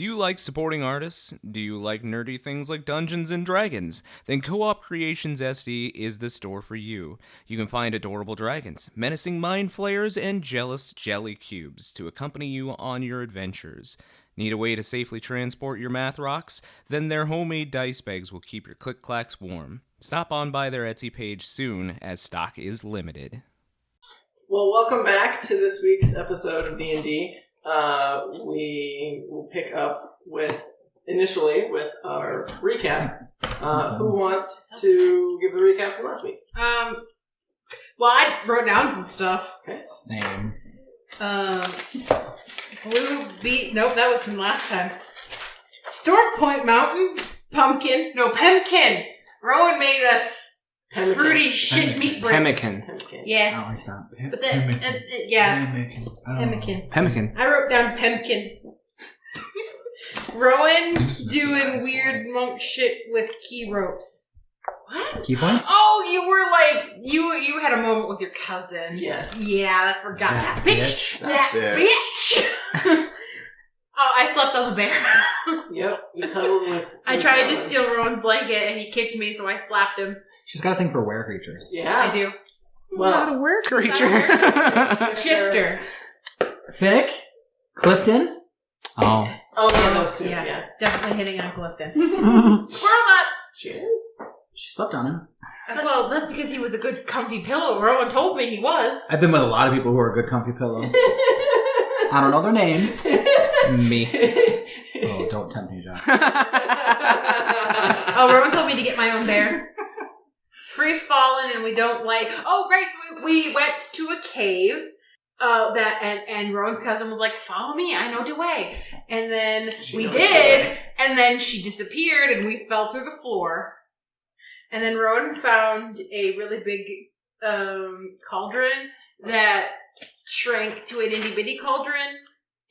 Do you like supporting artists? Do you like nerdy things like Dungeons and Dragons? Then Co-op Creations SD is the store for you. You can find adorable dragons, menacing mind flayers, and jealous jelly cubes to accompany you on your adventures. Need a way to safely transport your math rocks? Then their homemade dice bags will keep your click-clacks warm. Stop on by their Etsy page soon, as stock is limited. Well, welcome back to this week's episode of D&D. We will pick up initially with our recaps. Who wants to give the recap from last week? Well, I wrote down some stuff. Okay. Same. Blue beet. Nope, that was from last time. Storm Point Mountain. Pumpkin. No, Pemmican. Rowan made us fruity shit meat bricks. Pemmican. Yes. I like that. But yeah. Pemmican. I wrote down Pemmican. Rowan doing weird monk shit with key ropes. What? Key points? Oh, you were like, you had a moment with your cousin. Yes. Yeah, I forgot that bitch. That Bitch. Oh, I slept on the bear. Yep. You cuddled with... I tried to steal Rowan's blanket and he kicked me, so I slapped him. She's got a thing for were creatures. Yeah. I do. Well, Not a were creature. Shifter. Finnick? Clifton? Oh. Oh, yeah, those two. Yeah. Yeah. Definitely hitting on Clifton. Squirrel nuts! She is? She slept on him. Well, that's because he was a good comfy pillow. Rowan told me he was. I've been with a lot of people who are a good comfy pillow. I don't know their names. Me. Oh, don't tempt me, John. Oh, Rowan told me to get my own bear. Free fallen, and we don't like. Oh, right. So we went to a cave. And Rowan's cousin was like, "Follow me. I know the way." And then we did, and then she disappeared, and we fell through the floor. And then Rowan found a really big cauldron that shrank to an itty bitty cauldron.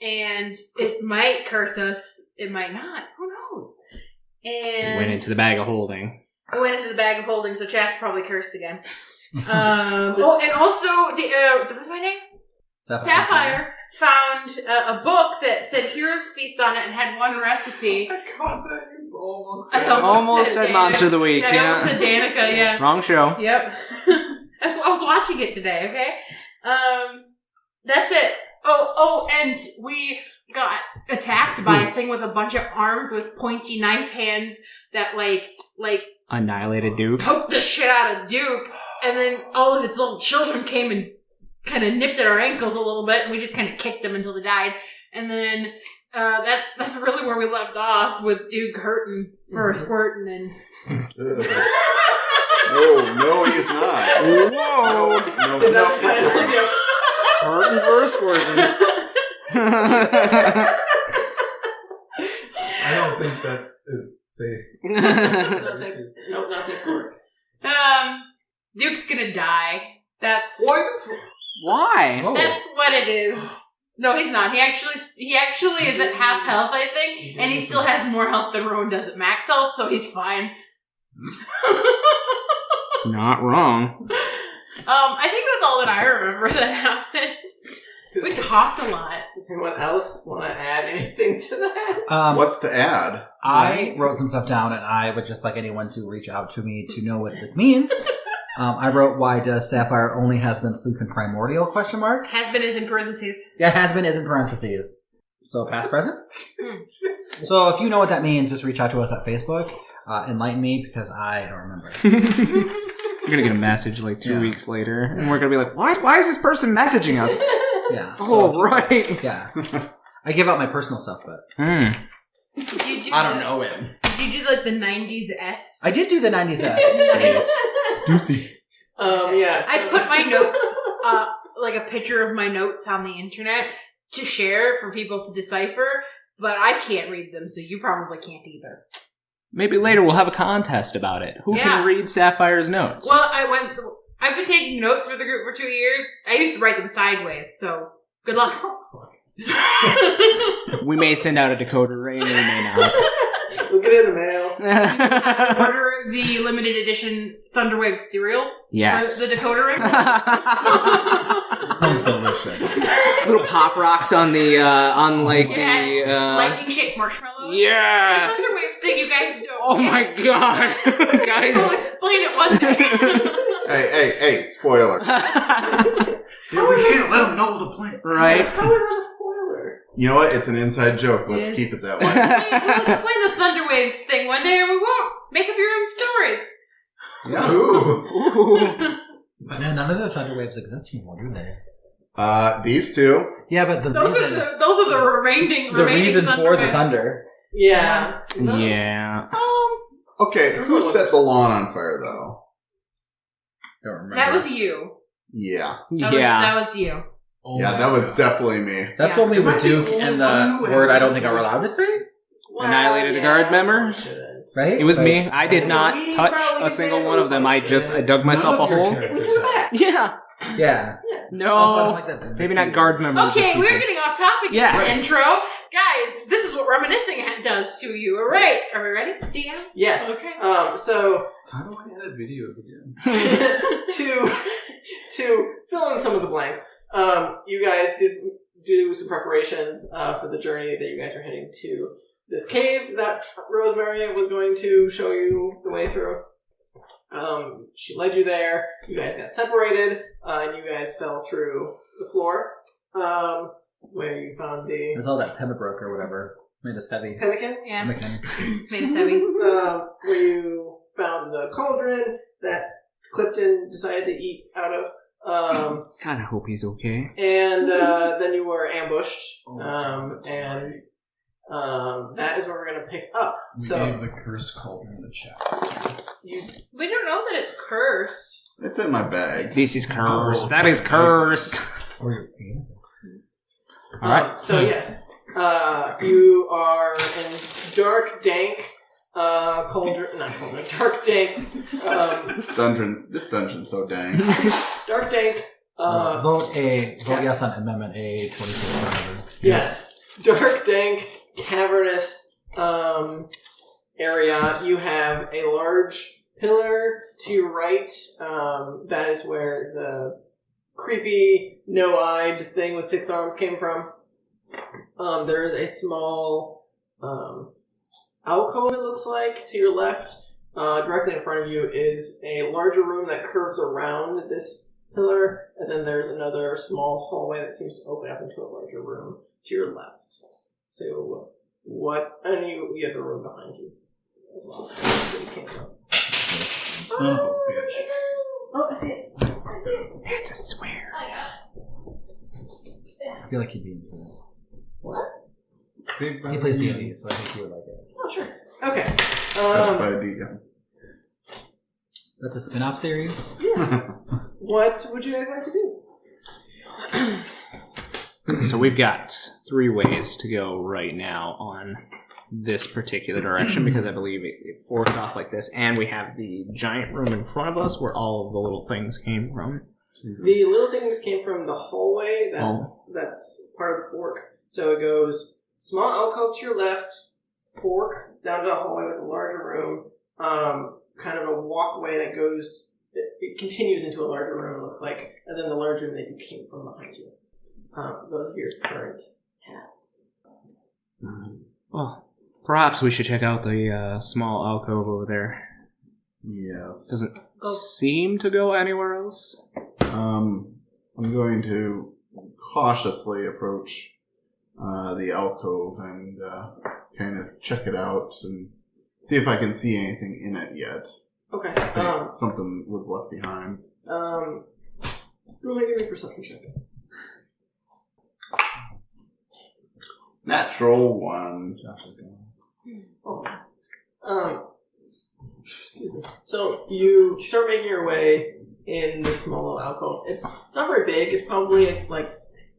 And it might curse us. It might not. Who knows? And Went into the bag of holding. I went into the bag of holding, so Chad's probably cursed again. Oh, and also, what's my name? Sapphire found a book that said Heroes Feast on it and had one recipe. I caught that. You Almost said Monster of the Week, I yeah. almost said Danica, yeah. Wrong show. Yep. That's why I was watching it today, okay? That's it. Oh, and we got attacked by a thing with a bunch of arms with pointy knife hands that like Annihilated Duke. poked the shit out of Duke, and then all of its little children came and kind of nipped at our ankles a little bit, and we just kind of kicked them until they died. And then that's really where we left off, with Duke hurting for squirting and. No, he's not. Whoa! No, Is that the title of the episode? Hurting for squirting. I don't think that is safe. Not safe. Nope, not safe for work. Duke's gonna die. That's Why? Oh. that's what it is. No, he's not. He actually is at half health, I think, and he still has more health than Rowan does at max health, so he's fine. It's not wrong. I think that's all that I remember that happened. We talked a lot. Does anyone else want to add anything to that? What's to add? I wrote some stuff down, and I would just like anyone to reach out to me to know what this means. I wrote, "Why does Sapphire only has been sleep in primordial?" ? Has been is in parentheses. Yeah, has been is in parentheses. So past presence. So if you know what that means, just reach out to us at Facebook. Enlighten me, because I don't remember. We're gonna get a message like 2 weeks later, and we're gonna be like, "What? Why is this person messaging us?" Yeah. Oh, right. Yeah. I give out my personal stuff, but Hmm. Did you I don't know him. Did you do like the 90s S? I did do the 90s S. Stussy. Yeah. So. I put my notes, like a picture of my notes on the internet to share for people to decipher, but I can't read them, so you probably can't either. Maybe later we'll have a contest about it. Who can read Sapphire's notes? Well, I've been taking notes for the group for 2 years. I used to write them sideways, so good luck. We may send out a decoder ring, we may not. We'll get it in the mail. Order the limited edition Thunderwave cereal. Yes. For the decoder ring. It's sounds delicious. Little pop rocks on the lightning shaped marshmallows. Yes. Like Thunderwaves thing you guys don't. Oh my god, I'll guys. explain it one day. Hey, spoiler. We can't let them know the plan. Right. How is that a spoiler? You know what? It's an inside joke. Let's Yes. keep it that way. We'll explain the Thunderwaves thing one day, or we won't. Make up your own stories. Yeah. Ooh. But man, none of the thunder waves exist anymore, do they? These two. Yeah, but the Those are the remaining reason for the Thunderwaves. thunder. Yeah. Yeah. Okay, who set the lawn on fire, though? Don't remember. That was you. Yeah. That was you. Oh Yeah, my that was God. definitely me. That's Yeah. what we Am I would the do only in one the who word has I don't think it? I'm allowed to say, Annihilated a guard member? Shouldn't. right? It was Like, me. I did not We touch probably a single did. one of them. I dug myself a hole. We took it back. Yeah. Yeah. No. Like that. Maybe not guard members. Okay, but we're people. getting off topic. Yes. Intro, guys. This is what reminiscing does to you. All right, are we ready, DM? Yes. Okay. So How do I edit videos again? to fill in some of the blanks, you guys did do some preparations for the journey that you guys are heading to this cave that Rosemary was going to show you the way through. She led you there. You guys got separated, and you guys fell through the floor, where you found the There's all that pembroke or whatever. Made us heavy. pemmican. Yeah, Pemmican. made us heavy. Where you found the cauldron that Clifton decided to eat out of. Kinda hope he's okay. And then you were ambushed, and that is where we're going to pick up. We So gave the cursed cauldron the chest. you, We don't know that it's cursed. It's in my bag. This is cursed. That is cursed. Or your penis. Alright. So yes, you are in dark, dank cauldron. Not cauldron. Dark, dank. This dungeon's so dang. Dark, dank. Vote yes on Amendment A24 whatever. Yes, dark, dank, cavernous area. You have a large pillar to your right. That is where the creepy, no-eyed thing with 6 arms came from. There is a small alcove, it looks like, to your left. Directly in front of you is a larger room that curves around this pillar, and then there's another small hallway that seems to open up into a larger room to your left. So, and you have a room behind you as well. That's where you came from. Son of a bitch. Oh, I see it. I see it. That's a swear. I feel like he'd be into it. What? Saved by He the plays DM. D&D, so I think he would like it. Oh, sure. Okay. Touched by a DM. That's a spin-off series? Yeah. What would you guys like to do? So we've got 3 ways to go right now on this particular direction because I believe it forked off like this, and we have the giant room in front of us where all of the little things came from. The little things came from the hallway. That's part of the fork. So it goes small alcove to your left, fork down to a hallway with a larger room, kind of a walkway that goes. It continues into a larger room. It looks like, and then the large room that you came from behind you. Those are your current paths. Well, perhaps we should check out the small alcove over there. Yes. Doesn't seem to go anywhere else. I'm going to cautiously approach the alcove and kind of check it out and see if I can see anything in it yet. Okay. I think something was left behind. Go ahead and give me a perception check. Natural 1. Josh is going. Oh. Excuse me. So you start making your way in this small little alcove. It's not very big. It's probably like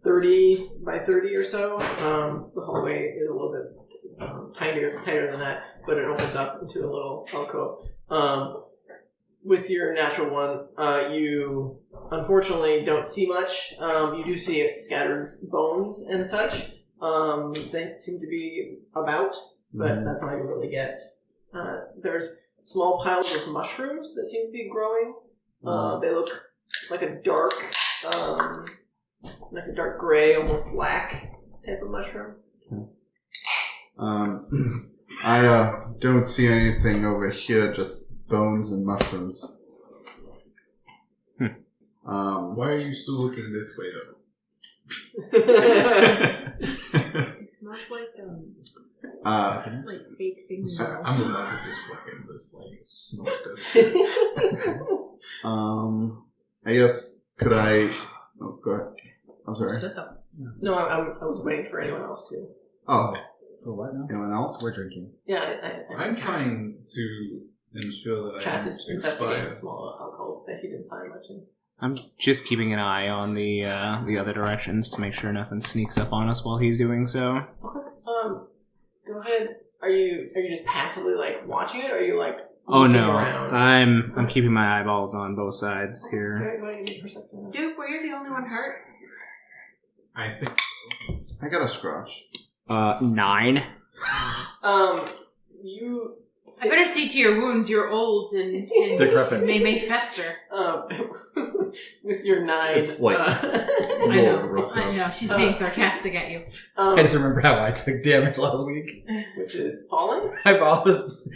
30 by 30 or so. The hallway is a little bit tighter than that, but it opens up into a little alcove. With your natural 1, you unfortunately don't see much. You do see it scatters bones and such. They seem to be about, but that's all you really get. There's small piles of mushrooms that seem to be growing. They look like a dark like a dark gray, almost black type of mushroom. I don't see anything over here, just bones and mushrooms. Why are you still looking this way, though? It smells like fake things. I'm about to just fucking just snort this. I guess, could I... Oh, go ahead. I'm sorry. No, I was waiting for anyone else to. Oh, For what now? anyone else? We're drinking. Yeah, I'm trying to ensure that Chaz I is don't investigating expire. a small alcove that he didn't find much in. I'm just keeping an eye on the other directions to make sure nothing sneaks up on us while he's doing so. Okay. Go ahead. Are you just passively watching it, or are you Oh looking no, around? I'm keeping my eyeballs on both sides here. Okay, go ahead and give me perception. Duke, were you the only one hurt? I think so. I got a scratch. 9. You I better see to your wounds. You're old and Decrepit. may fester. with your 9. It's like- I know. roughed I up. know. She's being sarcastic at you. I just remember how I took damage last week. which is falling. I've always...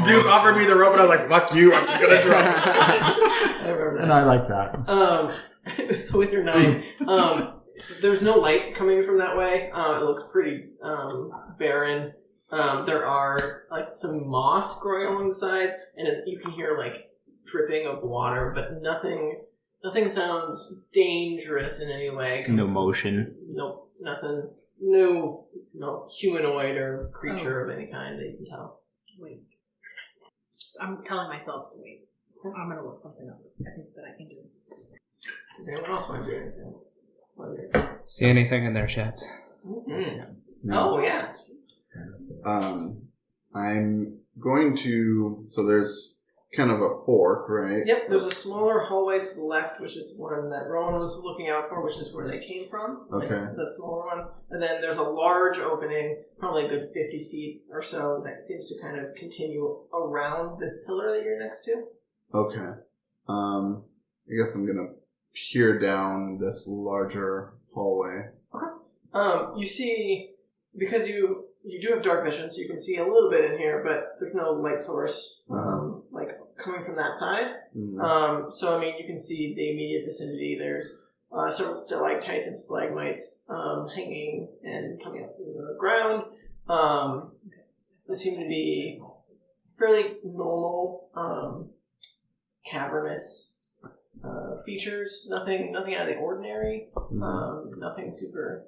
Duke offered me the rope and I was like, fuck you, I'm just gonna drop. I remember that. And I like that. So with your 9, there's no light coming from that way. It looks pretty barren. There are some moss growing along the sides, and you can hear dripping of water, but nothing sounds dangerous in any way. No motion. Nope, nothing. No humanoid or creature of any kind that you can tell. Wait. I'm telling myself to wait. I'm gonna look something up. I think that I can do. Does anyone else want to do anything? See anything in there, chats? Mm-hmm. No. Oh yeah. I'm going to... So there's kind of a fork, right? Yep, there's a smaller hallway to the left, which is the one that Rowan was looking out for, which is where they came from. Okay. The smaller ones. And then there's a large opening, probably a good 50 feet or so, that seems to kind of continue around this pillar that you're next to. Okay. I guess I'm gonna peer down this larger hallway. You see, because you do have dark vision, so you can see a little bit in here, but there's no light source, coming from that side. Mhm. So, you can see the immediate vicinity. There's several stalactites and stalagmites hanging and coming up from the ground. They seem to be fairly normal, cavernous features. Nothing out of the ordinary. Nothing super...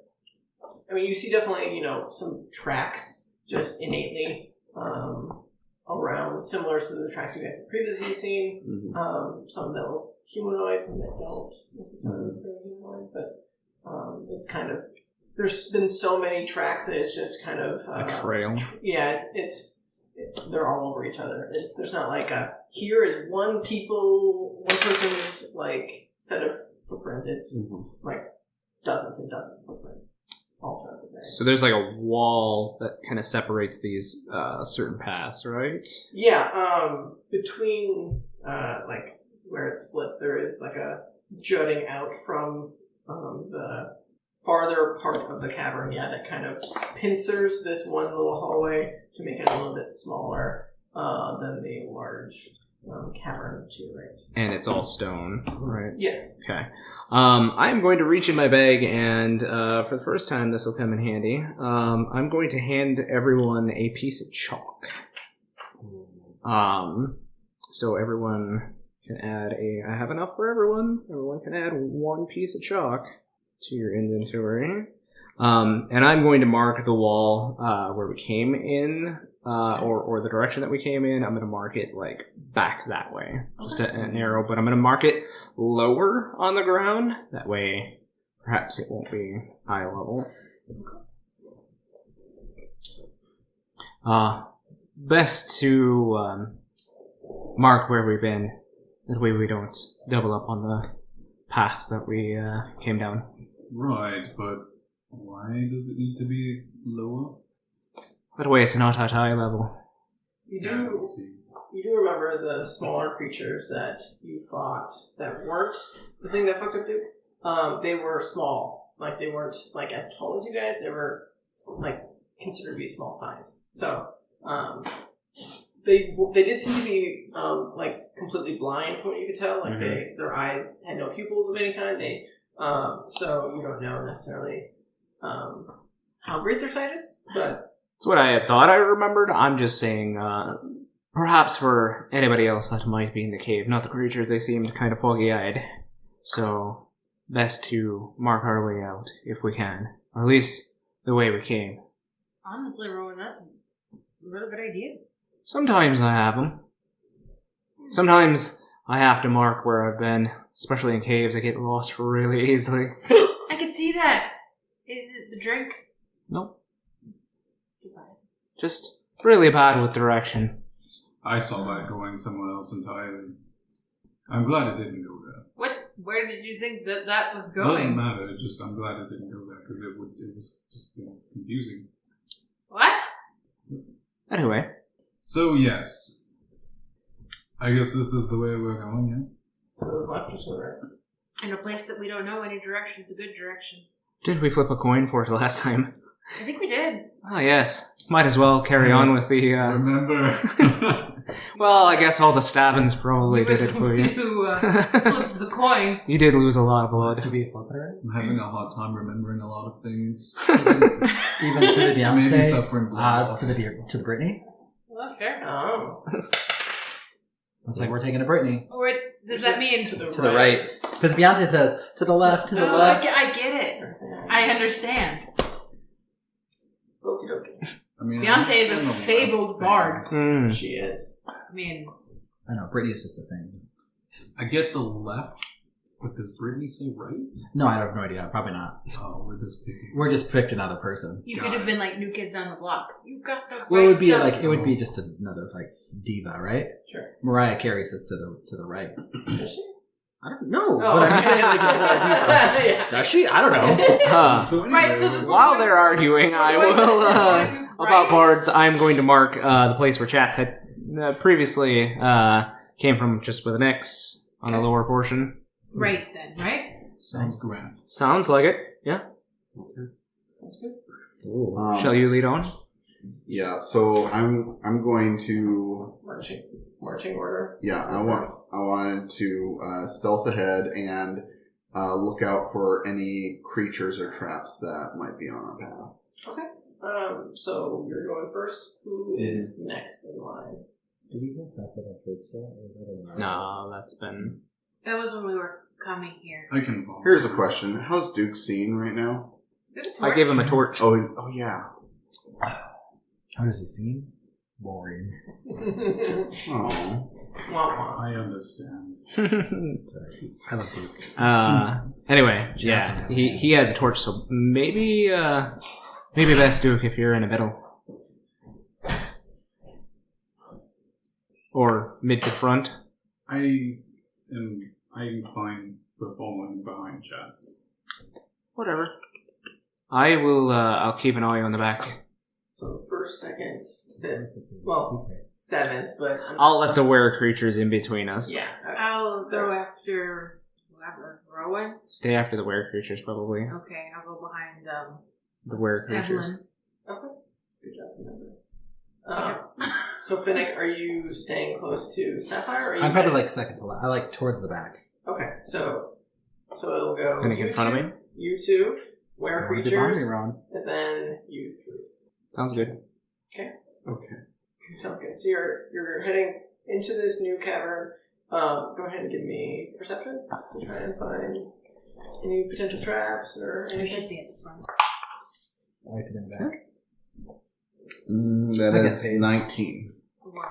you see definitely, some tracks just innately around, similar to the tracks you guys have previously seen. Mhm. Some that look humanoid, some that don't necessarily look very humanoid, but it's kind of... There's been so many tracks that it's just kind of... A trail. They're all over each other. There's not here is one person's set of footprints. It's dozens and dozens of footprints all throughout this area. So there's a wall that kind of separates these certain paths, right? Yeah, between where it splits, there is a jutting out from the farther part of the cavern. Yeah, that kind of pincers this one little hallway to make it a little bit smaller than the large cavern to your right. And it's all stone, right? Yes. Okay. I'm going to reach in my bag, and for the first time, this will come in handy. I'm going to hand everyone a piece of chalk. So everyone can add I have enough for everyone. Everyone can add 1 piece of chalk to your inventory. And I'm going to mark the wall where we came in, or the direction that we came in. I'm going to mark it back that way, just an arrow. But I'm going to mark it lower on the ground. That way, perhaps it won't be eye level. Best to mark where we've been. That way we don't double up on the path that we came down. Right, but why does it need to be lower? That way it's not at eye level. You do remember the smaller creatures that you fought that weren't the thing that fucked up Duke? they were small. Like they weren't like as tall as you guys. They were like considered to be small size. So they did seem to be like completely blind from what you could tell. Like their eyes had no pupils of any kind. They so you don't know necessarily how great their sight is, but That's what I had thought I remembered. I'm just saying, perhaps for anybody else that might be in the cave, not the creatures, they seemed kind of foggy-eyed. So, best to mark our way out, if we can. Or at least, the way we came. Honestly, Rowan, that's a really good idea. Sometimes I have them. Sometimes I have to mark where I've been, especially in caves. I get lost really easily. I can see that. Is it the drink? Nope. Just really bad with direction. I saw that going somewhere else entirely. I'm glad it didn't go there. Where did you think that was Doesn't going? matter. I'm glad it didn't go there because it was just confusing. What? Anyway. So yes, I guess this is the way we're going. Yeah. to the left or to the right. In a place that we don't know any direction's a good direction. Did we flip a coin for it last time? I think we did. Oh, yes. Might as well carry on with the, Remember? Well, I guess all the stabbings probably did it for you. You flipped the coin. You did lose a lot of blood. To be flippant, I'm having a hard time remembering a lot of things. even to the I may be Beyonce, suffering blood loss. to the Britney. Well, that's fair. Oh. Looks like we're taking a Britney. Oh, wait, does that mean... to To the right. Because Beyonce says, to the left, to the Oh, left. I get it. I understand. Okie dokie. I mean, Beyonce is a I don't know fabled what bard. Hmm. She is. I mean, I know, Britney's just a thing. I get the left, but does Brittany say right? No, I have no idea. Probably not. Oh, we're just picking. We're just picked another person. you could have been like New Kids on the Block. You got the Well, it right would be stuff. like it would be just another like diva, right? Sure. Mariah Carey sits to the right. Does she? I don't know. Oh. But I'm saying like it's not a diva. Yeah. Does she? I don't know. So anyway, Right, so the- While they're arguing, I We're will, going about right. bards, I'm going to mark the place where chats had previously came from just with an X on the lower portion. Right then, right? sounds grand. Sounds like it. Yeah. That's good. Ooh. Shall you lead on? Yeah, so I'm going to Marching order. yeah I wanted to stealth ahead and look out for any creatures or traps that might be on our path. Okay. So you're going first. Who is next in line? Did we get past that quiz still? Or is that a No, that's been... That was when we were coming here. I can follow. Here's a question: how's Duke seeing right now? I gave him a torch. Oh yeah. How does he seem? Boring. Oh. Wah, wah. I understand. I love Duke. Anyway, yeah, he has a torch, so maybe best Duke if you're in the middle. Or mid to front. I'm fine with following behind chats. Whatever. I will, I'll keep an eye on the back. So first, second, fifth, well, seventh, but I'll let the were creatures in between us. yeah. I'll go after whoever. Rowan? Stay after the were creatures, probably. Okay, I'll go behind The were creatures. Evelyn. Okay. Good job. So Finnick, are you staying close to Sapphire? Or are you I'm probably headed- like second to last. I like towards the back. Okay, so it'll go. Finnick in you front of two, me? You two, were Don't get behind creatures, me, Ron. and then you three. Sounds good. Okay. Sounds good. So you're heading into this new cavern. Go ahead and give me perception to try and find any potential traps or We should anything. be at the front. I like to in the back. That I get is paid. 19. Wow.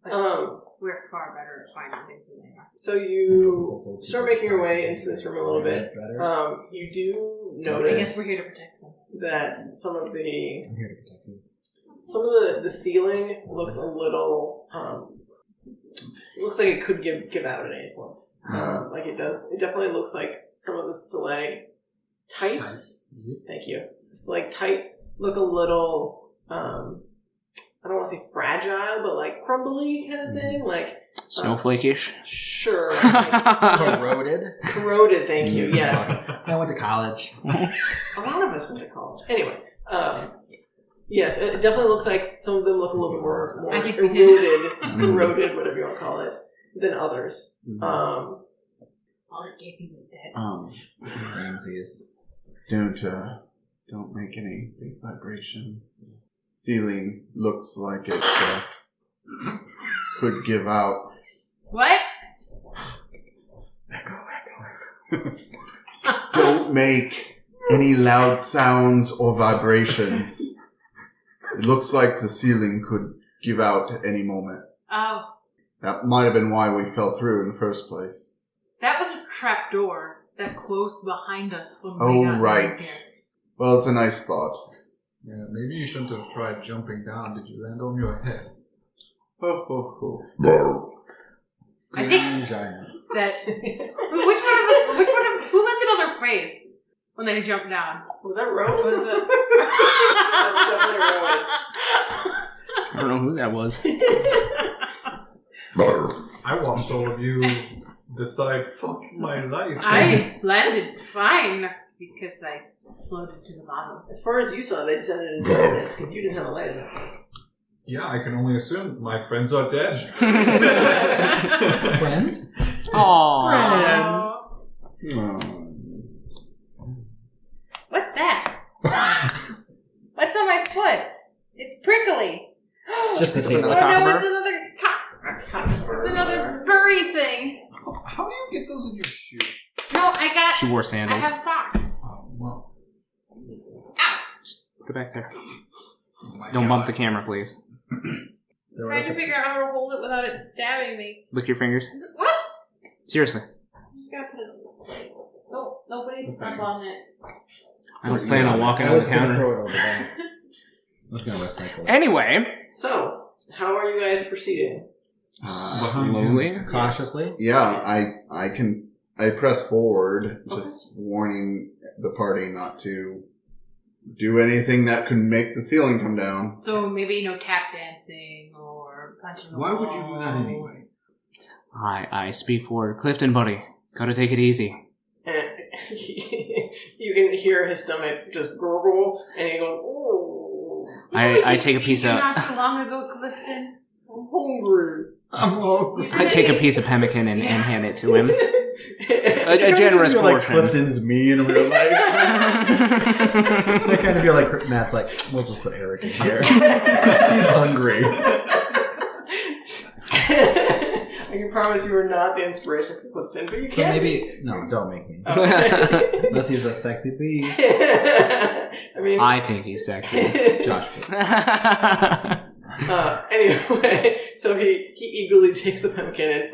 But we're far better at finding things than they are. So you start making your way into this room a little bit. You do I guess notice we're here to protect them. that some of the I'm here to protect you. the ceiling looks a little looks like it could give out at any point. Like it does. It definitely looks like some of the stalactites. Thank you. Stalactites look a little. I don't want to say fragile, but like crumbly kind of thing. Like Snowflake-ish. Sure. Corroded. Corroded, thank you, yes. I went to college. A lot of us went to college. Anyway, yes, it definitely looks like some of them look a little bit more I think we did. corroded, whatever you want to call it, than others. All it gave me was dead. Samesies. Don't make any big vibrations. The ceiling looks like it could give out. What? Echo. Don't make any loud sounds or vibrations. It looks like the ceiling could give out at any moment. Oh, That might have been why we fell through in the first place. that was a trap door that closed behind us when we Oh, got right. down here. Well, it's a nice thought. Yeah, maybe you shouldn't have tried jumping down. Did you land on your head? Ho, ho, ho. I think Giant. that who lifted on their face when they jumped down? Was that Rowan? Was it? I don't know who that was. I watched all of you decide, fuck my life. I landed fine because I floated to the bottom. As far as you saw, they descended into darkness because you didn't have a light in that point. Yeah, I can only assume my friends are dead. Friend? Aww. What's that? What's on my foot? It's prickly. It's just the It's table. Oh another no, cockabird? it's another furry thing. How do you get those in your shoe? No, I got. She wore I sandals. have socks. Oh, well. Put it back there. Oh my Don't God. bump the camera, please. Trying to figure out how to hold it without it stabbing me. Lick your fingers. What? Seriously. I'm just gonna put it on the table. No, nobody's up on it. I don't plan on walking I on the was gonna counter. throw it over there. I was gonna recycle it. Anyway. So, how are you guys proceeding? Behind you. Slowly. Cautiously. Yeah, I press forward, just warning the party not to do anything that could make the ceiling come down. So maybe tap dancing or punching the Why would you do that walls. anyway? I speak for Clifton, buddy. Gotta take it easy. And you can hear his stomach just gurgle, and he goes, "Oh, I take a piece of Not too long ago, Clifton. I'm hungry." I'm hungry. I take a piece of pemmican and hand it to him. A generous feel like portion. Clifton's me in real life. I kind of feel like Matt's like, we'll just put Eric in here. He's hungry. I can promise you are not the inspiration for Clifton, but you But can. maybe no, don't make me. Okay. Unless he's a sexy beast. I mean, I think he's sexy. Josh. anyway, so he eagerly takes the pumpkin and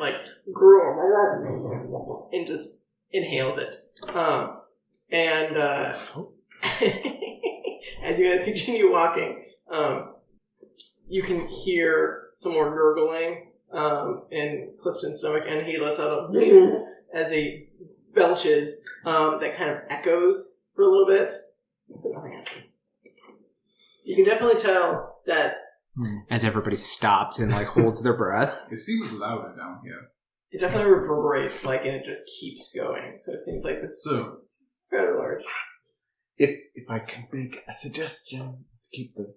and just inhales it. As you guys continue walking, you can hear some more gurgling in Clifton's stomach, and he lets out a as he belches that kind of echoes for a little bit, but nothing happens. You can definitely tell that As everybody stops and holds their breath. It seems louder down here. it definitely reverberates, and it just keeps going. So it seems like this So, is fairly large. If I can make a suggestion, let's keep the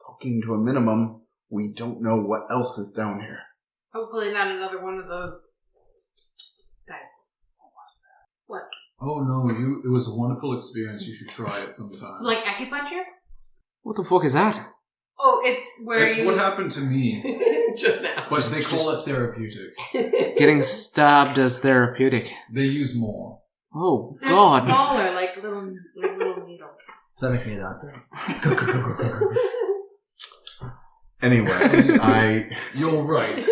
talking to a minimum. We don't know what else is down here. Hopefully not another one of those guys. What was that? What? oh no, it was a wonderful experience. You should try it sometime. Like acupuncture? What the fuck is that? Oh, it's where That's you... what happened to me, Just now. but they call it therapeutic. Getting stabbed as therapeutic. They use more. Oh, They're God. smaller, like little needles. Does that make me a doctor? Anyway, You're right.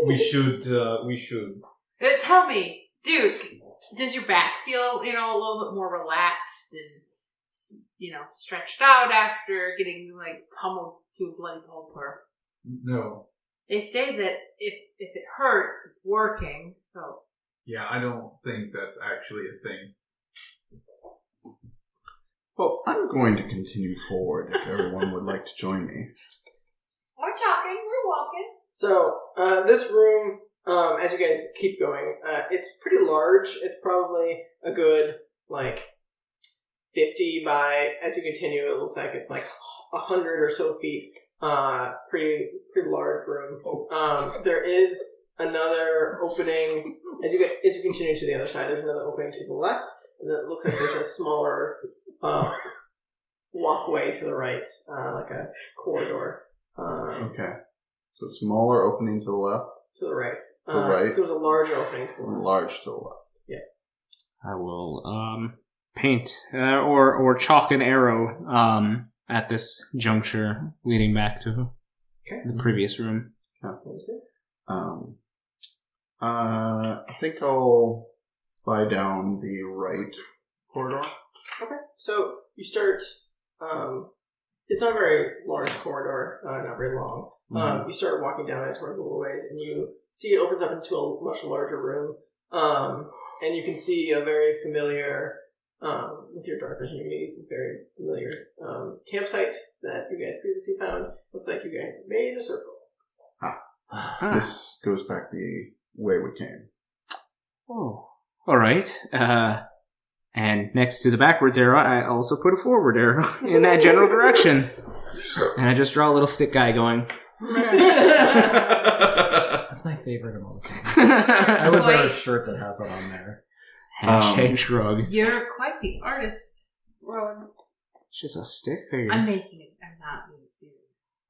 We should. Tell me, dude, does your back feel, a little bit more relaxed and, stretched out after getting, pummeled to a bloody pulper? No. They say that if it hurts, it's working, so... Yeah, I don't think that's actually a thing. well, I'm going to continue forward if everyone would like to join me. We're talking, we're walking. So, this room as you guys keep going, it's pretty large. It's probably a good, 50 by, as you continue, it looks like it's 100 or so feet. Pretty large room. There is another opening, as you continue to the other side, there's another opening to the left, and it looks like there's a smaller, walkway to the right, like a corridor. Okay. So smaller opening to the left. To the right. To the right. There's a larger opening to the left. Large to the left. Yeah. I will paint or chalk an arrow at this juncture leading back to the previous room. I think I'll spy down the right corridor. Okay. So you start. It's not a very large corridor, not very long. You start walking down it towards a little ways, and you see it opens up into a much larger room. And you can see a very familiar, with your dark vision, you see a very familiar campsite that you guys previously found. Looks like you guys made a circle. This goes back the way we came. Oh, all right. And next to the backwards arrow, I also put a forward arrow in that general direction. And I just draw a little stick guy going. That's my favorite emoji. I would wear a shirt that has that on there. Hashtag shrug. You're quite the artist, Rowan. It's just a stick figure. I'm making it. I'm not being serious.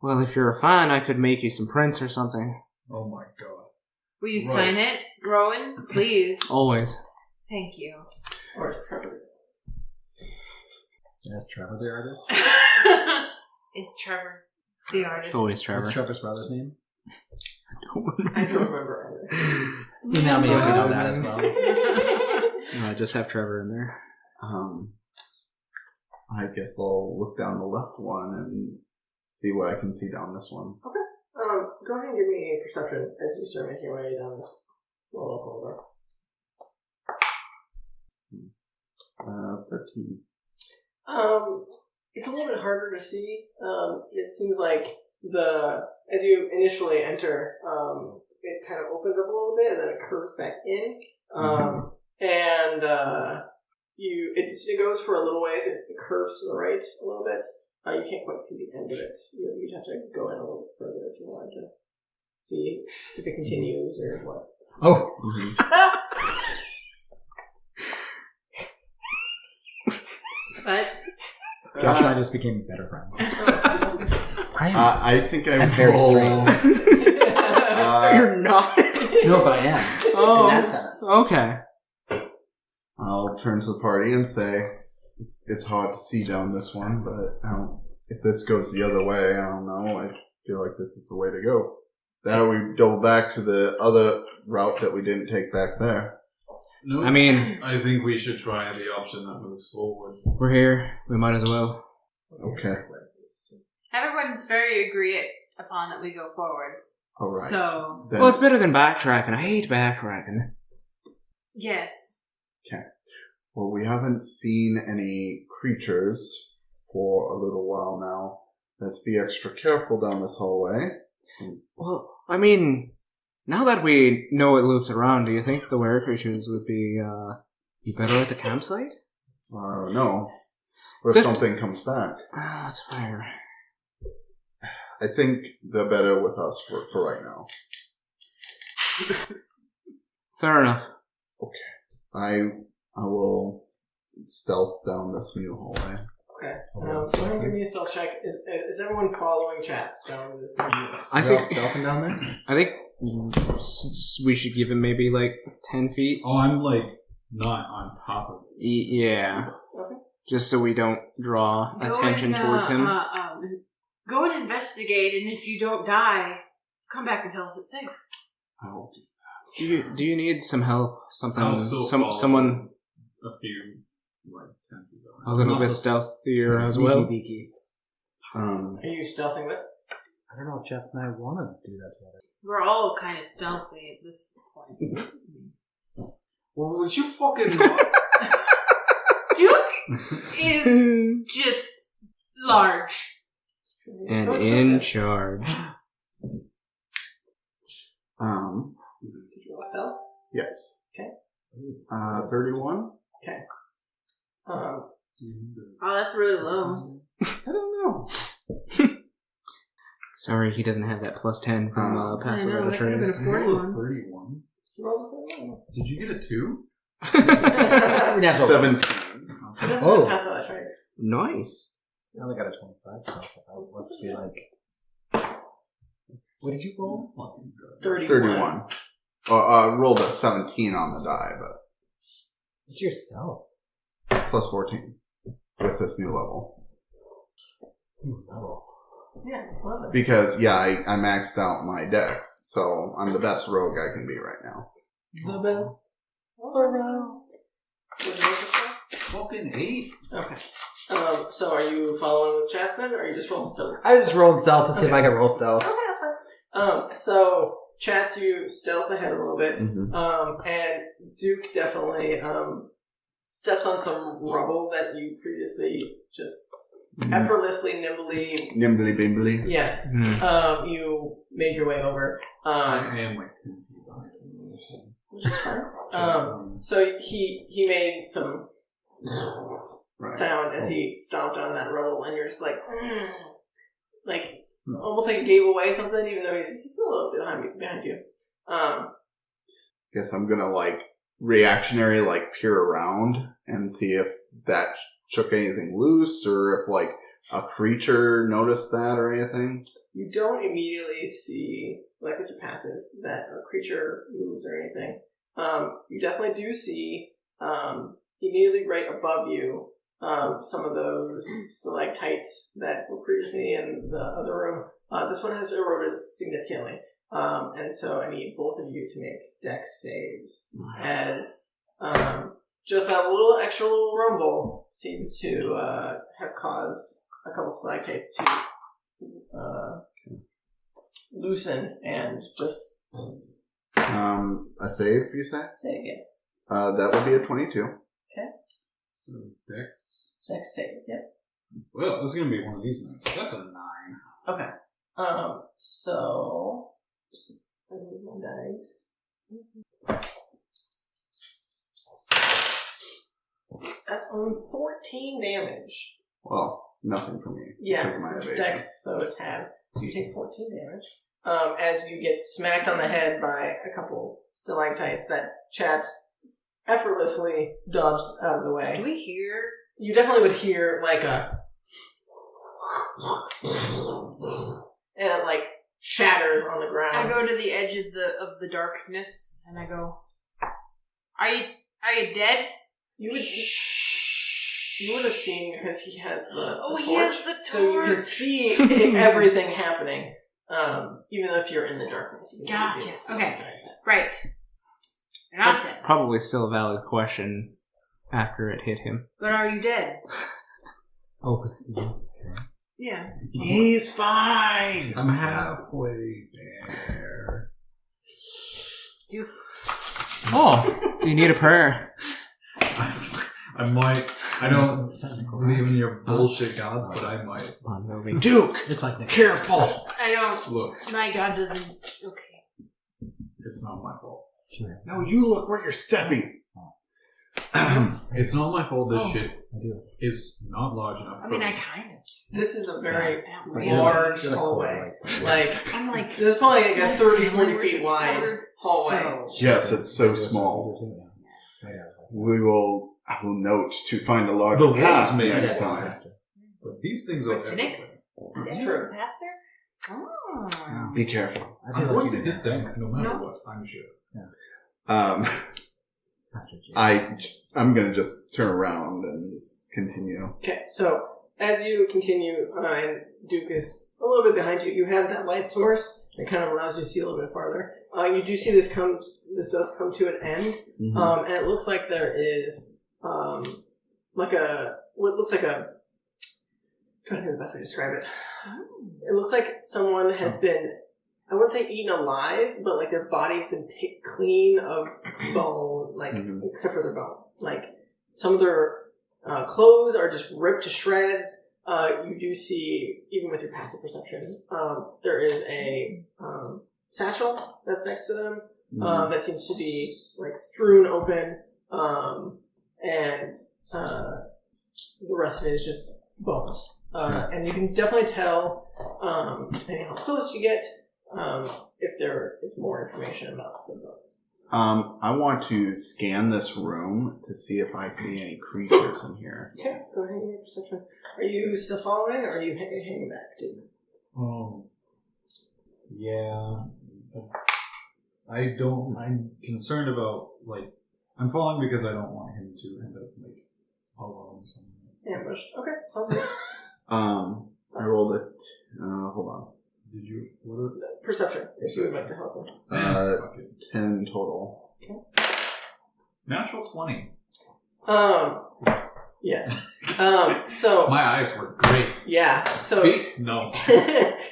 Well, if you're a fan, I could make you some prints or something. Oh my god. Will you sign it, Rowan? Please. Always. Thank you. Or is Trevor is. Is Trevor the artist? Is Trevor the artist? It's always Trevor. What's Trevor's brother's name? I don't remember either. Email me if you know that as well. I just have Trevor in there. I guess I'll look down the left one and see what I can see down this one. Okay. Go ahead and give me a perception as you start making your way down this small little corridor. 13. It's a little bit harder to see. It seems like as you initially enter, it kind of opens up a little bit and then it curves back in. And it goes for a little ways. It curves to the right a little bit. You can't quite see the end of it. You'd have to go in a little bit further if you wanted to see if it continues or what. Oh. But Josh and I just became better friends. I think I'm very strange. You're not. No, but I am. Oh, In that sense. okay. I'll turn to the party and say, it's hard to see down this one, but if this goes the other way, I don't know. I feel like this is the way to go. That or we double back to the other route that we didn't take back there. No, I mean, I think we should try the option that moves forward. we're here. We might as well. Okay. everyone's very agreed upon that we go forward. All right. So, Then, Well, it's better than backtracking. I hate backtracking. yes. well, we haven't seen any creatures for a little while now. Let's be extra careful down this hallway. Well, I mean, now that we know it loops around, do you think the were creatures would be better at the campsite? No. What if Good. something comes back? Ah, that's fair. I think they're better with us for right now. Fair enough. I will stealth down this new hallway. Okay. So I'm give me a stealth check. Is everyone following chats down this new I We're all think stealthing down there? I think we should give him maybe like 10 feet. Oh, I'm like not on top of it. Yeah. Okay. Just so we don't draw attention towards him. Go and investigate, and if you don't die, come back and tell us it's safe. I'll do Do you need some help? Something? I'll still follow Someone a few, like 10 feet away. a little I'm bit also stealthier as Sneaky well. beaky. Are you stealthing with? I don't know if Jets and I want to do that together. We're all kind of stealthy at this point. Well, would you fucking not? Duke is just large. And So is in Clifton. charge. roll stealth. Yes. Okay. 31? Okay. Oh, that's really low. I don't know. Sorry, he doesn't have that plus 10 from I Passive know, that could have been a Trace. 41. 31. You roll the 31. Did you get a 2? Natural. 17. He doesn't Oh. have pass without trace. Nice. I only got a 25 stealth. If I was to be like. What did you roll? Fucking good. 31. 31. Rolled a 17 on the die, but What's your stealth? plus 14 with this new level. Ooh, level. Yeah, love it. Because, yeah, I maxed out my dex, so I'm the best rogue I can be right now. The best around. What is it? Fucking 8? Okay. So are you following with chats then, or are you just rolling stealth? I was just rolling stealth to see if I could roll stealth. Okay, that's fine. So chats, you stealth ahead a little bit. Mm-hmm. And Duke definitely steps on some rubble that you previously just effortlessly, nimbly. Nimbly bimbly. Yes. Mm. You made your way over. I am like 10 feet behind. Which is fine. So he made some Right. sound as he stomped on that rubble, and you're just like almost like he gave away something, even though he's still a little bit behind you. Guess I'm gonna reactionary peer around and see if that shook anything loose or if a creature noticed that or anything. You don't immediately see, with your passive, that a creature moves or anything. You definitely do see immediately right above you some of those stalactites that were previously in the other room. This one has eroded significantly. And so I need both of you to make dex saves as just that extra little rumble seems to have caused a couple stalactites to loosen and just A save, you say? say yes. That would be a 22. So, Dex. Dex save, yep. Well, this is going to be one of these nights. That's a 9. Okay. So I need my dice. That's only 14 damage. Well, nothing for me. Yeah, because of my it's a evasion. dex, so it's half. So you take 14 damage. As you get smacked on the head by a couple stalactites that Chats effortlessly dodges out of the way. Do we hear? You definitely would hear a and it shatters on the ground. I go to the edge of the darkness and I go, Are you dead? You would have seen because he has the Oh, torch, he has the so you can torch. see everything happening. Even if you're in the darkness, you can Gotcha. do it. Okay. Sorry. Right. You're not dead. Probably still a valid question after it hit him. But are you dead? Oh, Yeah. He's fine! I'm halfway there. Oh, do you need a prayer? I might. I don't believe in your bullshit gods, but I might. On moving. Duke! it's like Careful! I don't. Look, My god doesn't. Okay. it's not my fault. Sure. No, you look where you're stepping. It's not my fault this Oh. shit I do. is not large enough. I mean, I kind of. This is a very Yeah. large You're hallway. I'm like. This is probably a my 30, family 40 feet worships wide powder, hallway. so- Yes, it's so small. I will note to find a larger The walls path may next be time. But these things are With Phoenix? everywhere. That's true. Pastor? Oh. Be careful. I I'm feel like going you to did hit that. them no matter No. what, I'm sure. After Jay. I'm gonna just turn around and just continue. Okay, so as you continue, and Duke is a little bit behind you, you have that light source that kind of allows you to see a little bit farther. You do see this does come to an end, Mhm. and it looks like there is what looks like a. I'm trying to think of the best way to describe it. It looks like someone has been, I wouldn't say eaten alive, but their body's been picked clean of bone, Mhm. except for their bone. Some of their clothes are just ripped to shreds. You do see, even with your passive perception, there is a satchel that's next to them. that seems to be like strewn open, and the rest of it is just bones. And you can definitely tell, depending on how close you get, if there is more information about the bones. I want to scan this room to see if I see any creatures in here. Okay, go ahead and give me a perception. Are you still following, or are you hanging back, dude? Yeah. I'm concerned about, like, I'm following because I don't want him to end up, like, alone somewhere. Ambushed. Okay, sounds good. I rolled it. Hold on. Did you? What? Perception, if you would like to help him. 10 total. Okay. Natural 20. Yes. So My eyes were great. yeah. So Feet? No.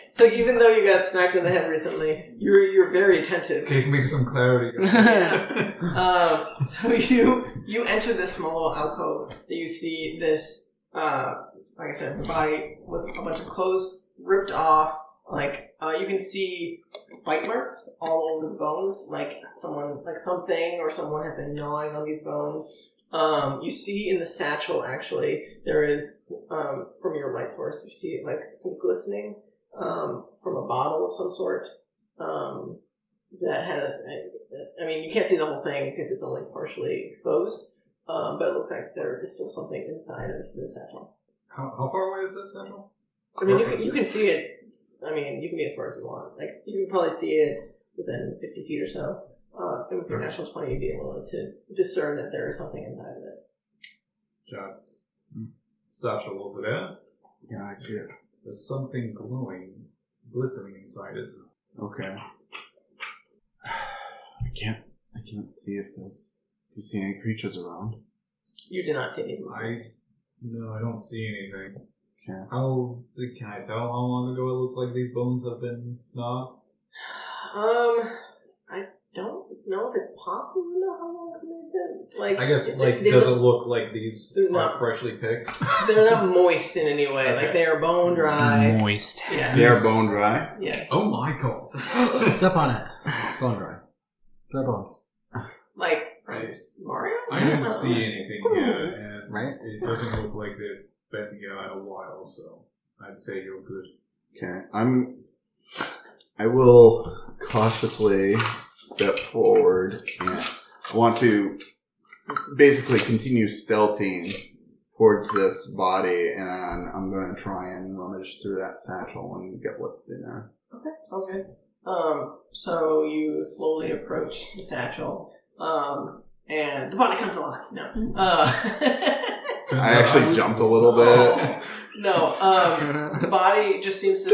so even though you got smacked in the head recently, you're very attentive. Gave me some clarity. Yeah. So you enter this small alcove that you see this like I said, body with a bunch of clothes ripped off. Like you can see bite marks all over the bones, like something or someone has been gnawing on these bones. You see in the satchel, actually, there is, from your light source, you see like some glistening from a bottle of some sort that has, I mean, you can't see the whole thing because it's only partially exposed, but it looks like there is still something inside of the satchel. How far away is this satchel? I mean, you can see it. I mean, you can be as far as you want. Like, you can probably see it within 50 feet or so. And with your natural 20, you'd be able to discern that there is something inside of it. Shots. Satchel over there. Yeah, I see it. There's something glistening inside it. Okay. I can't see if you see any creatures around. You do not see any movement. No, I don't see anything. Okay. Can I tell how long ago it looks like these bones have been gnawed? I don't know if it's possible to know how long somebody's been. Like, I guess, they does it look like these are freshly picked? They're not moist in any way. Okay. Like, they are bone dry. Moist. Yeah. They are bone dry. Yes. Oh my god. Step on it. Bone dry. Dry bones. Like, from Mario? I didn't see anything yet, and Right. it doesn't look like they've been here in a while, so I'd say you're good. Okay. I will cautiously step forward and I want to basically continue stealthing towards this body, and I'm going to try and rummage through that satchel and get what's in there. Okay, sounds good. So you slowly approach the satchel, and the body comes alive. No. I actually jumped a little bit. No, the body just seems to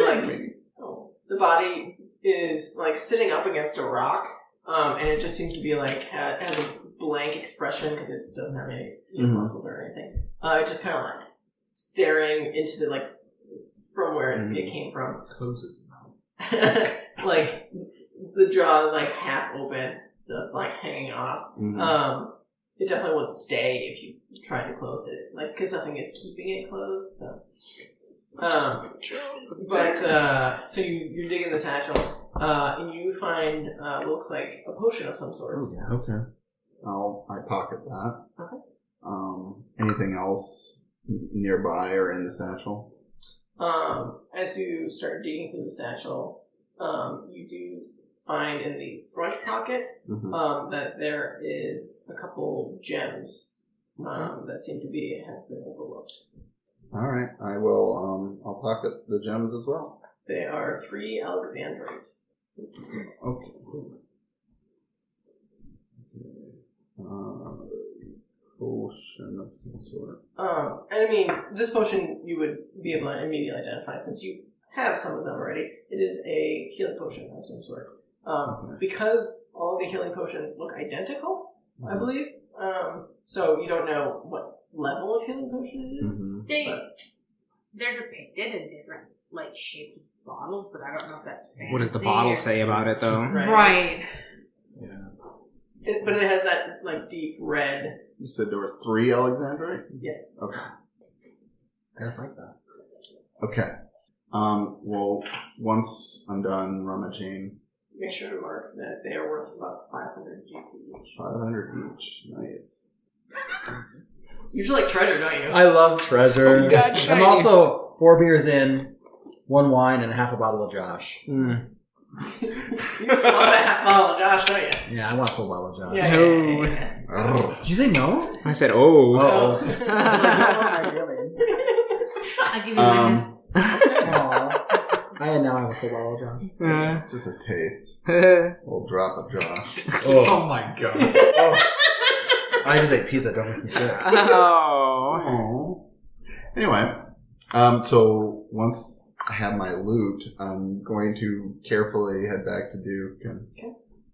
the body is like sitting up against a rock, and it just seems to be like has a blank expression because it doesn't have any muscles or anything. It just kind of like staring into the like from where it came from. Closes mouth. Like the jaw is like half open, just like hanging off. It definitely wouldn't stay if you tried to close it, like because nothing is keeping it closed. So, so you dig in the satchel, and you find looks like a potion of some sort. Okay. I pocket that. Okay. Anything else nearby or in the satchel? As you start digging through the satchel, you do find in the front pocket that there is a couple gems that seem to have been overlooked. All right, I will. I'll pocket the gems as well. They are 3 Alexandrite. Okay. Potion of some sort. And I mean, this potion you would be able to immediately identify since you have some of them already. It is a healing potion of some sort. Because all of the healing potions look identical, I believe. So you don't know what level of healing potion it is. They're depicted in different like shaped bottles, but I don't know if that's fancy. What does the bottle say about it, though? Right. Yeah. But it has that like deep red. You said there was 3 Alexandrite? Yes. Okay. Just like that. Okay. Well, once I'm done rummaging, make sure to mark that they are worth about 500 GP each. 500 each. Nice. You just like treasure, don't you? I love treasure. Oh, God, shiny. I'm also 4 beers in, 1 wine, and half a bottle of Josh. Mm. You just love that bottle of Josh, don't you? Yeah, I want a full bottle of Josh. Yeah, No. yeah. Ugh. Did you say no? I said, oh. Oh. I give you my I now have a full bottle of Josh. Just a taste. A little drop of Josh. Oh my god. I just ate pizza. Don't make me sick. Oh. Oh. Anyway, so once I have my loot, I'm going to carefully head back to Duke, and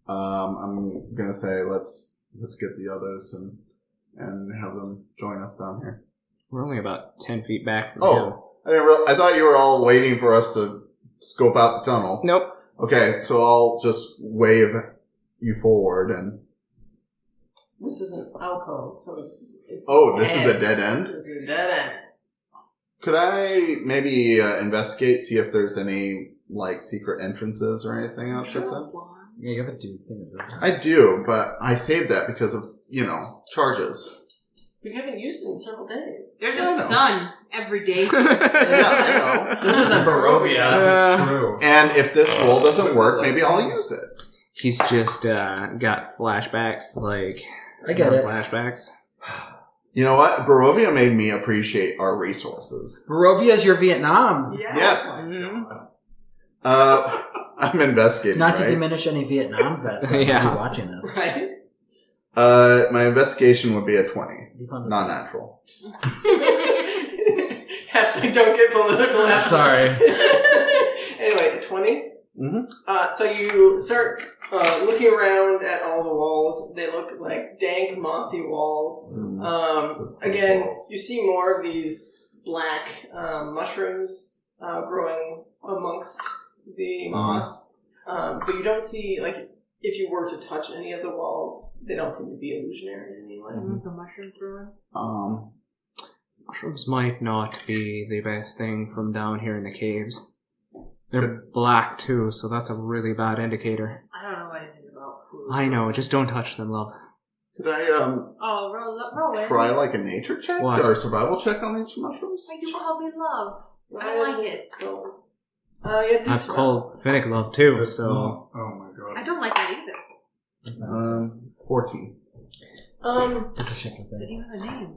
I'm gonna say let's get the others and have them join us down here. We're only about 10 feet back from Oh, I thought you were all waiting for us to scope out the tunnel. Nope. Okay, so I'll just wave you forward and. This is an alcove, so it's This is a dead end? This is a dead end. Could I maybe investigate, see if there's any, like, secret entrances or anything else this end? Yeah, you have a dude thing of this. I do, but I saved that because of, charges. We haven't used it in several days. There's I a know. sun every day. Yeah, I know. This isn't Barovia. This is true. And if this roll doesn't work, maybe I'll use it. He's just got flashbacks, like... I get it. Flashbacks. You know what? Barovia made me appreciate our resources. Barovia's your Vietnam. Yes. Mhm. I'm investigating, Not to right? diminish any Vietnam vets that Yeah. might be watching this. Right? My investigation would be a 20. Defund the Not police. natural. Hashtag don't get political. Sorry. Anyway, 20? Mm-hmm. So you start looking around at all the walls. They look like dank, mossy walls. Those Again, walls. you see more of these black mushrooms growing amongst the moss. But you don't see, like, if you were to touch any of the walls, they don't seem to be illusionary in any way. It's a mushroom growing. Mushrooms might not be the best thing from down here in the caves. They're black, too, so that's a really bad indicator. I don't know anything about food. I know, just don't touch them, love. Could I Oh, roll it. try like a nature check What? or a survival check on these mushrooms? Why you call me love? I like it. Yeah, do I've so. called Finnick love, too, It's so... not- oh my god. I don't like that either. 14. It's a shit But thing. you have a name.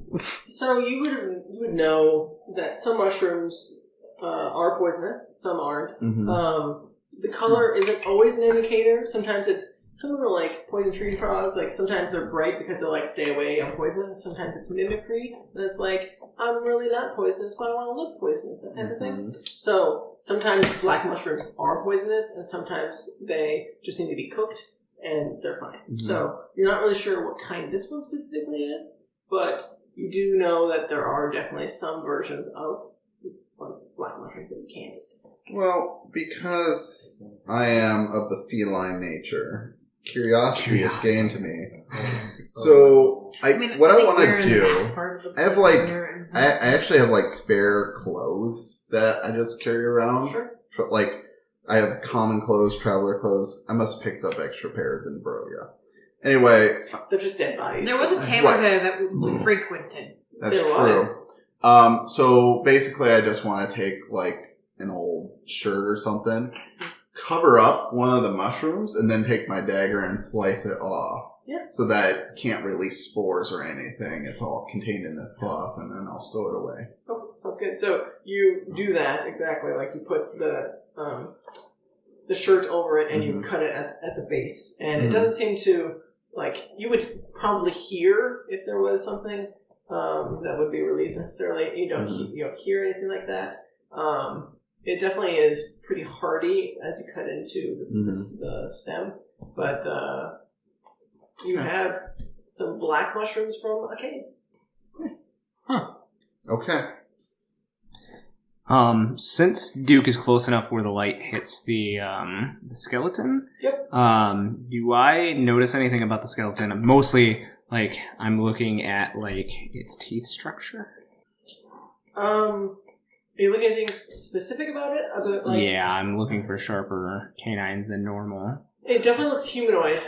So you would know that some mushrooms are poisonous, some aren't. Mm-hmm. The color isn't always an indicator. Sometimes some of them are like poison tree frogs. Like sometimes they're bright because they're like stay away, I'm poisonous. And sometimes it's mimicry, and it's like I'm really not poisonous, but I want to look poisonous. That type of thing. So sometimes black mushrooms are poisonous, and sometimes they just need to be cooked, and they're fine. Mm-hmm. So you're not really sure what kind this one specifically is, but you do know that there are definitely some versions of like black mushrooms that you can eat. Well, because I am of the feline nature, curiosity is gained to me. So, what I want to do, I have like, I actually have like spare clothes that I just carry around. Sure. Like, I have common clothes, traveler clothes. I must have picked up extra pairs in Barovia. Anyway, They're just dead bodies. There was a tailor Right. there that we frequented. that's There true. was. So basically I just want to take like an old shirt or something, cover up one of the mushrooms, and then take my dagger and slice it off. Yeah. So that it can't release spores or anything. It's all contained in this cloth, and then I'll stow it away. Okay, sounds good. So you do that exactly, like you put the shirt over it and you cut it at the base, and it doesn't seem to, like, you would probably hear if there was something that would be released necessarily. You don't hear anything like that. It definitely is pretty hardy as you cut into the stem, but you have some black mushrooms from a cave. Okay. Since Duke is close enough where the light hits the skeleton, Yep. Do I notice anything about the skeleton? Mostly, like, I'm looking at, like, its teeth structure. Are you looking at anything specific about it? Other, like, Yeah, I'm looking for sharper canines than normal. It definitely looks humanoid.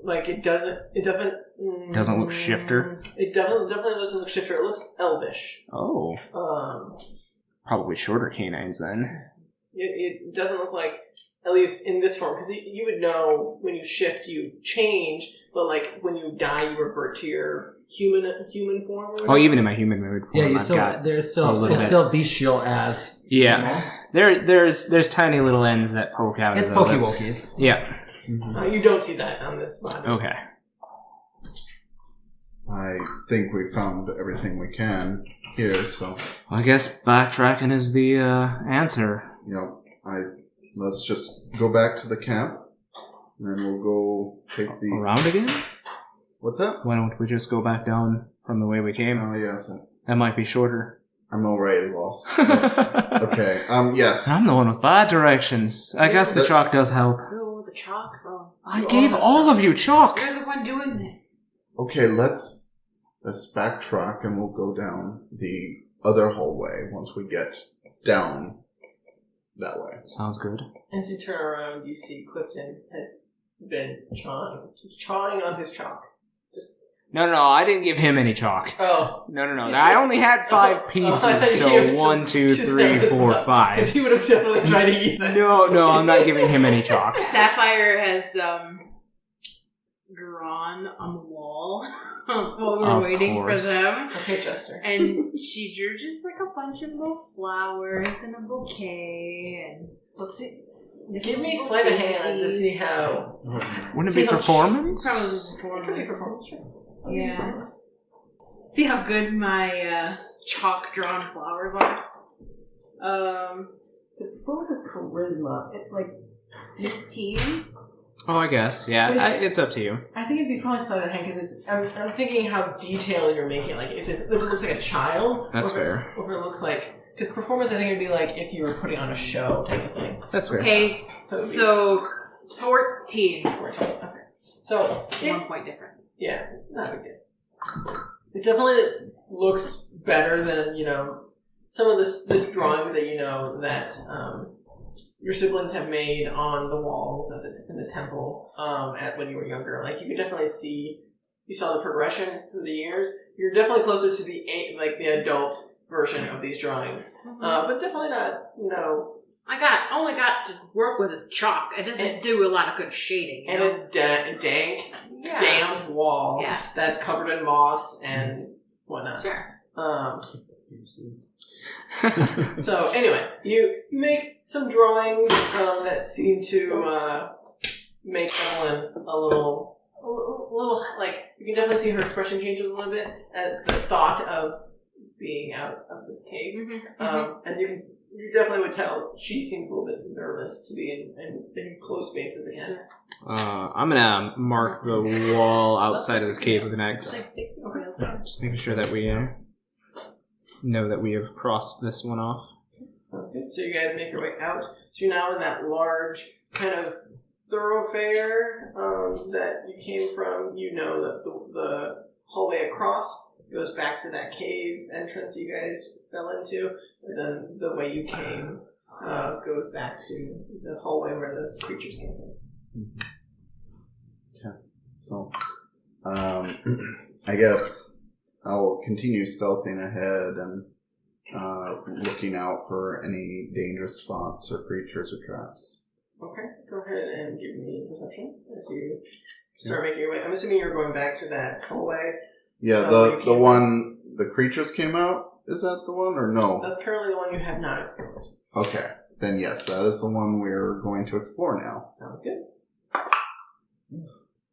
Like it doesn't. Doesn't look shifter? It definitely doesn't look shifter. It looks elvish. Oh. Um, Probably shorter canines then. it doesn't look like, at least in this form, because you would know when you shift, you change, but like when you die, you revert to your human form. Or whatever. Oh, even in my human mood form, Yeah, you I've still got there's a still little it's bit. still bestial as Yeah. There's tiny little ends that poke out. it's of the lips. Pokewokies. Yeah. You don't see that on this body. Okay. I think we found everything we can here, so Well, I guess backtracking is the answer. let's just go back to the camp, and then we'll go take the Around again? What's that? Why don't we just go back down from the way we came? Oh yes, That might be shorter. I'm already lost. I'm Okay. Yes. the one with bad directions. I guess the chalk does help. Oh, the chalk. Oh, I gave all of you chalk. you're the one doing this. Okay. Let's backtrack, and we'll go down the other hallway once we get down that way. Sounds good. As you turn around, you see Clifton has been chawing on his chalk. Just No, I didn't give him any chalk. oh. No. I only had 5 pieces, I thought you gave it so to- 1, 2, to 3, them as 4, well, 'cause 5. he would have definitely tried to eat that. No, I'm not giving him any chalk. Sapphire has drawn on the wall while we were Of waiting course. for them. Okay, Chester. And she drew just like a bunch of little flowers and a bouquet and Let's see. Give me sleight of hand to see how. Wouldn't See it be how performance? It could be performance. Sure. Yeah. See how good my chalk drawn flowers are. Because performance is charisma. It, like 15. Oh, I guess. Yeah, it's up to you. I think it'd be probably sleight of hand because it's. I'm thinking how detailed you're making it. Like if it looks like a child. That's or if fair. Or if it looks like. Because performance, I think it'd be like if you were putting on a show type of thing. That's fair. Okay, So, it'd be so 14. 14. Okay. So 1 point difference. yeah, not a big deal. It definitely looks better than some of the drawings that that your siblings have made on the walls in the temple when you were younger. Like you could definitely see, you saw the progression through the years. You're definitely closer to the adult version of these drawings, but definitely not. I only got to work with is chalk. It doesn't do a lot of good shading. And a dank, Yeah. damp wall Yeah. that's covered in moss and whatnot. Sure. So anyway, you make some drawings that seem to make Evelyn a little like you can definitely see her expression change a little bit at the thought of being out of this cave. As you definitely would tell, she seems a little bit nervous to be in close spaces again. I'm gonna mark the wall outside of this cave with an X. Just making sure that we know that we have crossed this one off. Sounds good. So you guys make your way out. So you're now in that large kind of thoroughfare that you came from. You know that the hallway across goes back to that cave entrance you guys fell into, and then the way you came goes back to the hallway where those creatures came from. Okay. So, I guess I'll continue stealthing ahead and looking out for any dangerous spots or creatures or traps. Okay, go ahead and give me perception as you start making your way. I'm assuming you're going back to that hallway. Yeah, the one the creatures came out. Is that the one or no? That's currently the one you have not explored. Okay, then yes, that is the one we're going to explore now. Sounds good.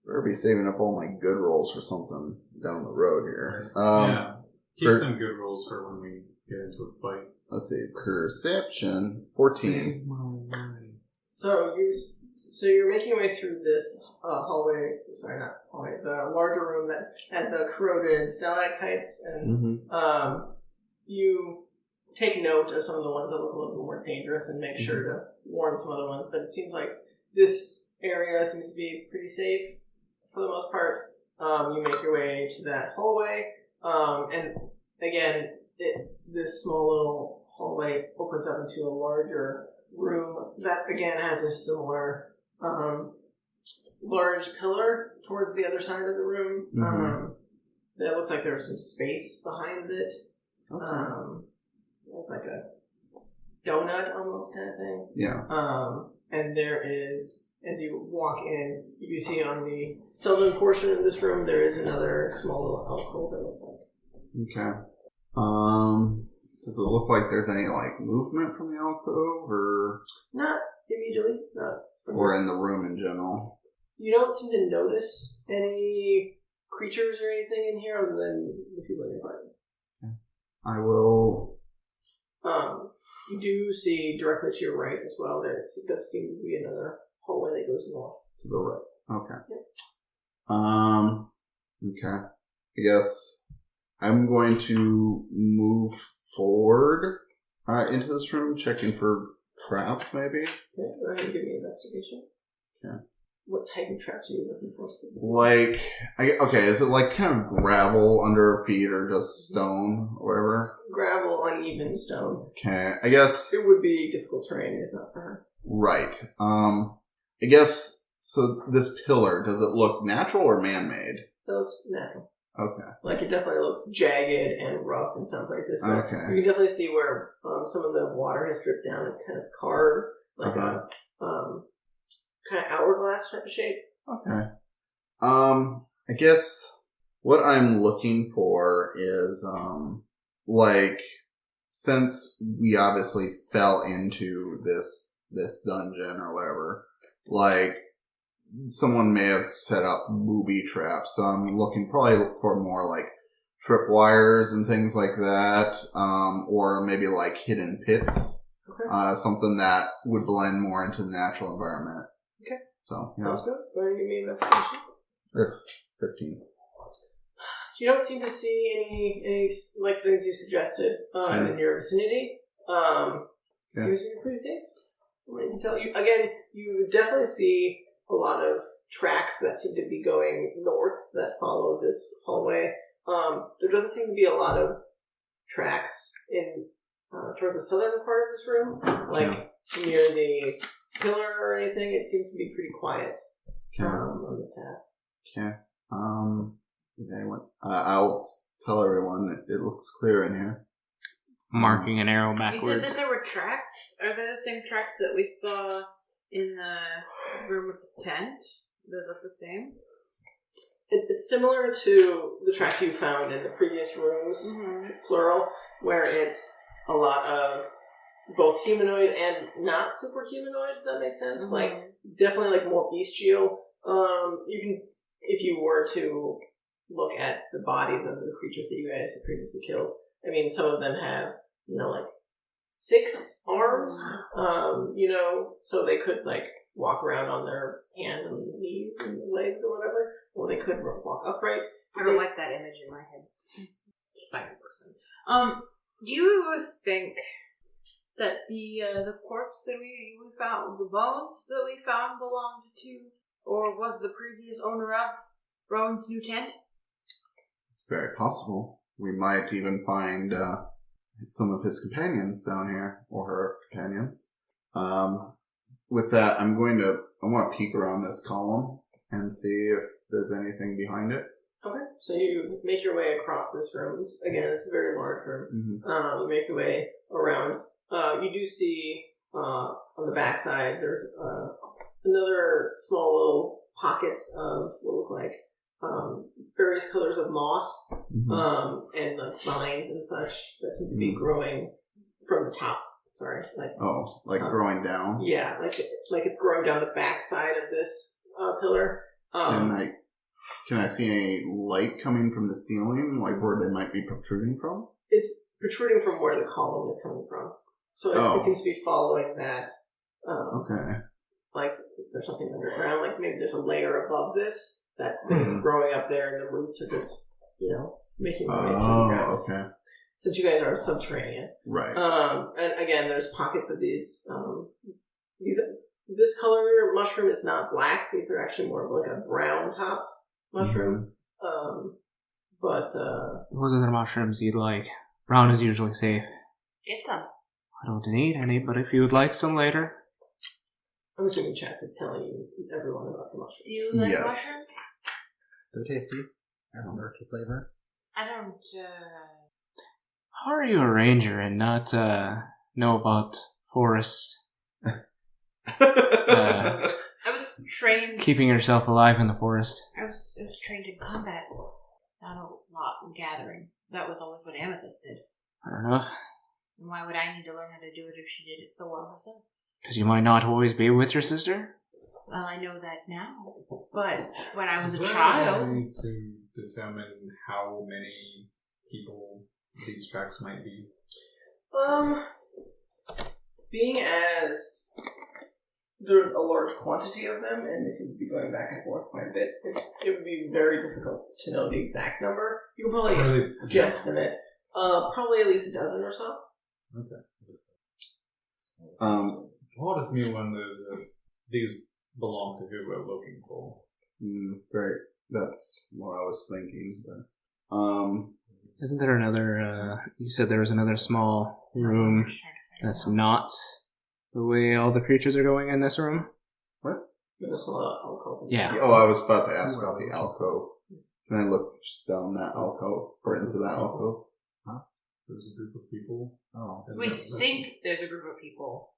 Better be saving up all my good rolls for something down the road here. Yeah. Keep per- them good rolls for when we get into a fight. Let's see, perception 14. So you're making your way through this hallway. Sorry, not hallway. The larger room that had the corroded stalactites, and you take note of some of the ones that look a little bit more dangerous, and make sure to warn some other ones. But it seems like this area seems to be pretty safe for the most part. You make your way to that hallway, and again, this small little hallway opens up into a larger room that again has a similar large pillar towards the other side of the room. Mhm. That looks like there's some space behind it. Okay. It's like a donut almost kind of thing. Yeah. And there is, as you walk in, you see on the southern portion of this room, there is another small little alcove, it looks like. Okay. Does it look like there's any like movement from the alcove, or Not immediately, not from or in the room in general? You don't seem to notice any creatures or anything in here other than the people in your party. I will. You do see directly to your right as well. There does seem to be another hallway that goes north. To the right. Okay. Yep. Okay. I guess I'm going to move forward into this room, checking for traps, maybe. Okay, go ahead and give me an investigation. Okay. What type of traps are you looking for specifically? Like, okay, is it like kind of gravel under our feet or just stone or whatever? Gravel, uneven stone. Okay, I guess. It would be difficult terrain if not for her. Right. I guess, so this pillar, does it look natural or man-made? That looks natural. Okay. Like, it definitely looks jagged and rough in some places. But Okay. you can definitely see where some of the water has dripped down and kind of carved, like a kind of hourglass type of shape. Okay. I guess what I'm looking for is, like, since we obviously fell into this dungeon or whatever, like, someone may have set up booby traps, so I'm looking probably for more, like, tripwires and things like that, or maybe, like, hidden pits. Okay. Something that would blend more into the natural environment. Okay. So, yeah. Sounds good. Go ahead and give me an investigation. 15. You don't seem to see any like things you suggested in your vicinity. Seems to be pretty safe. I can tell you again. You definitely see a lot of tracks that seem to be going north that follow this hallway. There doesn't seem to be a lot of tracks in towards the southern part of this room, like near the pillar or anything. It seems to be pretty quiet on this side. Okay. I'll tell everyone it looks clear in here. Marking an arrow You said backwards. that there were tracks? Are they the same tracks that we saw in the room with the tent? They look the same? It's similar to the tracks you found in the previous rooms, plural, where it's a lot of both humanoid and not super humanoid. Does that make sense? Like, definitely like more bestial. You can, if you were to look at the bodies of the creatures that you guys have previously killed, I mean, some of them have, like 6 arms, so they could like walk around on their hands and knees and legs or whatever, or they could walk upright. I don't like that image in my head. Spider person. Do you think that the corpse that we found, the bones that we found, belonged to, or was the previous owner of Rowan's new tent? It's very possible. We might even find some of his companions down here, or her companions. With that, I want to peek around this column and see if there's anything behind it. Okay, so you make your way across this room. Again, it's a very large room. You make your way around. You do see on the backside there's another small little pockets of what look like various colors of moss and like vines and such that seem to be growing from the top. Sorry, growing down. Yeah, like it's growing down the backside of this pillar. Can I see any light coming from the ceiling, like where they might be protruding from? It's protruding from where the column is coming from. So it seems to be following that. Okay. Like there's something underground, like maybe there's a layer above this that's growing up there, and the roots are just, making their way through the ground. Okay. Since you guys are subterranean, right? And again, there's pockets of these. This color mushroom is not black. These are actually more of like a brown top mushroom. But Those are the mushrooms you'd like. Brown is usually safe. Get some. I don't need any, but if you would like some later. I'm assuming Chats is telling you everyone about the mushrooms. Do you like Yes. mushrooms? They're tasty. Has an earthy flavor. I don't, How are you a ranger and not know about forest? I was trained. Keeping yourself alive in the forest. I was trained in combat, not a lot in gathering. That was always what Amethyst did. I don't know. And why would I need to learn how to do it if she did it so well herself? Because you might not always be with your sister? Well, I know that now, but when I was Is a there child, a way to determine how many people these tracks might be? Being as there's a large quantity of them, and they seem to be going back and forth quite a bit, it would be very difficult to know the exact number. You can Or at probably least guesstimate. Probably at least a dozen or so. Okay. Um, Part of me wonders if these belong to who we're looking for. very. That's what I was thinking. But, Isn't there another, you said there was another small room that's not the way all the creatures are going in this room? There's a lot of alcohol. Yeah. oh, I was about to ask about the alcove. Can I look just down that alcove or into that alcove? There's a group of people. Oh. we think there's a group of people.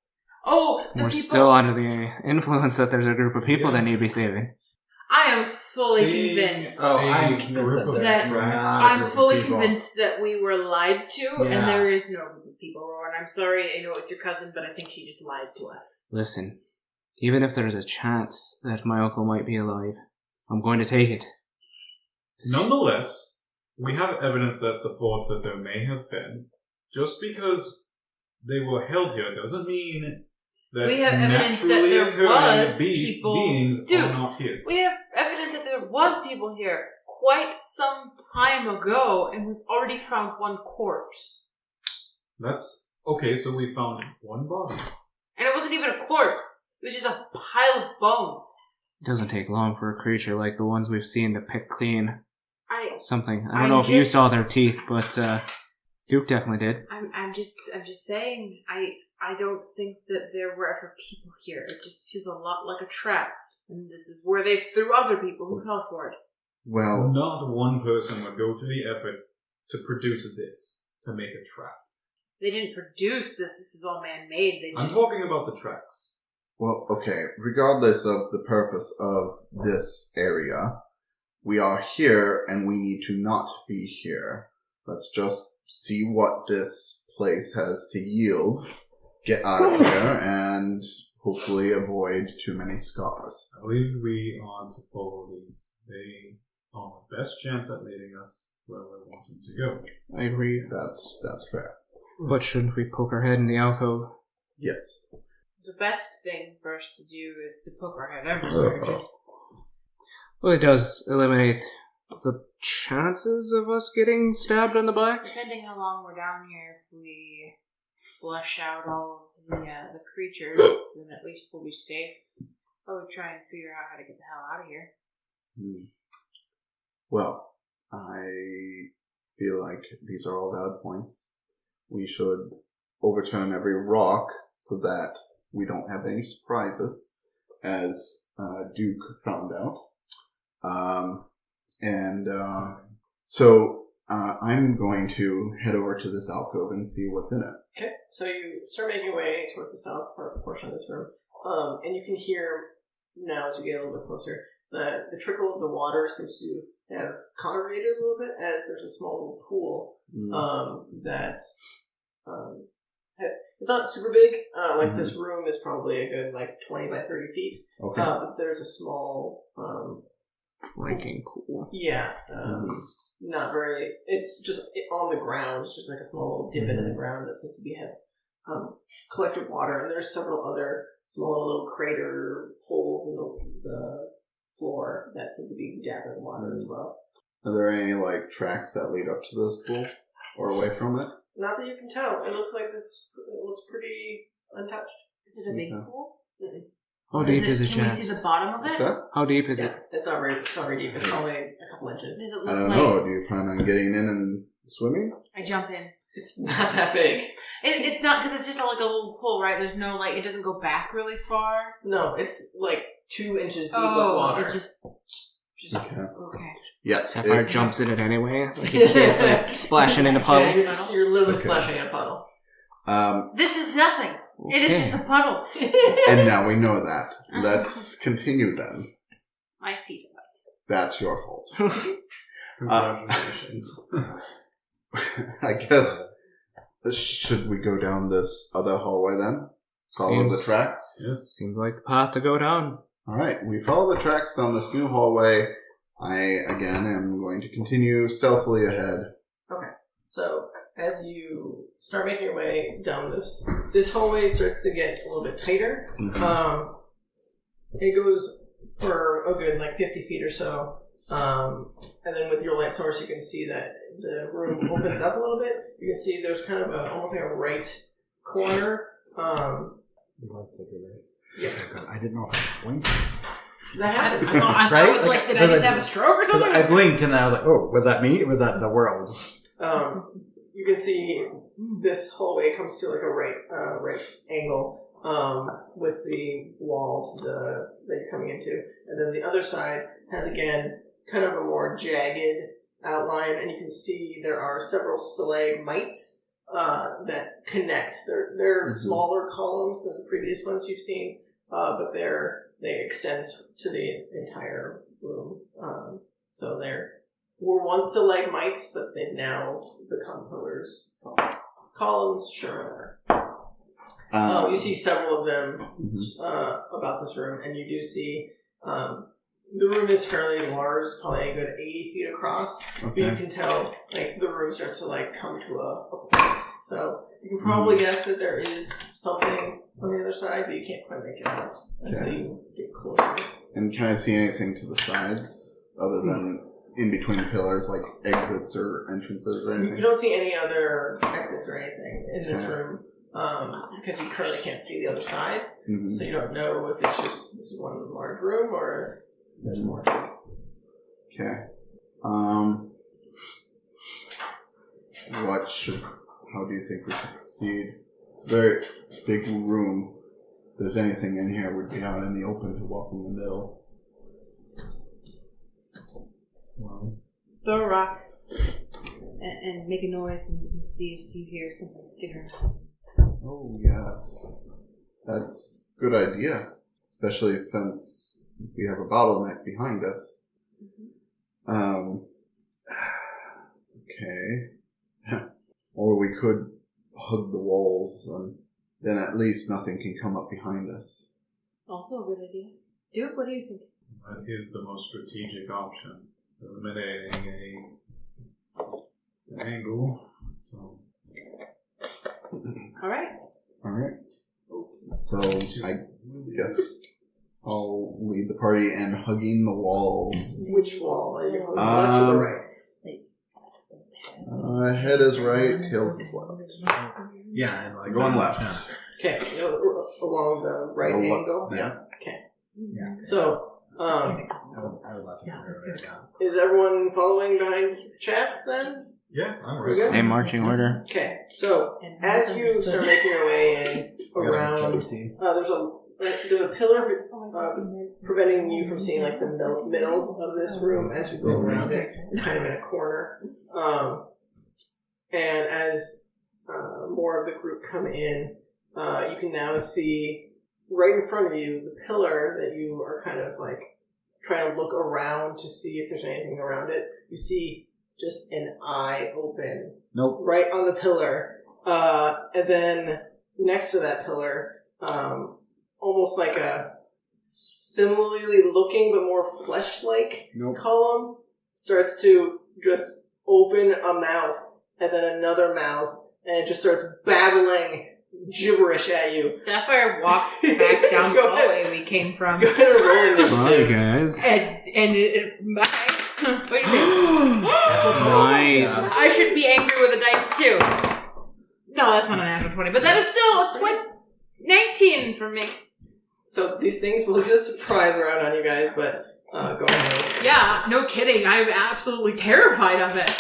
Oh, the We're people. still under the influence that there's a group of people that need to be saving. I am fully Seeing convinced. Oh, a I'm convinced group that of there's That not a I'm group of fully people. convinced that we were lied to, Yeah. and there is no group of people, Rowan. I'm sorry, I know it's your cousin, but I think she just lied to us. Listen, even if there's a chance that my uncle might be alive, I'm going to take it. Nonetheless, we have evidence that supports that there may have been. Just because they were held here doesn't mean that We have evidence that naturally there occurring was people- beings Dude. are not here. We have evidence that there was people here quite some time ago, and we've already found one corpse. That's okay. So we found one body. And it wasn't even a corpse. It was just a pile of bones. It doesn't take long for a creature like the ones we've seen to pick clean something. I don't know if you saw their teeth, but Duke definitely did. I'm just saying, I don't think that there were ever people here. It just feels a lot like a trap. And this is where they threw other people who fell for it. Well, Not one person would go to the effort to produce this to make a trap. They didn't produce this. This is all man-made. They I'm just... talking about the tracks. well, okay. Regardless of the purpose of this area, we are here and we need to not be here. Let's just see what this place has to yield, get out of here, and hopefully avoid too many scars. I believe we are to follow these. They are the best chance at leading us where we're wanting to go. I agree. That's fair. But shouldn't we poke our head in the alcove? Yes. The best thing for us to do is to poke our head everywhere. Just Well, it does eliminate the chances of us getting stabbed in the back. depending how long we're down here, if we flush out all of the creatures, then at least we'll be safe. I would try and figure out how to get the hell out of here. Well, I feel like these are all valid points. We should overturn every rock so that we don't have any surprises, as Duke found out. So I'm going to head over to this alcove and see what's in it. Okay, so you start making your way towards the south portion of this room, and you can hear now as you get a little bit closer that the trickle of the water seems to have congregated a little bit, as there's a small little pool that it's not super big. This room is probably a good 20 by 30 feet. Okay. But there's a small Drinking pool. yeah, not very. It's just on the ground. It's just like a small little divot in the ground that seems to have collected water, and there's several other small little crater holes in the floor that seem to be gathering water as well. Are there any tracks that lead up to this pool or away from it? Not that you can tell. It looks like this. It looks pretty untouched. Is it a big Okay. pool? How deep is it, Can we Chance? see the bottom of What's it? that? How deep is Yeah, it? it's not very deep. It's probably a couple inches. Does it look I don't like... know. Do you plan on getting in and swimming? I jump in. It's not that big. It's not because it's just like a little pool, right? There's no like it doesn't go back really far. No, it's like 2 inches deep with Oh, water. it's just Okay. okay. Yes. Sapphire it- jumps in it anyway. Like a kid like, splashing in a puddle. Yeah, you're literally Okay. splashing in a puddle. This is nothing. It is just a puddle. And now we know that. Let's continue then. My feet are wet. That's your fault. Congratulations. I guess. Should we go down this other hallway then? Follow the Seems- tracks? Yes. Seems like the path to go down. Alright, we follow the tracks down this new hallway. I, again, am going to continue stealthily ahead. So, as you start making your way down this hallway starts to get a little bit tighter. Mhm. It goes for a good 50 feet or so. And then with your light source, you can see that the room opens up a little bit. You can see there's kind of almost like a right corner. Yeah, I didn't know if I was blinking. that happens. I Right? was like, did I just have a stroke or something? I blinked and then I was like, oh, was that me? Or was that the world? You can see this hallway comes to a right angle with the wall that you're coming into, and then the other side has again kind of a more jagged outline, and you can see there are several stalagmites that connect. They're smaller columns than the previous ones you've seen, but they extend to the entire room. So were once stalagmites, but they've now become pillars. Columns, sure. You see several of them about this room, and you do see the room is fairly large, probably a good 80 feet across. But you can tell the room starts to come to a point. So you can probably guess that there is something on the other side, but you can't quite make it out until you get closer. And can I see anything to the sides other than in between the pillars, like exits or entrances or anything? You don't see any other exits or anything in this room because you currently can't see the other side. Mhm. So you don't know if it's just this one large room or if there's more. Okay. How do you think we should proceed? It's a very big room. If there's anything in here, we'd be out in the open to walk in the middle. Throw a rock and make a noise and see if you hear something skittering. Oh, yes. That's a good idea. Especially since we have a bottleneck behind us. Okay. Or we could hug the walls, and then at least nothing can come up behind us. Also a good idea. Duke, what do you think? That is the most strategic option. Eliminating an angle. So, All right. Alright. So, I guess I'll lead the party in hugging the walls. Which wall? Are you on the left or the right? Head is right, tails is left. Yeah, and We're going left. Okay, along the right angle. Yeah. Yeah. So, I was left. Yeah, that's good. is everyone following behind Chats then? yeah, I'm We're right. good? Same marching order. Okay, so as you start making your way in around, there's a pillar preventing you from seeing the middle of this room as you go around it, kind of in a corner. And as more of the group come in, you can now see right in front of you the pillar that you are kind of trying to look around to see if there's anything around it. You see just an eye open. Nope. Right on the pillar. And then next to that pillar, almost like a similarly looking but more flesh-like column starts to just open a mouth and then another mouth, and it just starts babbling gibberish at you. Sapphire walks back down the hallway we came from. Go ahead and roll initiative. guys. What do you think? Nice. I should be angry with the dice too. No, that's not a natural 20, but that is still a 19 for me. So these things will get a surprise around on you guys, but go ahead. Yeah, no kidding. I'm absolutely terrified of it.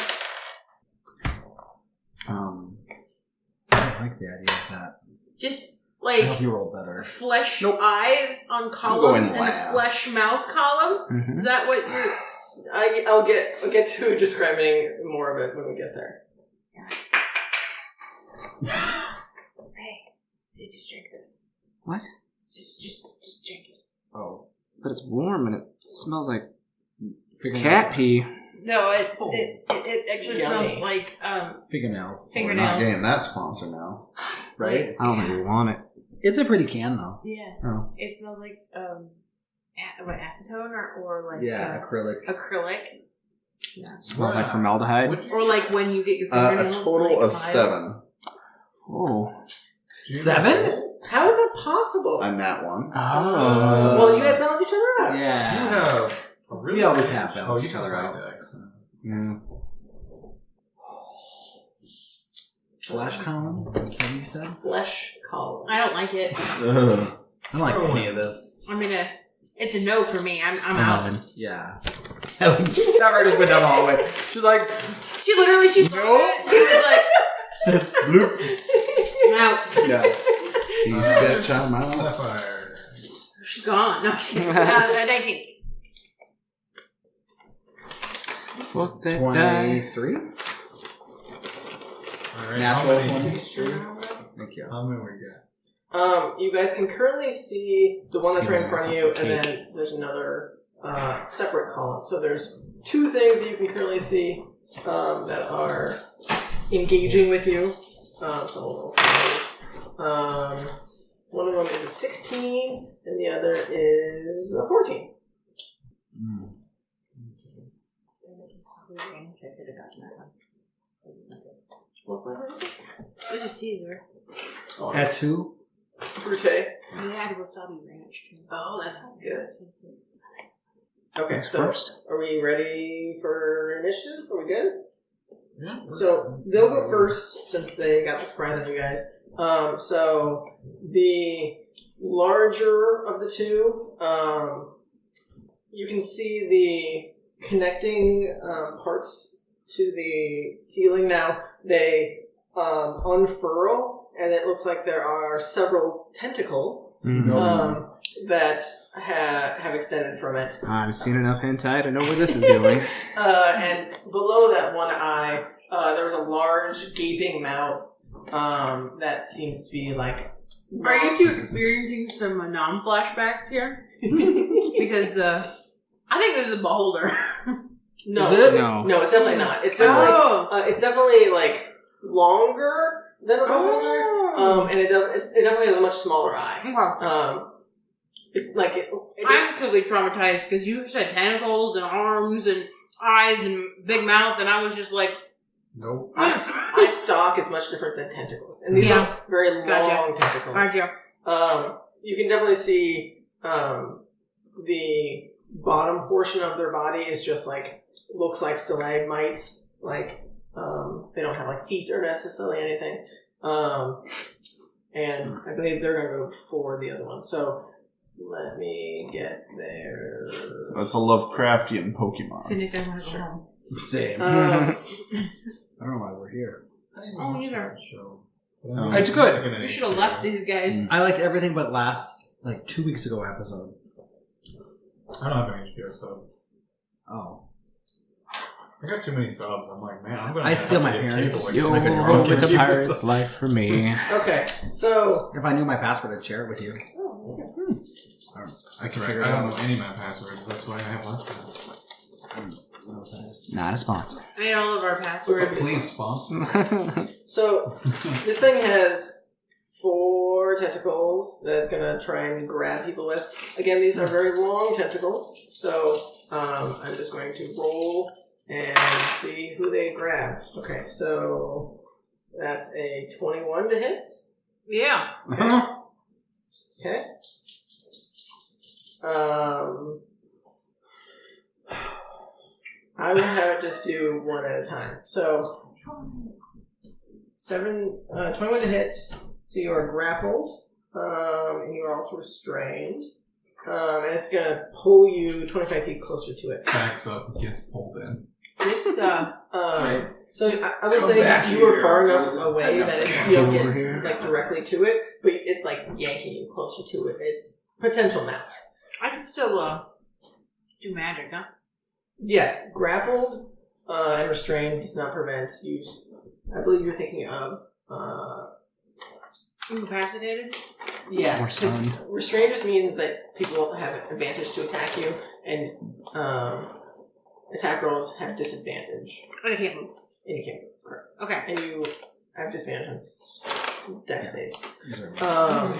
like the idea of that. Just I hope like you roll better. flesh Nope. eyes on going columns and a last. flesh mouth column. Mhm. Is that what you're? I'll get to describing more of it when we get there. Hey, you just drink this. What? Just drink it. Oh. But it's warm and it smells like Fingernails. cat pee. No, Oh. it actually Yummy. smells like Fingernails. We're not fingernails. getting that sponsor now. Right? I don't think we want it. It's a pretty can, though. Yeah, Oh. it smells like what, acetone or like Yeah, acrylic. acrylic, Smells like formaldehyde. or like when you get your A fingernails. total like, of filed. 7 Oh. 7? How is that possible? on that one. Oh. Well, you guys balance each other out. You Yeah. have a really We always good- have balanced you each other have out. Dex. Yeah. Flash column? Is that what you said? Flesh column. I don't like it. Ugh. I don't like any of this. I mean, it's a no for me. I'm out. Yeah. She never just went down the hallway. She's like, She literally, she saw it. She was like, I'm out. yeah. Peace, bitch, I'm out. Sapphire. She's gone. No, she's 19. Fuck that die. 23? Alright, Natural how many- 23? Thank you. How many we get? You guys can currently see the one that's right in front of you, Stealing and myself a then there's another separate column. So there's 2 things that you can currently see that are engaging with you. So we'll look at those. One of them is a 16, and the other is a 14. Mm. What flavor is it? It was just Caesar. Oh, At 2? Brute. We had wasabi ranch too. Oh, that sounds good. Okay, Who's so first? are we ready for initiative? Are we good? Yeah. So they'll go first since they got the surprise on you guys. So the larger of the two, you can see the connecting parts to the ceiling now. They unfurl, and it looks like there are several tentacles Mhm. that have extended from it. I've seen enough hentai to know where this is going. And below that one eye, there's a large gaping mouth that seems to be like. Are you two experiencing some non-flashbacks here? Because I think this is a beholder. No, Is it? No. it's definitely not. It's definitely Oh. it's definitely like longer than a beholder, and it definitely has a much smaller eye. Okay. I'm completely traumatized because you said tentacles and arms and eyes and big mouth, and I was just like, Nope. eye stalk is much different than tentacles, and these Yeah. are very long Gotcha. tentacles. gotcha. You can definitely see the bottom portion of their body is just like looks like stalagmites. Like they don't have like feet or necessarily anything. And I believe they're gonna go for the other one. So let me get there. That's a Lovecraftian Pokemon. Finish, I want to go home. Same. Um, I don't know why we're here. Oh, neither. It's good. You should have left these guys. I liked everything but last, 2 weeks ago episode. I don't have an HBO sub. Oh. I got too many subs. I'm like, man, I'm gonna. I have steal to my get parents. cable Yo, again. Like a drunk it's a kid. pirate's life for me. okay, so If I knew my password, I'd share it with you. I That's can right. figure it I don't out. know any of my passwords. That's why I have LastPass. Not a sponsor. I need all of our passwords. Please sponsor. so this thing has 4 tentacles that it's gonna try and grab people with. Again, these are very long tentacles, so I'm just going to roll and see who they grab. Okay, so that's a 21 to hit. Yeah. Okay. I will have it just do one at a time. So 21 to hit. So you are grappled, and you are also restrained. And it's gonna pull you 25 feet closer to it. Backs up and gets pulled in. this So I would Come say back you were here. far enough Listen, away I that know. if you don't Over get here. like directly to it, but it's like yanking you closer to it. It's potential mouth. I can still do magic, huh? Yes, grappled and restrained does not prevent use. I believe you're thinking of Incapacitated? yes, Or because stunned. restrained just means that people have an advantage to attack you, and attack rolls have disadvantage. And I can't move. And you can't move, correct. Okay. And you have disadvantage on dex saves. These are-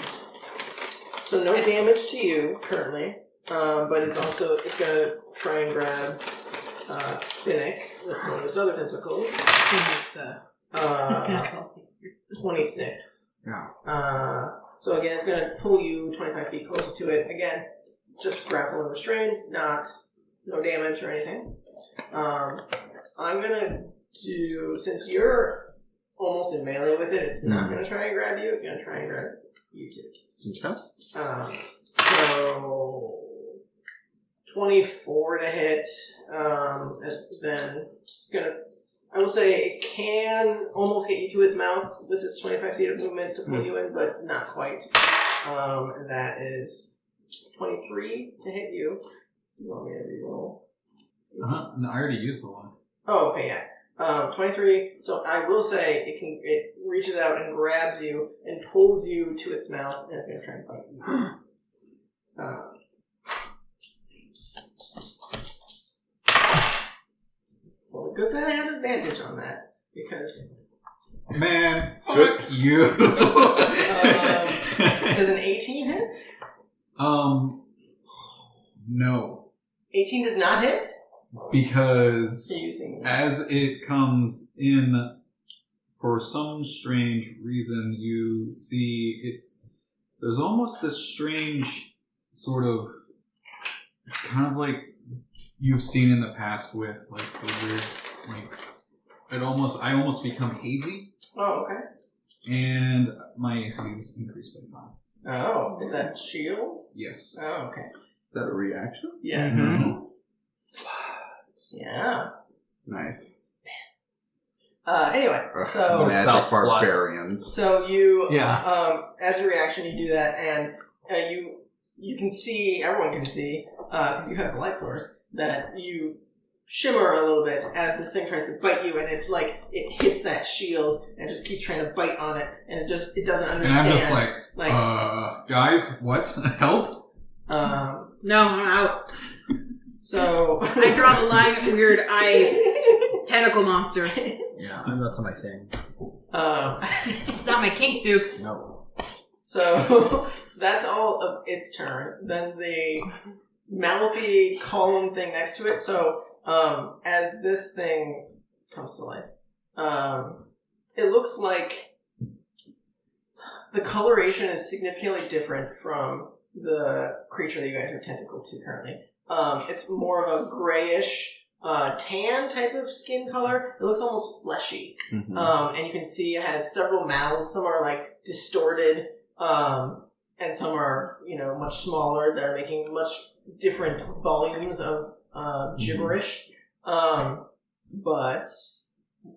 So no damage to you currently, but it's gonna try and grab Finnick with one of its other tentacles. Goodness, 26. Yeah. So again, it's gonna pull you 25 feet closer to it. Again, just grapple and restrained, no damage or anything. I'm gonna do, since you're almost in melee with it, it's not gonna try and grab you. It's gonna try and grab you too. Okay. So 24 to hit, and then it's gonna, I will say it can almost get you to its mouth with its 25 feet of movement to pull you in, but not quite. And that is 23 to hit you. You want me to reroll? No, I already used the one. Oh, okay, yeah. 23. So I will say it reaches out and grabs you and pulls you to its mouth, and it's going to try and bite you. Well, good that I had advantage on that, because Man, fuck you. does an 18 hit? No. 18 does not hit? Because You're using as it comes in, for some strange reason, you see there's almost this strange sort of, kind of like you've seen in the past with like the weird, like, I almost become hazy, Oh, okay. and my AC is increased by 5. Oh, is that shield? Yes. Oh, okay. Is that a reaction? Yes. Mhm. Yeah. Nice. Anyway, Ugh, so magic spell barbarians. so you Yeah. as a reaction you do that, and you can see, everyone can see, because you have the light source, that you shimmer a little bit as this thing tries to bite you, and it hits that shield and it just keeps trying to bite on it, and it doesn't And understand. I'm just like, guys, what? Help? No, I'm out. So I draw the line at weird eye tentacle monsters. Yeah, that's my thing. It's not my kink, Duke. No. So that's all of its turn. Then the mouthy column thing next to it. So as this thing comes to life, it looks like the coloration is significantly different from the creature that you guys are tentacled to currently. It's more of a grayish, tan type of skin color. It looks almost fleshy. Mhm. And you can see it has several mouths. Some are like distorted, and some are, much smaller. They're making much different volumes of gibberish. But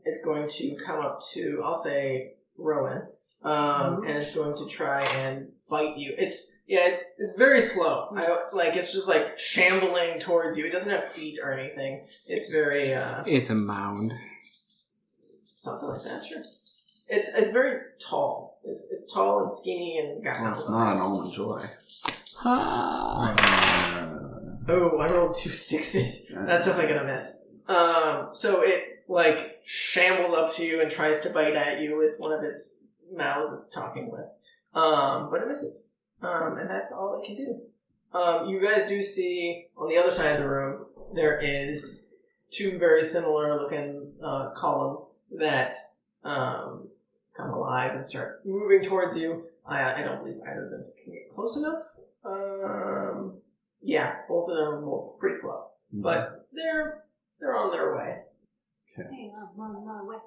it's going to come up to, I'll say, Rowan, and it's going to try and bite you. It's very slow. It's just like shambling towards you. It doesn't have feet or anything. It's very It's a mound. something like that. Sure. It's very tall. It's tall and skinny and got Well, mouths it's on not it. an almond joy. Oh, I rolled 2 6s. That's definitely gonna miss. So it shambles up to you and tries to bite at you with one of its mouths it's talking with. But it misses. And that's all it can do. You guys do see on the other side of the room there is 2 very similar looking columns that come alive and start moving towards you. I don't believe either of them can get close enough. Yeah, both of them are both pretty slow, but they're on their way. Hey, I'm on my way.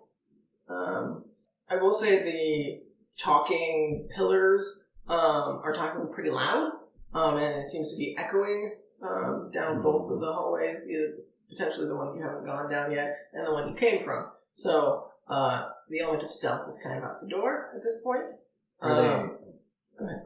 I will say the talking pillars are talking pretty loud, and it seems to be echoing down both of the hallways, either potentially the one you haven't gone down yet, and the one you came from. So the element of stealth is kind of out the door at this point. Are they? Go ahead.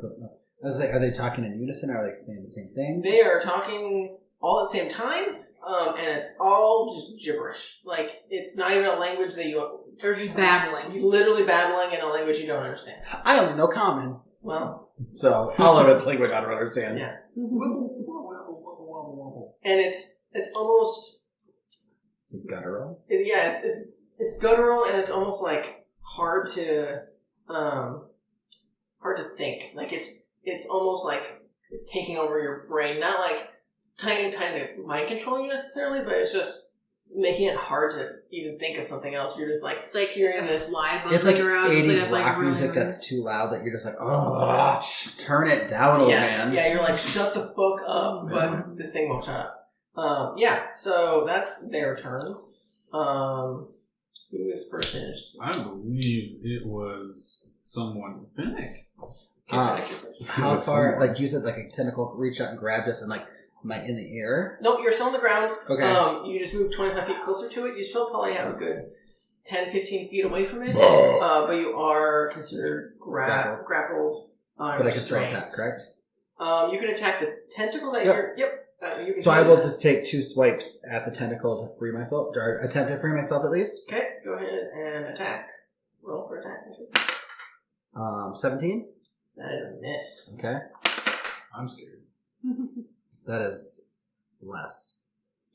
I was like, are they talking in unison? Or are they saying the same thing? They are talking all at the same time, and it's all just gibberish. Like, it's not even a language that They're just babbling. you're literally babbling in a language you don't understand. I only know common, Well, so all of it's language I don't understand. yeah. And it's almost, Is it guttural? it's guttural, and it's almost like hard to think. Like, it's almost like it's taking over your brain. Not like trying to mind control you necessarily, but it's just making it hard to even think of something else. You're just like hearing this. Fly It's like around. 80s rock music that's too loud that you're just like, oh, turn it down, old man. Yeah, you're like, shut the fuck up, but this thing won't shut up. So that's their turns. Who is first finished? I believe it was someone Finnick. How far, like, use it like a tentacle, reach out and grab this and like, am I in the air? Nope, you're still on the ground. Okay. You just move 25 feet closer to it. You still probably have a good 10, 15 feet away from it. But you are considered grappled. But I can still attack, correct? You can attack the tentacle that you're... Yep. You can So I will just take 2 swipes at the tentacle to free myself, or attempt to free myself at least. Okay, go ahead and attack. Roll for attack. 17? That is a miss. Okay. I'm scared. That is less.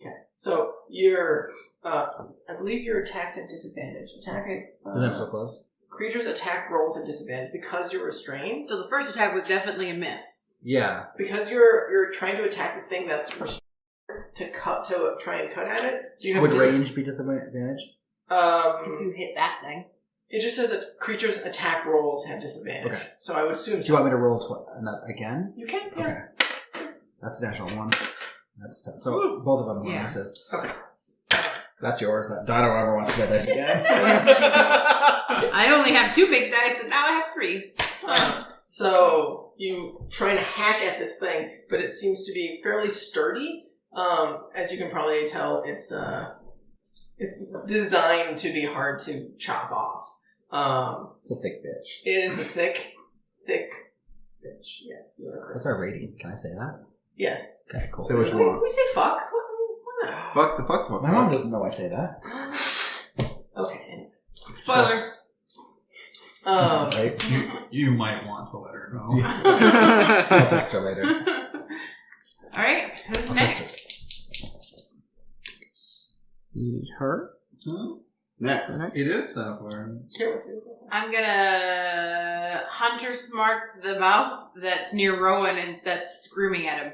Okay, so your, I believe your attacks at disadvantage. Because I'm so close. Creatures' attack rolls at disadvantage because you're restrained. So the first attack was definitely a miss. Yeah. Because you're trying to attack the thing that's restrained to try and cut at it. So you have Would range be disadvantage? If you hit that thing. It just says that creatures' attack rolls have disadvantage. Okay. So I would assume. Do you want me to roll again? You can. Yeah. Okay. That's a natural 1. That's a 7. So both of them were misses. Okay. That's yours. I don't ever want to get this again. I only have 2 big dice, and now I have 3. So you try and hack at this thing, but it seems to be fairly sturdy. As you can probably tell, it's designed to be hard to chop off. It's a thick bitch. It is a thick bitch. Yes, you are correct. What's our rating? Can I say that? Yes. Okay, cool. Say what you want. We say fuck. What? Fuck the fuck. My mom doesn't know I say that. Okay. Spoilers. Right? You might want to let her know. I'll text her later. Alright, who's I'll next? text Her? Next. It is Sapphire. I'm gonna Hunter's Mark the mouth that's near Rowan and that's screaming at him.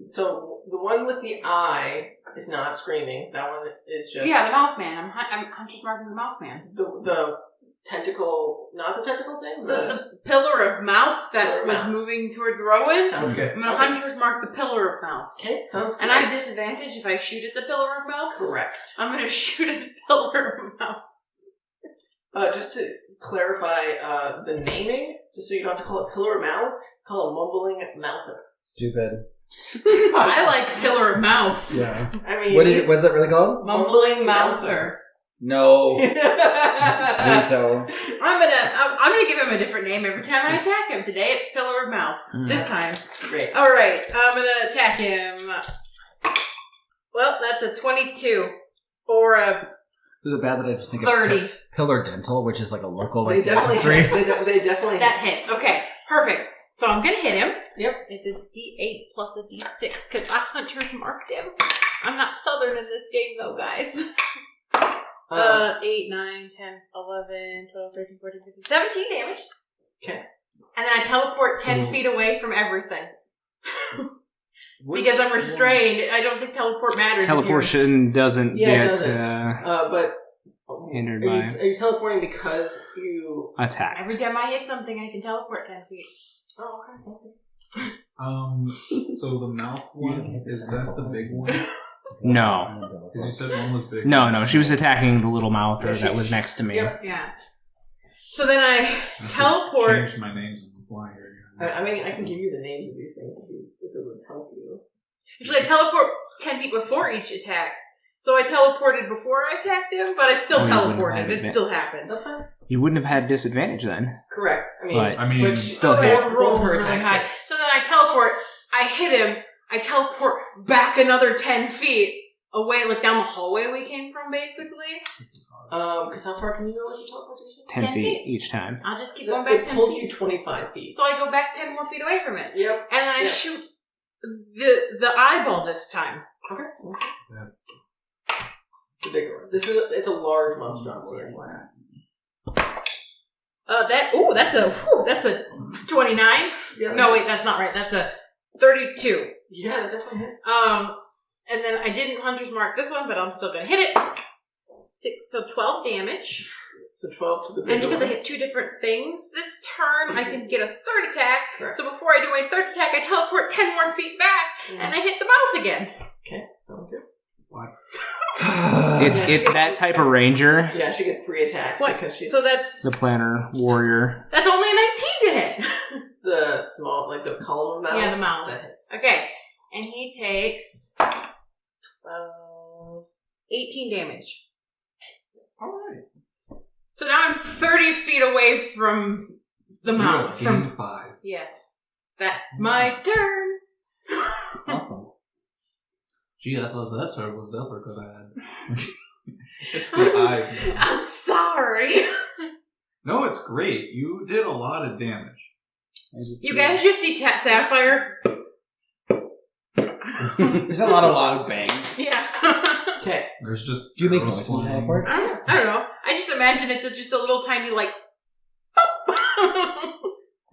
So the one with the eye is not screaming. That one is just Yeah, the mouth man. I'm Hunter's Marking the mouth man. the tentacle, not the tentacle thing. The pillar of mouth that Pillar of was mouth. moving towards Rowan. Sounds good. I'm gonna Hunter's Mark the pillar of mouth. Okay, sounds good. And I have disadvantage if I shoot at the pillar of mouth. Correct. I'm gonna shoot at the pillar of mouth. Just to clarify the naming, just so you don't have to call it pillar of mouths, it's called a mumbling mouther. Stupid. I like pillar of mouths. Yeah. I mean, What is it really called? Mumbling mouther. No. Veto. I'm gonna give him a different name every time I attack him. Today it's pillar of mouth. This time. Great. All right, I'm gonna attack him. Well, that's a 22 or a Is it bad that I just think 30. of Pillar Dental, which is like a local They like definitely dentistry? they definitely That hits. Okay, perfect. So I'm gonna hit him. Yep. It's a D8 plus a D6 because I Hunter's marked him. I'm not southern in this game though, guys. 8, 9, 10, 11, 12, 13, 14, 15, 17 damage. Okay. And then I teleport 10 feet away from everything. Because I'm restrained. I don't think teleport matters. if you're- Teleportation doesn't Yeah, it get doesn't. But hindered are by you teleporting because you? attack. Every time I hit something, I can teleport 10 feet. Oh, okay, sounds good. So the mouth one, is that the big one? No. Because you said one was big. No, she was attacking the little mouther Yeah, that was next to me. Yep. Yeah. So then I teleport. Change my names on the fly here. I mean, I can give you the names of these things if it would help you. Usually I teleport 10 feet before each attack. So I teleported before I attacked him, but I still Oh, you wouldn't have teleported. had It it. still happened. That's fine. You wouldn't have had disadvantage then. Correct. I mean, But- I mean, which still Oh, hit. I rolled her really attacks high. hit. So then I teleport. I hit him. I teleport back another 10 feet away, like down the hallway we came from, basically. Because how far can you go with your teleportation? 10 10 feet feet. each time. I'll just keep going back It 10 pulled feet. you 25 feet. So I go back 10 more feet away from it. Yep. And then I Yeah. shoot the eyeball this time. Okay. So That's the bigger one. It's a large monstrosity. That's a 29. Yeah. No, wait, that's not right. That's a 32. Yeah, that definitely hits. And then I didn't Hunter's Mark this one, but I'm still gonna hit it. 12 damage. So 12 to the And bigger because one. I hit 2 different things this turn, I can get a third attack. Correct. So before I do my third attack, I teleport 10 more feet back, and I hit the mouth again. Okay, sounds good. It's that type of ranger, Yeah, she gets 3 attacks What? because she's So that's the planner warrior. only a 19 to hit. the small, like the column of mouths. Yeah, the mouth. That hits. Okay, and he takes 18 damage. Alright. So now I'm 30 feet away from the mouth. gained 5. Yes, that's my turn. Awesome. Gee, I thought that turn was never gonna end. It's the eyes. Man. I'm sorry. No, it's great. You did a lot of damage. You guys just see Sapphire? There's a lot of loud bangs. Yeah. Okay. There's just Do you make arrows noise when you flying. teleport? I don't know. I just imagine it's just a little tiny, like...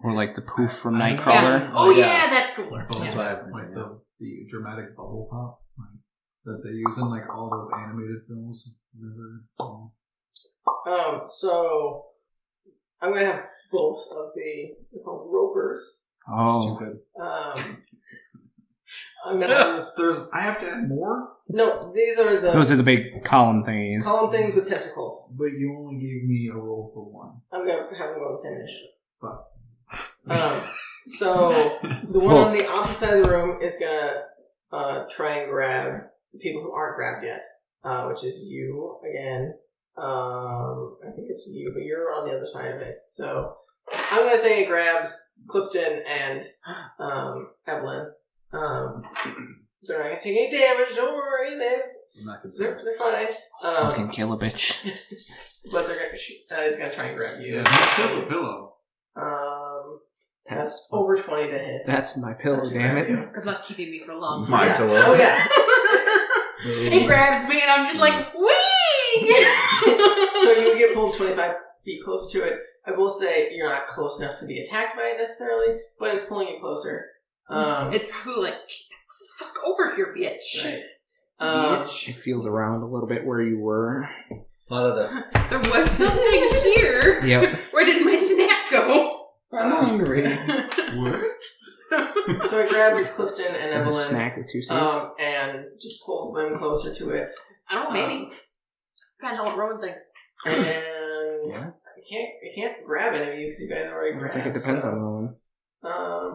Or like the poof from Yeah. Nightcrawler. Oh, Yeah. yeah, that's cooler. Oh, That's Yeah. what I was like thinking. the dramatic bubble pop that they use in like all those animated films. Whenever, So I'm gonna have both of they're called ropers. Oh. Stupid. I'm gonna there's. I have to add more, no. These are the Those are the big column thingies. column things with tentacles. but you only gave me a roll for one. I'm gonna have them go on the same initiative. Fuck. So the one on the opposite side of the room is gonna try and grab the people who aren't grabbed yet, which is you again. I think it's you, but you're on the other side of it. So I'm gonna say it grabs Clifton and Evelyn. They're not gonna take any damage. Don't worry, I'm not concerned. they're fine. Fucking kill a bitch. But they're gonna it's gonna try and grab you. Yeah, kill the pillow. That's over 20 to hit. That's my pillow, To damn grab it. you. Good luck keeping me for long. My Yeah. pillow. Oh yeah. He grabs me and I'm just like, wee! So you get pulled 25 feet closer to it. I will say you're not close enough to be attacked by it necessarily, but it's pulling you closer. It's probably like, fuck over here, bitch. Right. It feels around a little bit where you were. A lot of this. There was something here. Yep. Where did my snack go? I'm hungry. What? So it grabs Clifton and It's a Evelyn snack with 2 C's. and just pulls them closer to it. I don't know, maybe. Depends on what Rowan thinks. And Yeah. it can't grab any of you because you guys already I grabbed. think it depends so, on Rowan.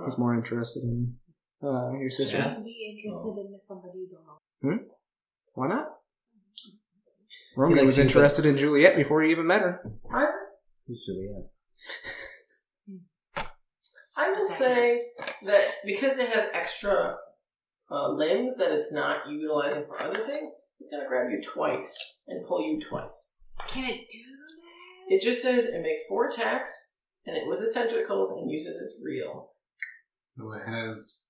He's more interested in your sister. Yeah. Be interested in somebody you don't know. Why not? Roman likes was you, interested in Juliet before he even met her. Who's Juliet? I will say that because it has extra limbs that it's not utilizing for other things, it's going to grab you twice and pull you twice. Can it do that? It just says it makes 4 attacks and it with its tentacles and uses its reel. So it has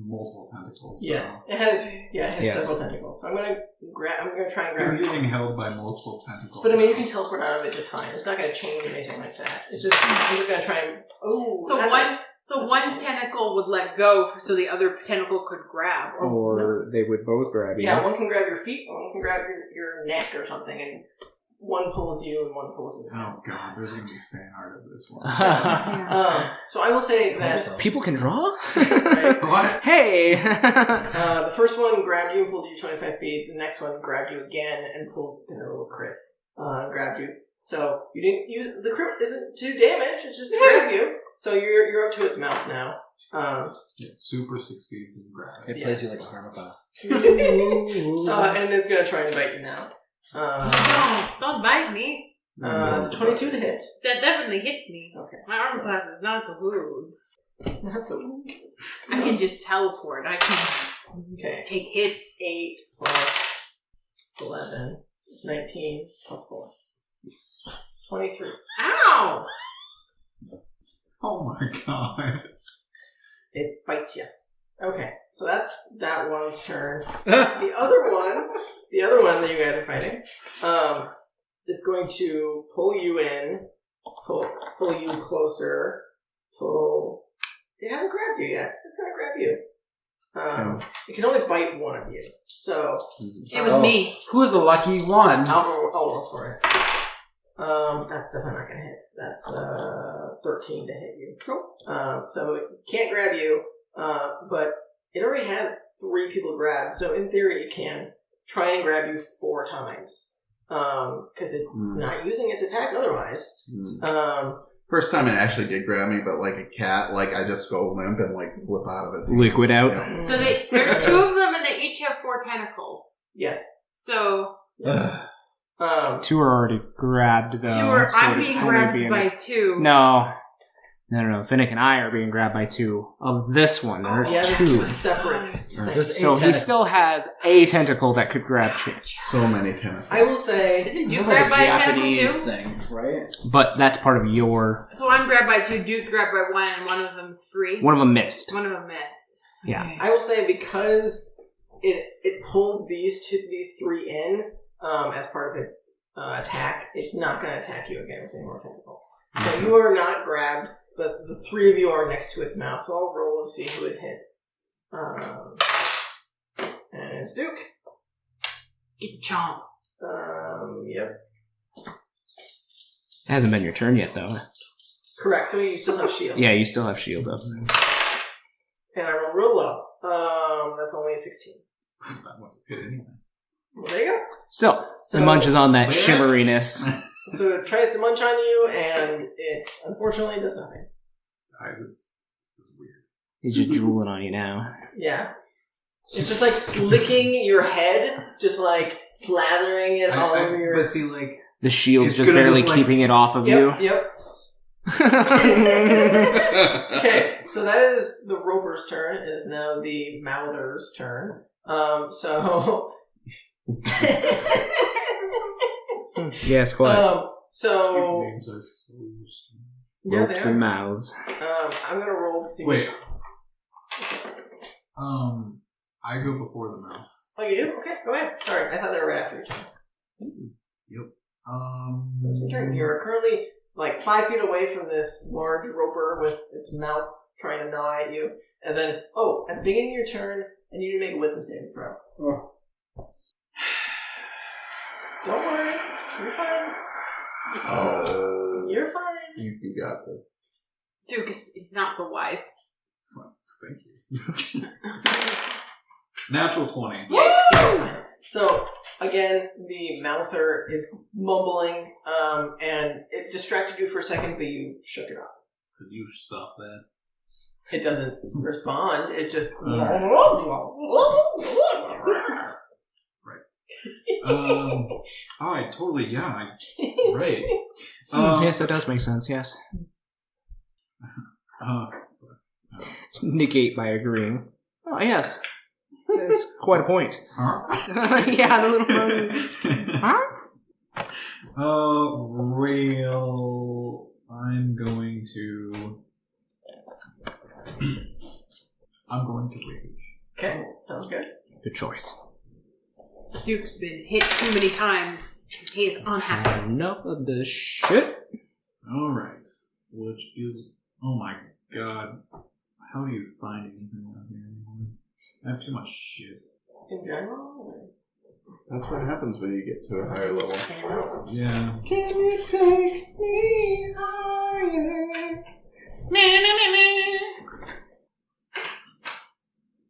multiple tentacles. So Yes, it has. Yeah, it has Yes. several tentacles. So I'm gonna try and grab You're you. getting held by multiple tentacles. But I mean, you can teleport out of it just fine. It's not gonna change anything like that. It's just I'm just gonna try and. Oh, So one tentacle would let go so the other tentacle could grab. Or they would both grab you. Yeah, one can grab your feet, one can grab your neck or something, and one pulls you and one pulls you. Oh god, there's gonna be fan art of this one. So I will say that People can draw? What? Hey! the first one grabbed you and pulled you 25 feet. The next one grabbed you again and pulled because a little crit. Grabbed you. So you didn't use the crit isn't to damage. It's just to grab you. So you're up to its mouth now. It super succeeds in gravity. It plays you like a harmonica. And it's going to try and bite you now. Don't bite me. That's a 22 to hit. That definitely hits me. Okay. My armor class is not so good. Not so. I can just teleport. I can Okay. take hits. 8 plus 11 is 19 plus 4. 23. Ow! Oh my god. It bites you. Okay, so that's that one's turn. The other one that you guys are fighting, is going to pull you in, pull you closer, It hasn't grabbed you yet. It's gonna grab you. It can only bite one of you. So It was me. Who's the lucky one? I'll roll for it. That's definitely not gonna hit. That's 13 to hit you. So it can't grab you, but it already has 3 people to grab. So in theory, it can try and grab you 4 times because it's not using its attack otherwise. First time it actually did grab me, but like a cat, like I just go limp and like slip out of its Liquid out. Yeah. So there's 2 of them, and they each have 4 tentacles. Yes. So Yes. 2 are already grabbed, though. 2 are. so I'm it'd being probably grabbed be by 2. No. Finnick and I are being grabbed by 2 of this one. There are Yeah, there's 2. 2 separate things. So he still has a tentacle that could grab Chich. So many tentacles. I will say, Isn't Duke Like grabbed by a tentacle Japanese too? thing, right? But that's part of your... So I'm grabbed by 2, Duke's grabbed by 1, and one of them's free. One of them missed. One of them missed. Yeah. Okay. I will say because it pulled these 3 in as part of its attack, it's not going to attack you again with any more tentacles. So you are not grabbed, but the 3 of you are next to its mouth. So I'll roll to see who it hits. And it's Duke. It's Chomp. Yep. It hasn't been your turn yet, though. Correct. So you still have shield. Yeah, you still have shield up. And I roll real low. That's only a 16. That wouldn't hit anyway. Well, there you go. Still, So- it munches on that Yeah. shimmeriness. So it tries to munch on you, and it unfortunately does nothing. Guys, this is weird. He's just drooling on you now. Yeah. It's just like licking your head, just like slathering it all over your... But see, like, The shield's It's just gonna barely just, like- keeping it off of you. Yep. Okay, so that is the Roper's turn. It is now the Mouther's turn. So... Yes, quite. these so... names are so strange. Yeah, Ropes they and are. mouths. I'm gonna roll to see Wait. which... I go before the mouse. Oh, you do? Okay, go ahead. Sorry, I thought they were right after each other. So it's your turn. You're currently like 5 feet away from this large roper with its mouth trying to gnaw at you. And then, at the beginning of your turn, I need you to make a wisdom saving throw. Don't worry. You're fine. Oh, You're fine. you got this. Duke is not so wise. Thank you. Natural 20. Woo! So, again, the mouther is mumbling, and it distracted you for a second, but you shook it off. Could you stop that? It doesn't respond. It just... Alright, totally, yeah. Right. Yes, that does make sense, yes. Uh, Negate by agreeing. Oh, yes. That's quite a point. huh? Yeah, the little brother. Huh? Rail. I'm going to rage. Okay, sounds good. Good choice. Duke's been hit too many times. He's unhappy. Enough of the shit. Alright. Which is. Oh my god. How do you find anything out here anymore? I have too much shit. In general? That's what happens when you get to a higher level. Yeah. Can you take me higher?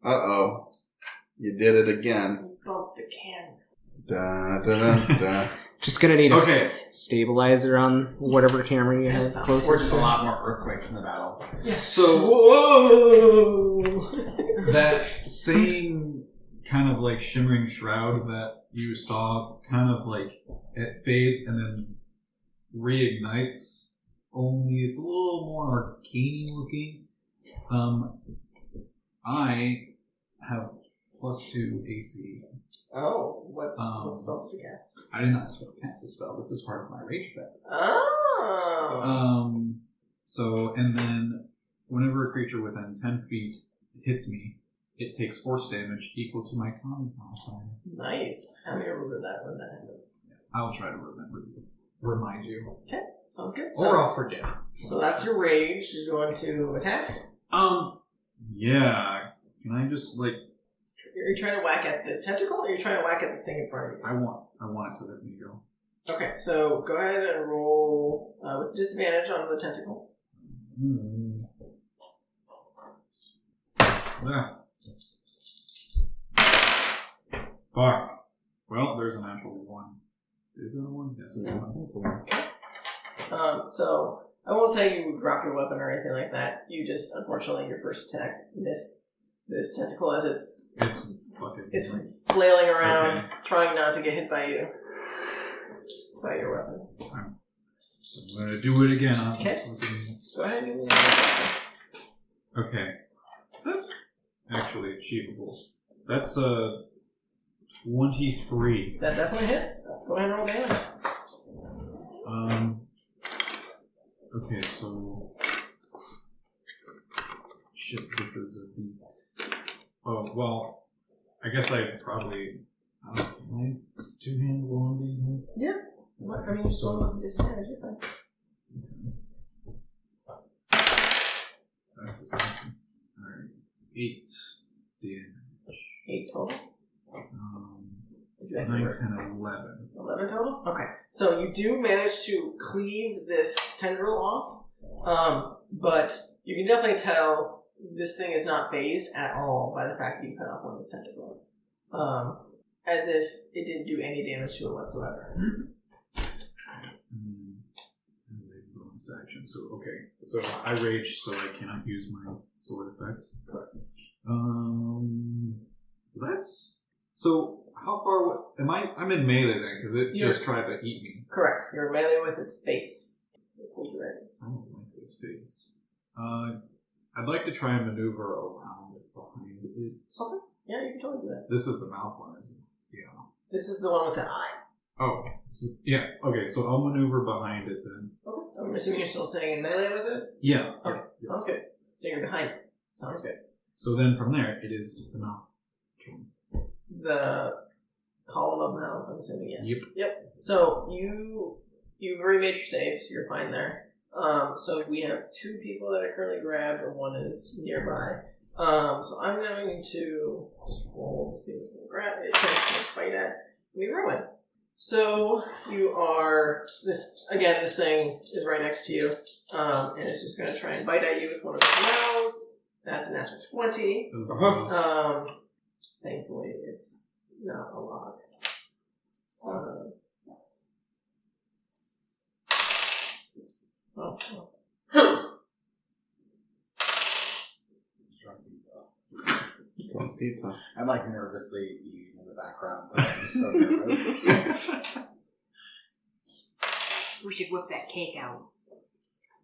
Uh-oh. You did it again. Bump the camera. Da, da, da, da. Just gonna need a Okay. stabilizer on whatever camera you have That's fine. Or closest just to. a lot more earthquakes in the battle. So Whoa! that same kind of like shimmering shroud that you saw kind of like it fades and then reignites, only it's a little more arcane looking. I have +2 AC. Oh, what spell did you cast? I did not cast a spell. This is part of my rage effects. Oh. So, and then whenever a creature within 10 feet hits me, it takes force damage equal to my common modifier. Nice. Have me remember that when that happens. I'll try to remind you. Okay, sounds good. Or I'll forget. So that's your rage. You're going to attack? Yeah. Can I just, like... Are you trying to whack at the tentacle, or are you trying to whack at the thing in front of you? I want it to let me go. Okay, so go ahead and roll with disadvantage on the tentacle. Yeah. Fuck. Well, there's a natural 1. Is it a 1? Yes, it's a 1. It's a 1. So I won't say you drop your weapon or anything like that. You just, unfortunately, your first attack missed this tentacle as it's flailing around, trying not to get hit by you. By your weapon. I'm gonna do it again. Okay. Go ahead and give me Okay. That's actually achievable. That's 23. that definitely hits. Go ahead and roll damage. Okay, so shit, this is a D. Oh, well, I guess I probably my two-hand one. Yeah. What? I mean, you just roll with disadvantage. You're fine. That's disgusting. Alright. 8 damage. 8 total. Did you 9, 10, 11. 11 total? Okay. So you do manage to cleave this tendril off, but you can definitely tell this thing is not phased at all by the fact that you cut off one of its tentacles. As if it didn't do any damage to it whatsoever. Bonus action. So, okay. So I rage, so I cannot use my sword effect. Correct. That's... So, how far am I? I'm in melee then, because it just tried to eat me. Correct. You're melee with its face. It pulled you right. I don't like this face. I'd like to try and maneuver around behind it. Okay. Yeah, you can totally do that. This is the mouth one, isn't it? Yeah. This is the one with the eye. Oh, yeah. Okay, so I'll maneuver behind it then. Okay. I'm assuming you're still staying in melee with it? Yeah. Okay. Sounds good. So you're behind it. Sounds good. So then from there, it is the mouth. The column of mouths, I'm assuming, yes. Yep. So you've already made your save, so you're fine there. So we have 2 people that are currently grabbed, and 1 is nearby. So I'm going to just roll to see what's going to grab it, to fight at. We ruin. So you are this thing is right next to you, and it's just going to try and bite at you with one of its mouths. That's a natural 20. Thankfully, it's not a lot. Pizza. I'm like nervously eating in the background. I'm just so nervous. We should whip that cake out.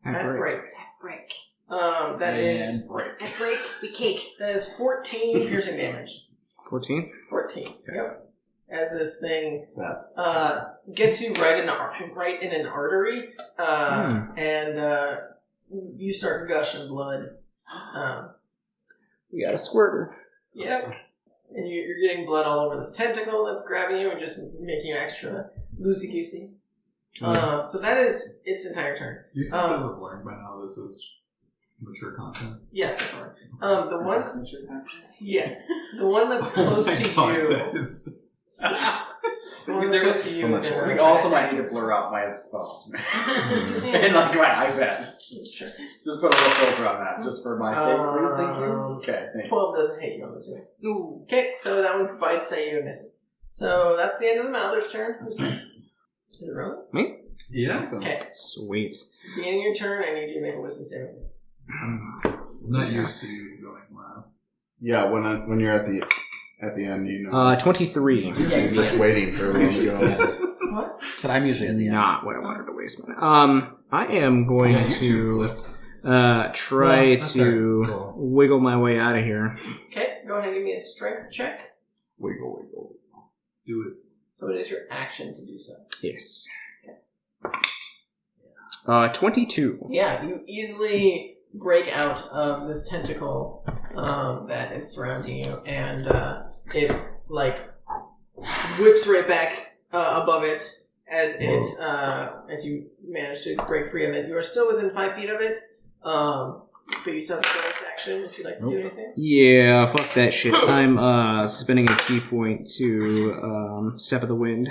At break. At break. That is break. At break, we cake. that is 14 piercing damage. 14? 14. Yep. As this thing That's gets you right in an artery, and you start gushing blood. We got a squirter. Yep. And you're getting blood all over this tentacle that's grabbing you and just making you extra loosey-goosey. So that is its entire turn. Do you think I've learned by now this is mature content? Yes, definitely. The one, yes, the one that's close to you. The one that's close to you. is gonna We also might attack need you. to blur out my phone and like my iPad. Sure. Just put a little filter on that, just for my sake, please. Thank you. Okay, thanks. 12 doesn't hit you, I'm assuming. Ooh. Okay, so that one bites at you and misses. So that's the end of the Mouther's turn. Who's next? Is it really? Me? Yeah. So, Okay. Sweet. Beginning of your turn, I need you to make a wisdom saving throw. I'm not used to going last. yeah, when you're at the end, you know. 23. You're just waiting for everyone to go. What? But I'm usually at the end. Not what I wanted to waste my. I am going Yeah, you two to flipped. try Well, that's to our goal. wiggle my way out of here. Okay, go ahead and give me a strength check. Wiggle, wiggle. Do it. So it is your action to do so. Yes. 22. Yeah, you easily break out of this tentacle that is surrounding you, and it like whips right back above it as as you manage to break free of it. You are still within 5 feet of it, but you still have a bonus action if you'd like to do anything. Yeah, fuck that shit. I'm spending a key point to Step of the Wind.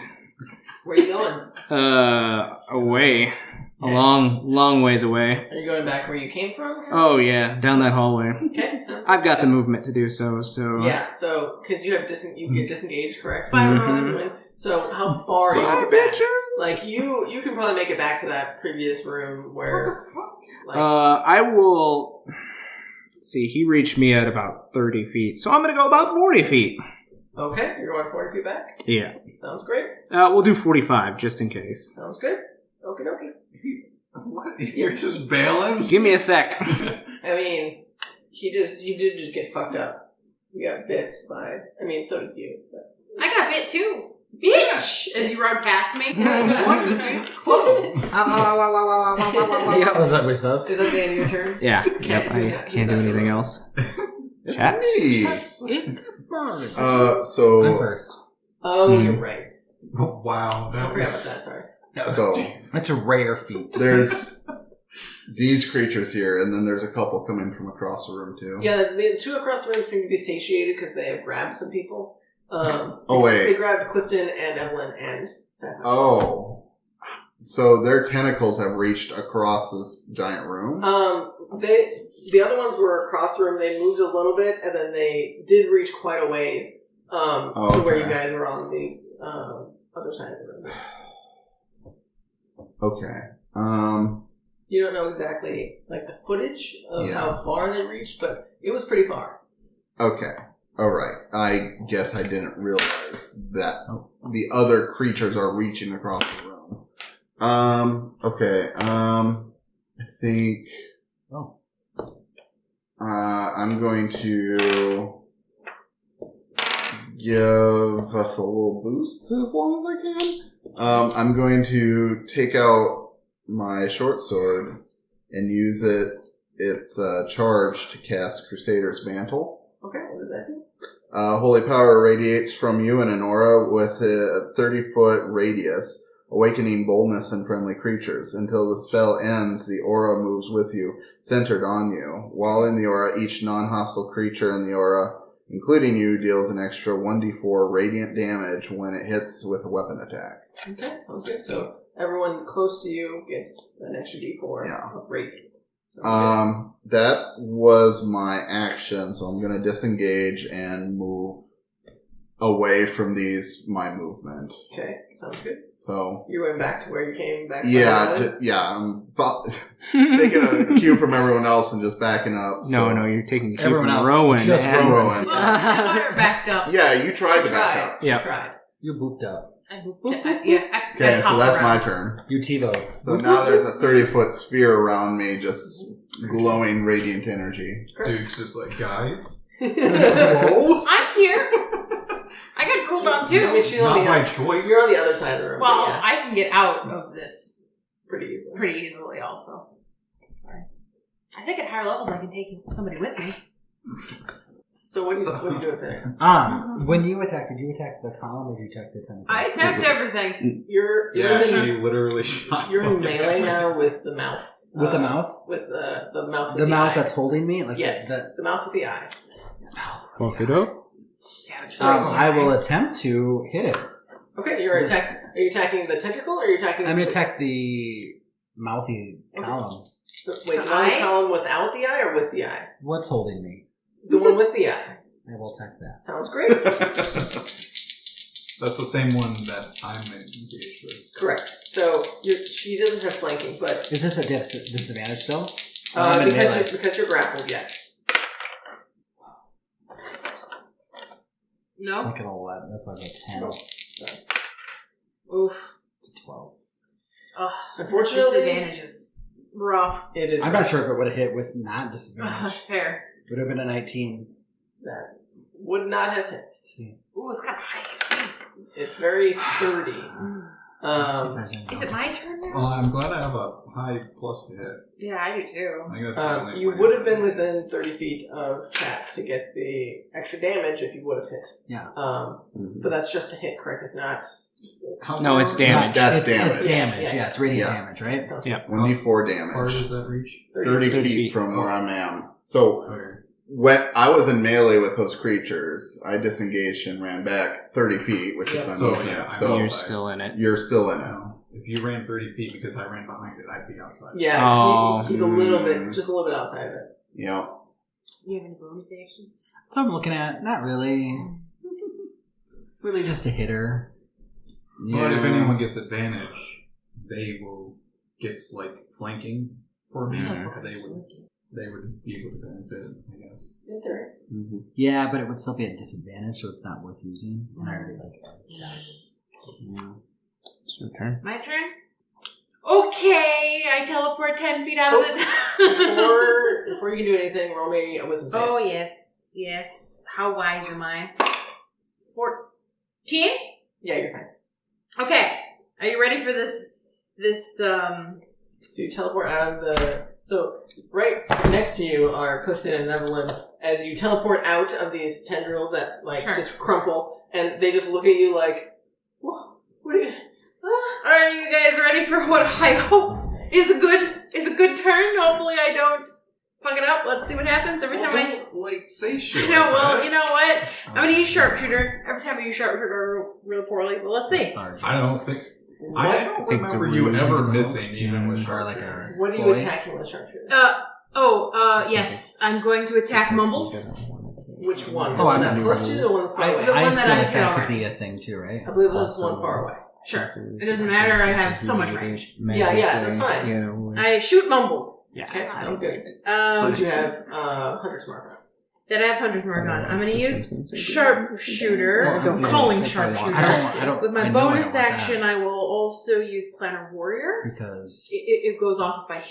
Where are you going? Away. A Okay. long ways away. Are you going back where you came from? Oh yeah, down that hallway. Okay, sounds good. I've got the movement to do so. Yeah, so because you have you get disengaged, correct? Mhm. So how far are you Bye, back? bitches! Like you can probably make it back to that previous room where. Like, I will. See, he reached me at about 30 feet, so I'm gonna go about 40 feet. okay, you're going 40 feet back. Yeah. Sounds great. We'll do 45 just in case. Sounds good. Okie dokie. What? You're just bailing? Give me a sec. I mean, he did just get fucked up. You got bit by. I mean, so did you. But. I got bit too. Bitch! As you rode past me. Join the damn club. Yeah, was that what he says? Is that the end of your turn? Yeah. Okay, Yep. I who's that? can't do anything else. It's Chaps. me. It's burning. Uh, I'm so first. Oh, you're right. Wow. I That forgot about was... that. Sorry. so It's a rare feat. there's these creatures here, and then there's a couple coming from across the room too. Yeah, the two across the room seem to be satiated because they have grabbed some people. Oh, wait. They grabbed Clifton and Evelyn and Seth. Oh, so their tentacles have reached across this giant room. The other ones were across the room. They moved a little bit, and then they did reach quite a ways to where you Okay. guys were on the other side of the room. Okay. You don't know exactly like the footage of Yeah. how far they reached, but it was pretty far. Okay. All right. I guess I didn't realize that the other creatures are reaching across the room. Okay. I think. Oh. I'm going to give us a little boost as long as I can. I'm going to take out my short sword and use its charge to cast Crusader's Mantle. Okay, what does that do? Holy power radiates from you in an aura with a 30-foot radius, awakening boldness in friendly creatures. Until the spell ends, the aura moves with you, centered on you. While in the aura, each non-hostile creature in the aura, including you, deals an extra 1d4 radiant damage when it hits with a weapon attack. Okay, sounds good. So everyone close to you gets an extra d4 Yeah. of radiant. Sounds That was my action, so I'm going to disengage and move away from my movement. good. Okay, sounds good. So, You went back to where you came back. from yeah, earlier? I'm taking a cue from everyone else and just backing up. No, so. you're taking a cue Everyone from else, Rowan. just and- Rowan. Well, I thought I backed up. Yeah, you tried to She back tried. up. Yeah. She tried. You booped up. I I Okay, so hopped that's my around. turn. You TiVo. So now there's a 30-foot sphere around me, just glowing radiant energy. Dude's just like, guys, Whoa. I'm here. I got cooled down I mean, too. she's on not the my choice. You're on the other side of the room. Well, but yeah, I can get out of this pretty easily. pretty easily also. Sorry. I think at higher levels I can take somebody with me. So what do you do with it? When you attacked, did you attack the column or did you attack the tentacle? I attacked everything. You're Yeah, in, she literally shot. you're in fucking melee everything. now with the mouth. With the mouth? With the mouth. With The mouth eye. that's holding me? Like Yes, that. the mouth with the eye. Fuck it up. I will attempt to hit it. Okay, you're Is this- Are you attacking the tentacle or are you attacking? I'm going to attack the mouthy Okay. column. Wait, the The mouth eye? column without the eye or with the eye? What's holding me? The one with the eye. I will attack that. Sounds great. That's the same one that I'm engaged with. Correct. So she doesn't have flanking, but Is this a disadvantage still? I'm in melee. because you're grappled, yes. No. Look at 11. That's like a 10. No. Oof. It's a 12. Ugh, Unfortunately- disadvantage is rough. It is. I'm not sure if it would have hit with not Ugh, that's disadvantage. fair. It would have been a 19. That would not have hit. See. Ooh, it's got high. It's very sturdy. Let's see if there's Is anything it else. my turn now? Well, I'm glad I have a high plus to hit. Yeah, I do too. I think that's the only You way. would have been within 30 feet of Chats to get the extra damage if you would have hit. Yeah. But that's just a hit, correct? It's not. No, it's damage. That's It's damage. damage. Yeah, it's radiant Yeah. damage, right? Sounds Yeah. 1d4 How far damage. does that reach? 30 30 feet feet. from where I am. So Okay. when I was in melee with those creatures, I disengaged and ran back 30 feet, which Yeah. is my So, movement. yeah, So You're still in it. you're still in it. No. If you ran 30 feet because I ran behind it, I'd be outside. Yeah, Oh. he's a little bit, just a little bit outside of it. Yeah. Do you have any bonus actions? So I'm looking at, not really. Really just a hitter. But if anyone gets advantage, they will get like flanking for me. Mhm. They would be able to benefit, I guess. In theory. Yeah, but it would still be a disadvantage, so it's not worth using. And I already like it. Yeah. It's your turn. My turn? Okay, I teleport 10 feet out of it. Before you can do anything, roll me a wisdom save. Oh, yes. Yes. How wise am I? 14? Yeah, you're fine. Okay. Are you ready for this? So you teleport out of the... So, right next to you are Clifton and Evelyn. As you teleport out of these tendrils that, Sure. just crumple, and they just look at you like, what are you... Are you guys ready for what I hope is a good turn? Hopefully I don't fuck it up. Let's see what happens every time I... say shit. No, well, you know what? I'm gonna use sharpshooter. Every time I use sharpshooter real poorly, but let's see. I don't think... I don't think it's a remember you ruse. ever It's a missing hoax, even with or like sharpshooter. What are you Boy. attacking with sharpshooter? Yes. I'm going to attack Mumbles. Which one? The Oh, one I'm that's not close to you or the one that's far away? The one I that feel I like hit that could already. be a thing too, right? I believe it was Also- one far away. Sure. It doesn't matter, I have so much range. Yeah, that's fine. Yeah. I shoot Mumbles. Yeah. Okay, sounds good. Um, But you have Hunter's Mark. that I have Hunter's Mark on. I'm going to The use Simpsons are sharpshooter. Well, I'm okay. calling I sharpshooter. don't. With my I know I don't bonus want that, action, I will also use Planner Warrior. because It goes off if I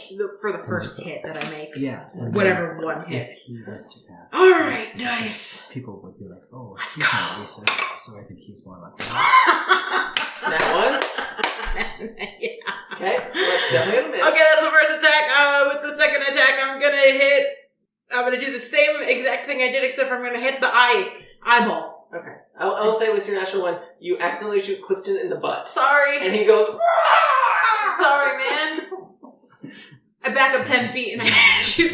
for the first hit that I make. yeah, Whatever one if hits. he was to pass, All right, nice. people would be like, "Oh, Let's he's not go. racist," so I think he's more like that. That one? Yeah. Okay, so that's definitely gonna miss. Okay, that's the first attack. With the second attack, I'm gonna do the same exact thing I did, except for I'm gonna hit the eyeball. Okay. I'll say with your natural one, you accidentally shoot Clifton in the butt. Sorry. And he goes, Sorry, man. I back up 10 feet and I shoot.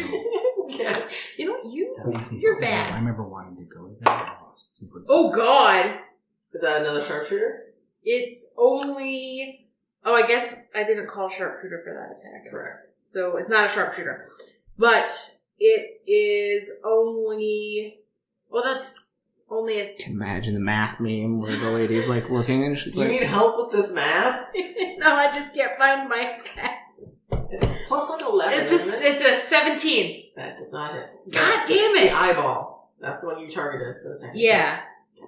yeah. You know, That makes me you're feel bad. bad. I remember wanting to go to that. I was super excited. Oh, God. Is that another sharpshooter? It's only... Oh, I guess I didn't call sharpshooter for that attack. Correct. So it's not a sharpshooter. But it is only... Well, that's only a... Can imagine the math meme where the lady's like looking and she's Do you like, need help with this math? No, I just can't find my attack. It's plus like 11, isn't it? It's a 17. That does not hit. God damn The it. eyeball. That's the one you targeted for the second. Yeah.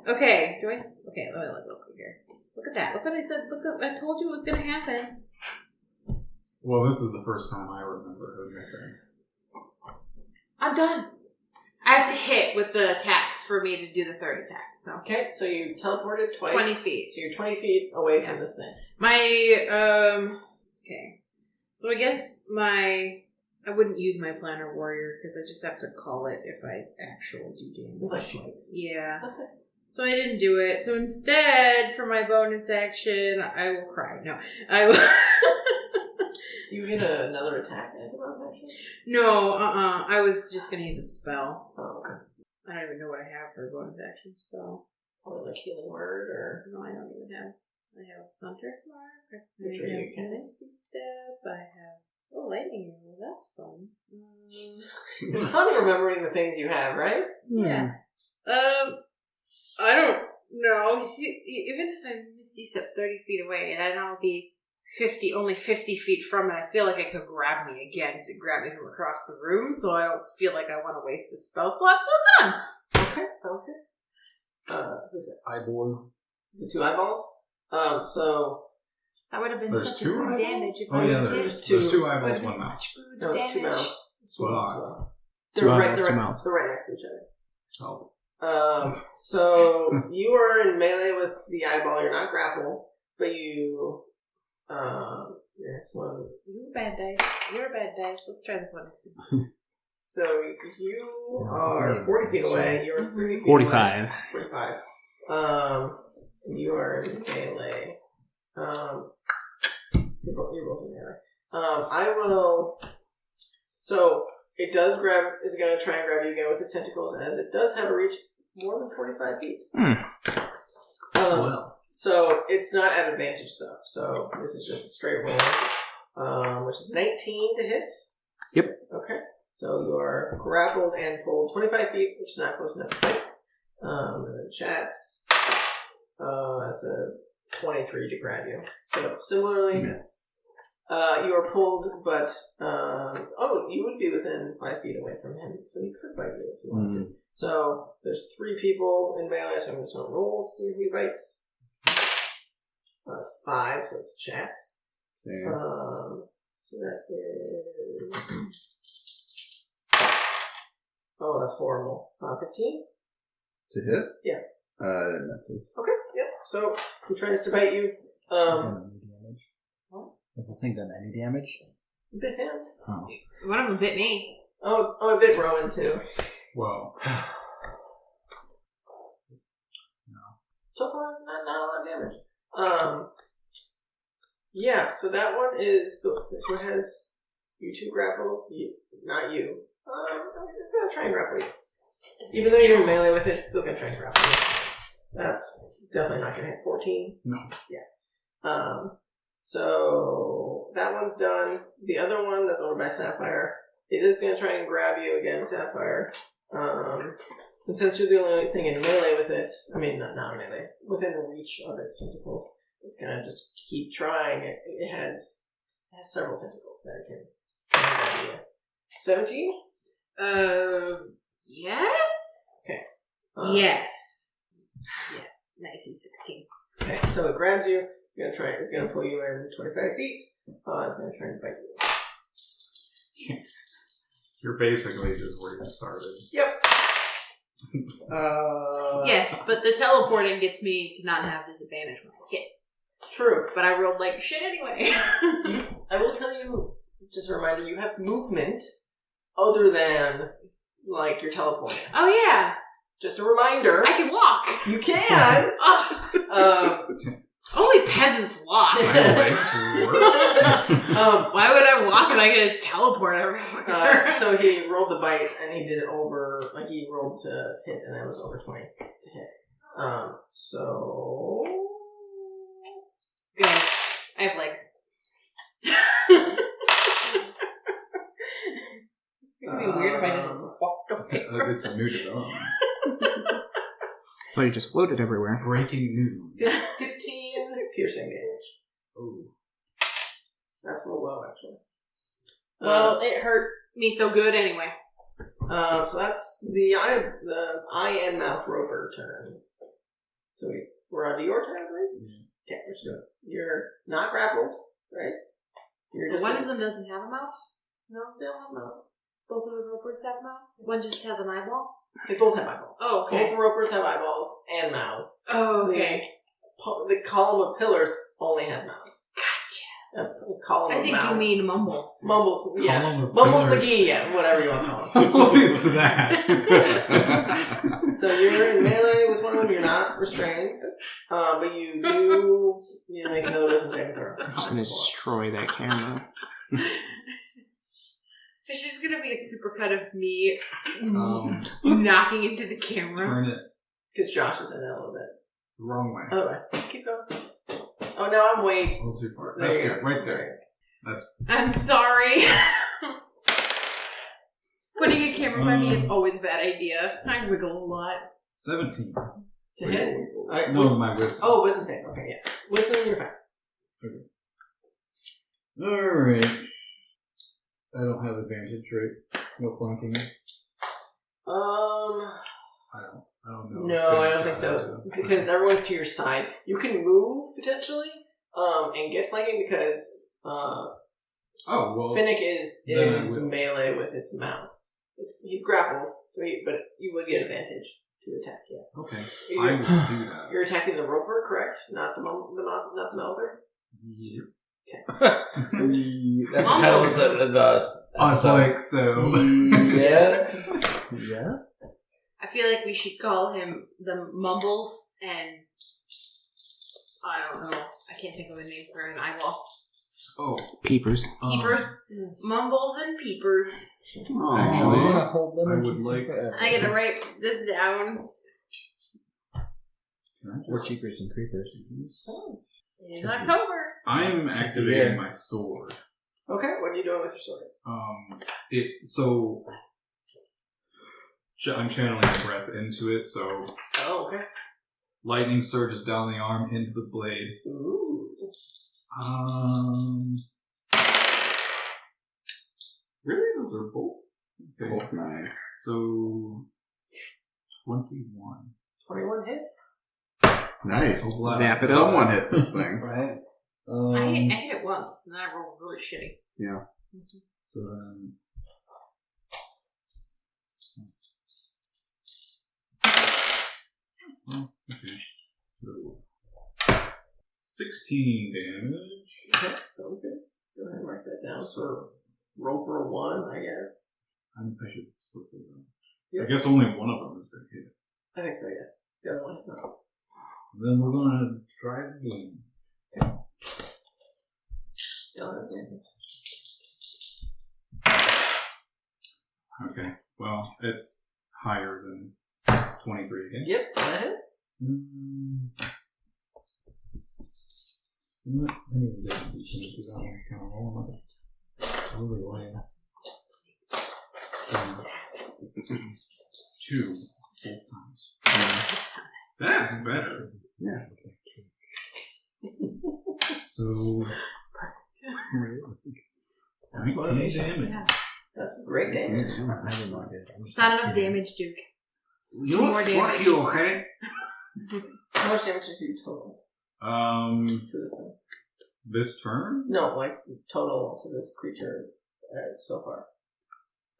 Okay. Okay, let me look here. Look at that. Look what I said. I told you it was going to happen. Well, this is the first time I remember her missing. I'm done. I have to hit with the attacks for me to do the third attack. So Okay, so you teleported twice. 20 feet. So you're 20 feet away from this thing. Okay. So I guess I wouldn't use my Planner Warrior because I just have to call it if I actually do damage. It's like smite. Yeah. That's it. So I didn't do it. So instead, for my bonus action, I will cry. No, I will. Do you hit another attack as a bonus action? No, I was just gonna use a spell. Oh, okay. I don't even know what I have for a bonus action spell. Probably like healing word or... No, I don't even have. I have Hunter's Mark. I Which are you have can? Misty Step. I have Lightning Arrow. That's fun. It's fun remembering the things you have, right? Yeah. I don't No, even if I misty step 30 feet away, then I'll be only 50 feet from it. I feel like it could grab me again because it grabbed me from across the room, so I don't feel like I want to waste the spell slot, so I'm done. Okay, sounds good. Who's it? Eyeball. The 2 eyeballs? So, That would have been There's such 2 a good eyeballs? damage if Oh I yeah, was there's two. 2 Would eyeballs, have been 1 mouth. such good no, it's 2 damage. mouths. Fuck. Two eyeballs, 2 mouths. They're right next to each other. Oh. So you are in melee with the eyeball. You're not grappled, but you. Your next one. You're bad dice. You're bad dice. Let's try this one next time. So you are 40 feet away. You're 30 feet 45. away. 45. You are in melee. You're both in melee. I will. So it does grab. Is going to try and grab you again with its tentacles, as it does have a reach more than 45 feet. Well. So it's not at advantage though. So this is just a straight roll, which is 19 to hit. Yep. Okay. So you are grappled and pulled 25 feet, which is not close enough to fight. And then chats. That's a 23 to grab you. So similarly, you are pulled, but you would be within 5 feet away from him, so he could bite you if you wanted to. So there's 3 people in melee, so I'm just gonna roll to see if he bites. It's 5, so it's chats. Yeah. So that is. Oh, that's horrible. 15? To hit? Yeah. It misses. Okay, yep. So he tries to bite you. What? Has this thing done any damage? Bit him. Oh. One of them bit me. Oh, a bit Rowan too. Well, So far, not a lot of damage. Yeah, so that one is this one has you 2 grapple, not you. It's gonna try and grapple you. Even though you're in melee with it, it's still gonna try and grapple you. That's definitely not gonna hit 14. no. Yeah. So that one's done. The other one that's over by Sapphire, it is gonna try and grab you again, Sapphire. And since you're the only thing in melee with it, I mean, not melee, within reach of its tentacles, it's gonna just keep trying. It has several tentacles that it can try and grab you with. 17? Yes? Okay. Yes. Yes. Nice, he's 16. Okay, so it grabs you. It's gonna pull you in 25 feet. It's gonna try and bite you. You're basically just where you started. Yep. Yes, but the teleporting gets me to not have disadvantage when I hit. True. But I rolled like shit anyway. I will tell you, just a reminder, you have movement other than, like, your teleporting. Oh yeah, Just a reminder. I can walk. You can! Only peasants walk. My legs work. Why would I walk and I can just teleport everywhere? So he rolled the bite, and he did it over, like, he rolled to hit, and that was over 20 to hit. So... Guys, I have legs. It would be weird if I just walked away. It's a new development. So you just floated everywhere. Breaking news. 15 piercing damage. Oh. That's a little low, actually. Well, it hurt me so good anyway. So that's the eye and mouth roper turn. So we're on to your turn, right? Yeah. Okay, let's do it. You're not grappled, right? You're So one of them doesn't have a mouth? No, they don't have mouths. Both of the ropers have mouths? One just has an eyeball? They both have eyeballs. Oh, Both okay. the ropers have eyeballs and mouths. Oh, okay. The column of pillars only has mouths. Gotcha. A column I of think mouths. you mean Mumbles. Mumbles, yeah. Column of Mumbles pillars. McGee, yeah, whatever you want to call him. What is that? So you're in melee with one of them, you're not restrained. But you do need to make another wisdom saving throw. I'm just gonna destroy that camera. There's just gonna be a supercut of me Knocking knocking into the camera. Turn it Because Josh is in it a little bit. the wrong way. Other way. Keep going. Oh, no, I'm way. A little too far. There That's you good. go. Right there. I'm sorry. Putting a camera by me is always a bad idea. I wiggle a lot. 17. To hit? Alright, No, my wisdom. Oh, wisdom save. Okay, yes. Wisdom, you're fine. Alright. I don't have advantage, right? No flanking. I don't know. No, I don't think so. Because everyone's to your side. You can move, potentially, and get flanking because Finnick is then I in will. melee with its mouth. He's grappled, but you would get advantage to attack, yes. Okay. You're, I will do that. you're attacking the roper, correct? Not the mouther? Yep. That's the title of the I like so. Yes. Yes. I feel like we should call him the Mumbles and I don't know. I can't think of a name for an eyeball. Oh. Peepers. Peepers. Mumbles and Peepers. Actually, I would like. I gotta write this down. We're cheapers and creepers. It's October. I'm Just the activating year. my sword. Okay, what are you doing with your sword? I'm channeling my breath into it, so Oh, okay. lightning surges down the arm into the blade. Ooh. Really? Those are both? Okay. Both 9. So, 21. 21 hits. Nice. Oh, wow. Zap it up. Someone hit this thing. Right. I hit it once and I rolled really shitty. Yeah. So then... Oh, okay. So, 16 damage. Okay, sounds good. Go ahead and mark that down. So, roper 1, I guess. I should split those up. Yep. I guess only one of them has been hit. I think so, yes. The other one, no. Then we're gonna try it again. Still have advantage. Okay. Well, it's higher than 23 again. Yep, that hits. I need to get these things because that one's kind of rolling up. Really lame. 2 both times. That's better. Yeah. So, That's 19 motivation. damage. Yeah. That's great damage. I didn't like it. It's not enough damage, Duke. You more damage. you, okay? How much damage did you total to this thing? This turn? No, like total to this creature so far.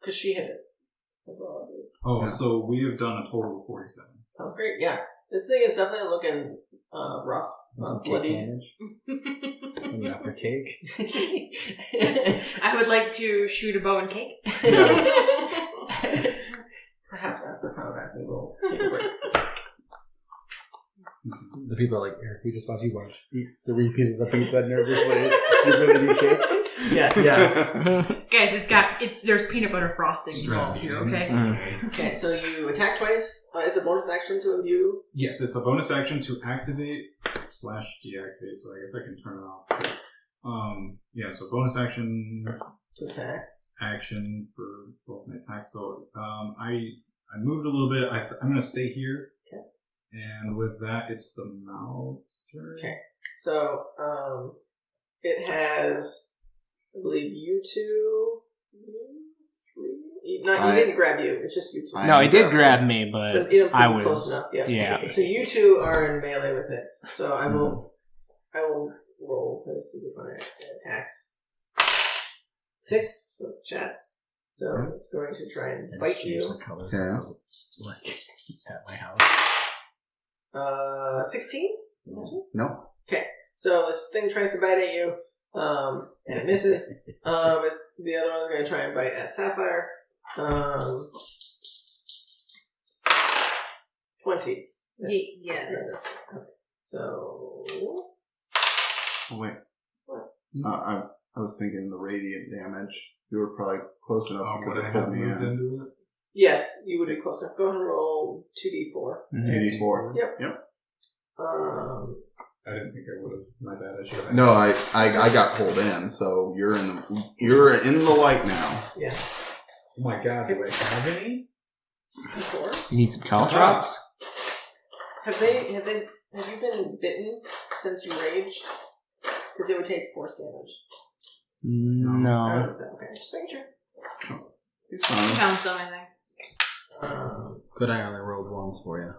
Because she hit it as well, I believe. Oh, Yeah. so we have done a total of 47. Sounds great. Yeah, this thing is definitely looking rough, Some cake bloodied. damage. Enough for cake. I would like to shoot a bow and cake. Perhaps after combat we will take a break. The people are like, Eric, we just watched you eat 3 pieces of pizza nervously. You really need cake? Yes. Yes. Guys, there's peanut butter frosting involved Stress here, eating. okay? Okay, so you attack twice. Is it bonus action to imbue? Yes, it's a bonus action to activate / deactivate, so I guess I can turn it off. Yeah, so bonus action, Two attacks. action for both my attacks. So I moved a little bit. I'm going to stay here. Okay. And with that, it's the mouth's turn. Okay. So, it has, I believe, you two, you three. You didn't grab you. It's just you two. No, he did grab me, but you know, I close was. enough. Yeah. Yeah. So you two are in melee with it. So I will roll to see which one it attacks. 6. So chats. So it's going to try and bite you. The colors Okay. like at my house. 16. No. So this thing tries to bite at you, and it misses. The other one's going to try and bite at Sapphire. 20. Yeah. Okay. So Oh, wait. What? I was thinking the radiant damage. You were probably close enough Oh, because because I it have pulled me moved in. into it? yes, you would be close enough. Go ahead and roll 2d4. 84. Yep. Yep. I didn't think I would have. My bad. I should have. No, I got pulled in, so you're in the light now. Yeah. Oh my god, do I have any? D4. You need some caltrops? Have you been bitten since you raged? Because it would take force damage. I don't No. think so. Okay, just making sure. He's fine. Found some, I think. Good, I only rolled ones for you.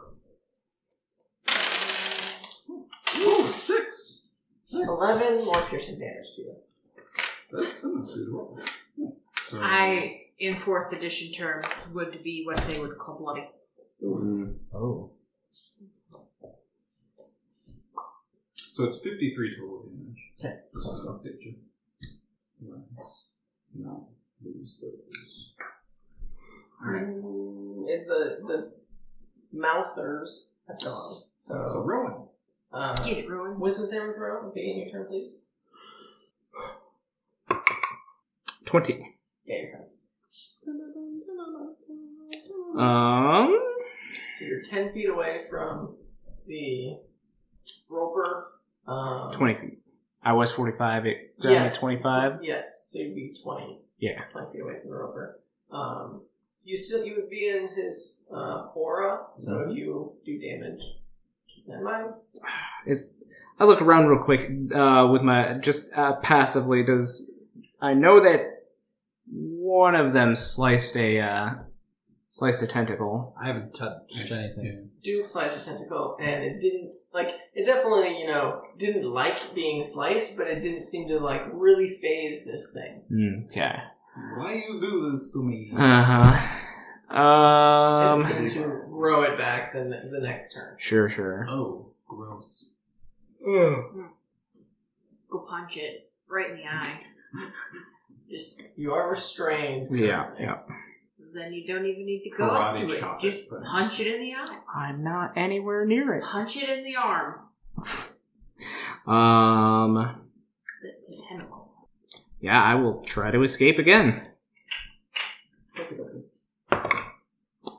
Oh, 6. 11 more piercing damage to you. That's good. So, In 4th edition terms, would be what they would call bloody. Oh. So it's 53 total damage. Okay. So I'll update you. Let's not lose those. Alright. The mouthers have gone. So So, Rowan. Get it, Rowan. wisdom saving throw. Begin your turn, please. 20. Yeah, you're fine. So you're 10 feet away from the roper. 20 feet. I was 45. It got me 25. Yes, so you'd be 20. Yeah. 20 feet away from the roper. You would be in his aura, so if you do damage, keep that in mind. I look around real quick with my just passively. I know that one of them sliced a tentacle. I haven't touched anything. Do slice a tentacle, and it didn't it definitely didn't like being sliced, but it didn't seem to really phase this thing. Okay. Why you do this to me? It seemed to grow it back the next turn. Sure. Oh, gross. Go punch it right in the eye. You are restrained. Yeah. Then you don't even need to go up to it. Just punch it in the eye. I'm not anywhere near it. Punch it in the arm. The tentacle. Yeah, I will try to escape again.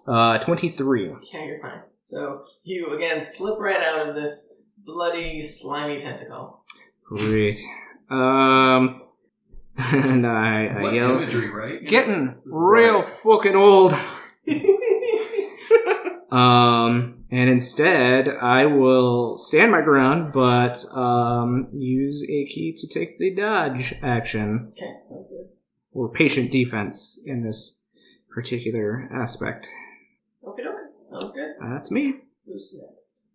23. Yeah, you're fine. So you again slip right out of this bloody, slimy tentacle. Great. And I What yell, imagery, right? getting real fucking old. And instead, I will stand my ground, but use a key to take the dodge action. Okay, sounds good. Or patient defense in this particular aspect. Okay, sounds good. That's me. Who's next?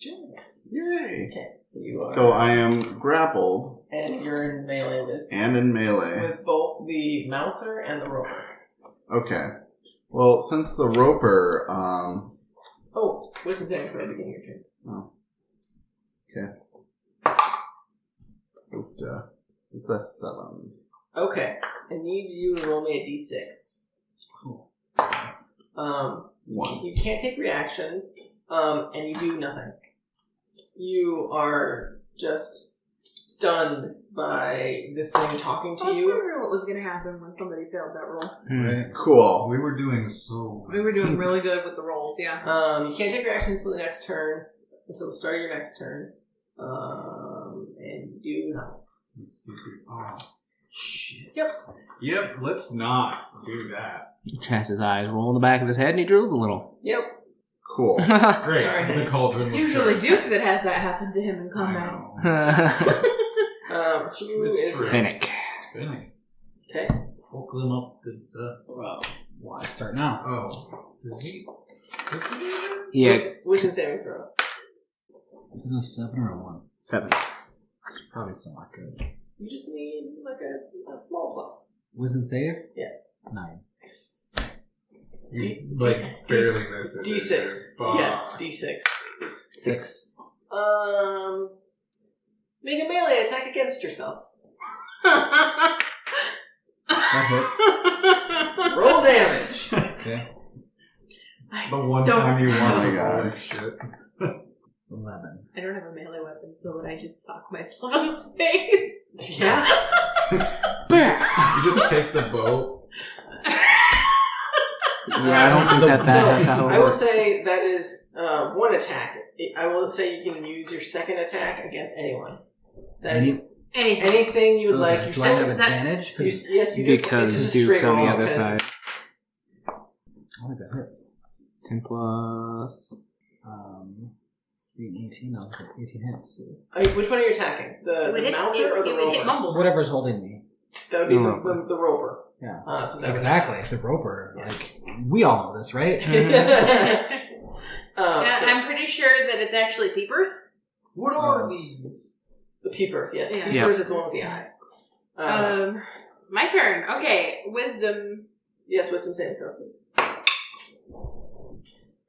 Jim. Yay! Okay, so you are. So I am grappled and you're in melee with both the mouther and the roper. Okay. Well, since the roper, Oh, wisdom saving throw beginning your turn. it's a 7. Okay, I need you to roll me a d6. One. You can't take reactions, and you do nothing. You are just stunned by this thing talking to I was you. wondering what was going to happen when somebody failed that roll. Right. Cool. We were doing so. We were doing really good with the rolls, yeah. You can't take reactions until the next turn, until the start of your next turn, and you do nothing. Oh, shit. Yep. Let's not do that. He chats his eyes, roll in the back of his head, and he drools a little. Yep. Cool. Great. Sorry. The cauldron It's was usually cursed. Duke that has that happen to him in I combat. know. Who It's is true. Finnick. It's Finnick. Okay. Fuck them up, good stuff. Why start now? Oh. Does he do that? Yeah, Wisdom saving throw. 7 or a 1? 7. It's probably still not good. You just need a small plus. Wisdom save? Yes. 9. You, D- barely missed it. D6. Fuck. Yes, D6. 6. Make a melee attack against yourself. That hits. Roll damage. Okay. The one Don't- time you want Oh my to God. roll shit. 11. I don't have a melee weapon, so would I just sock myself in the face? Yeah. You just take the bow. Yeah, I don't think that's how it I will works. say that is one attack. I will say you can use your second attack against anyone. Anything? Anything you would like. Do I have that- advantage? Yes, you do. It's Because just a Duke's straight on the roll, other because- side. What if it hits? 10 plus. It's being 18. I'll get 18 hits. Which one are you attacking? The mounted or the it would hit roper? Mumbles. Whatever's holding me. That would be The the roper. roper. Yeah. So that would- Exactly. The roper. Like, we all know this, right? so I'm pretty sure that it's actually Peepers. What are these? the peepers, yes. Yeah. Peepers is the one with the eye. My turn. Okay, Wisdom. Yes, wisdom saving throw, please.